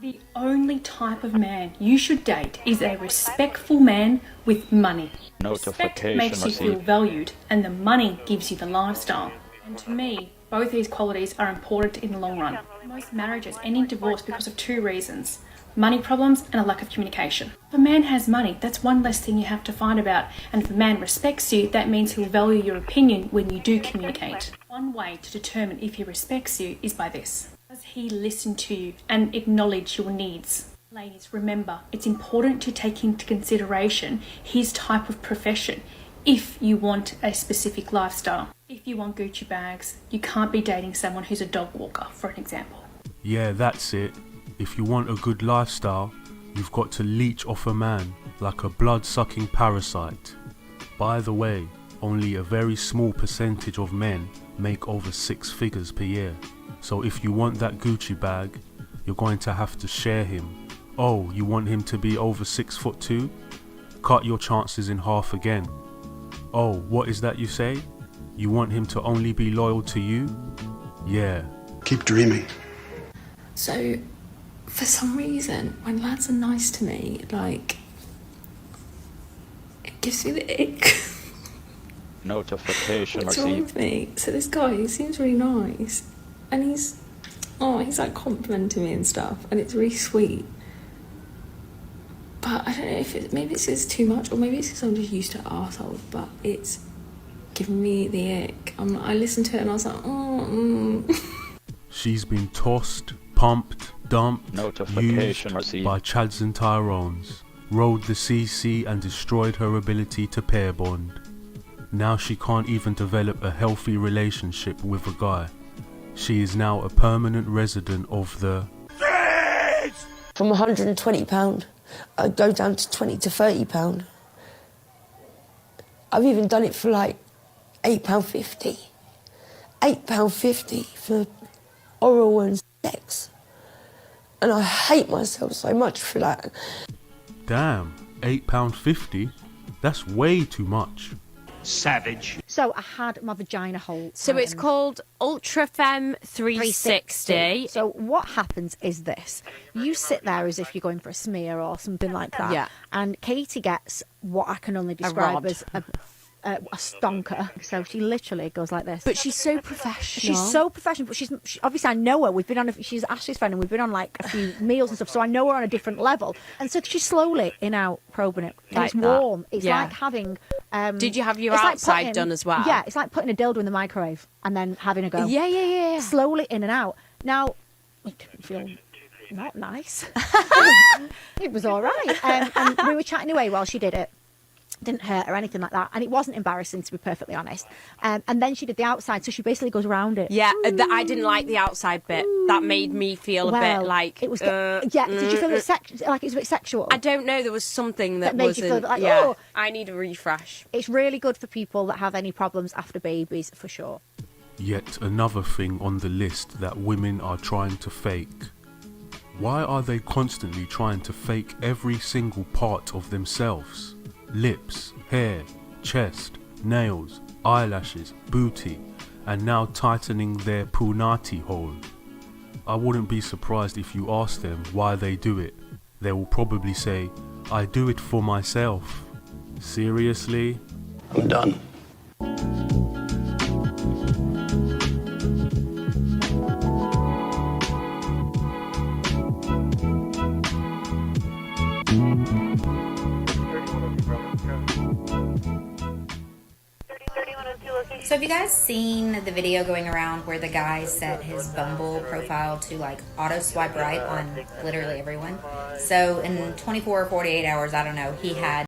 The only type of man you should date is a respectful man with money. Respect makes you feel valued, and the money gives you the lifestyle. And to me, both these qualities are important in the long run. Most marriages end in divorce because of two reasons: money problems and a lack of communication. If a man has money, that's one less thing you have to fight about, and if a man respects you, that means he'll value your opinion when you do communicate. One way to determine if he respects you is by this: does he listen to you and acknowledge your needs? Ladies, remember, it's important to take into consideration his type of profession if you want a specific lifestyle. If you want Gucci bags, you can't be dating someone who's a dog walker, for an example. Yeah, that's it. If you want a good lifestyle, you've got to leech off a man like a blood-sucking parasite. By the way, only a very small percentage of men make over 6 figures per year. So if you want that Gucci bag, you're going to have to share him. Oh, you want him to be over 6'2"? Cut your chances in half again. Oh, what is that you say? You want him to only be loyal to you? Yeah. Keep dreaming. So, for some reason, when lads are nice to me, like, it gives me the ick. Notification What's wrong with me? So this guy, he seems really nice, and he's like complimenting me and stuff, and it's really sweet. But I don't know if maybe it's just too much, or maybe it's because I'm just used to arseholes, but it's giving me the ick. I listened to it and I was like, She's been tossed, pumped, dumped, Notification used received. by Chads and Tyrones, rode the CC and destroyed her ability to pair bond. Now she can't even develop a healthy relationship with a guy. She is now a permanent resident of the... From £120, I'd go down to £20 to £30. I've even done it for like £8.50. £8.50 for oral and sex. And I hate myself so much for that. Damn, £8.50? That's way too much. Savage. So I had my vagina hole. So it's called Ultrafem 360. So what happens is this. You sit there as if you're going for a smear or something like that. Yeah. And Katie gets what I can only describe as a stonker. So she literally goes like this. But she's so professional. She's so professional. But she obviously, I know her. We've been on. She's Ashley's friend, and we've been on like a few meals and stuff. So I know her on a different level. And so she's slowly in out probing it. And Like it's that. warm. It's Yeah. like having. Did you have your it's like outside putting- done as well? Yeah, it's like putting a dildo in the microwave and then having a go. Yeah. Slowly in and out. Now, it didn't feel not nice. It was all right. And we were chatting away while she did it. Didn't hurt or anything like that, and it wasn't embarrassing, to be perfectly honest. And then she did the outside, so she basically goes around it. Yeah, I didn't like the outside bit. That made me feel a bit like it was. Yeah, did you feel like it was a bit sexual? I don't know. There was something that made wasn't. you feel like, yeah, oh. I need a refresh. It's really good for people that have any problems after babies, for sure. Yet another thing on the list that women are trying to fake. Why are they constantly trying to fake every single part of themselves? Lips, hair, chest, nails, eyelashes, booty, and now tightening their punati hole. I wouldn't be surprised if you ask them why they do it. They will probably say, I do it for myself. Seriously? I'm done. So have you guys seen the video going around where the guy set his Bumble profile to like auto swipe right on literally everyone? So in 24 or 48 hours, I don't know, he had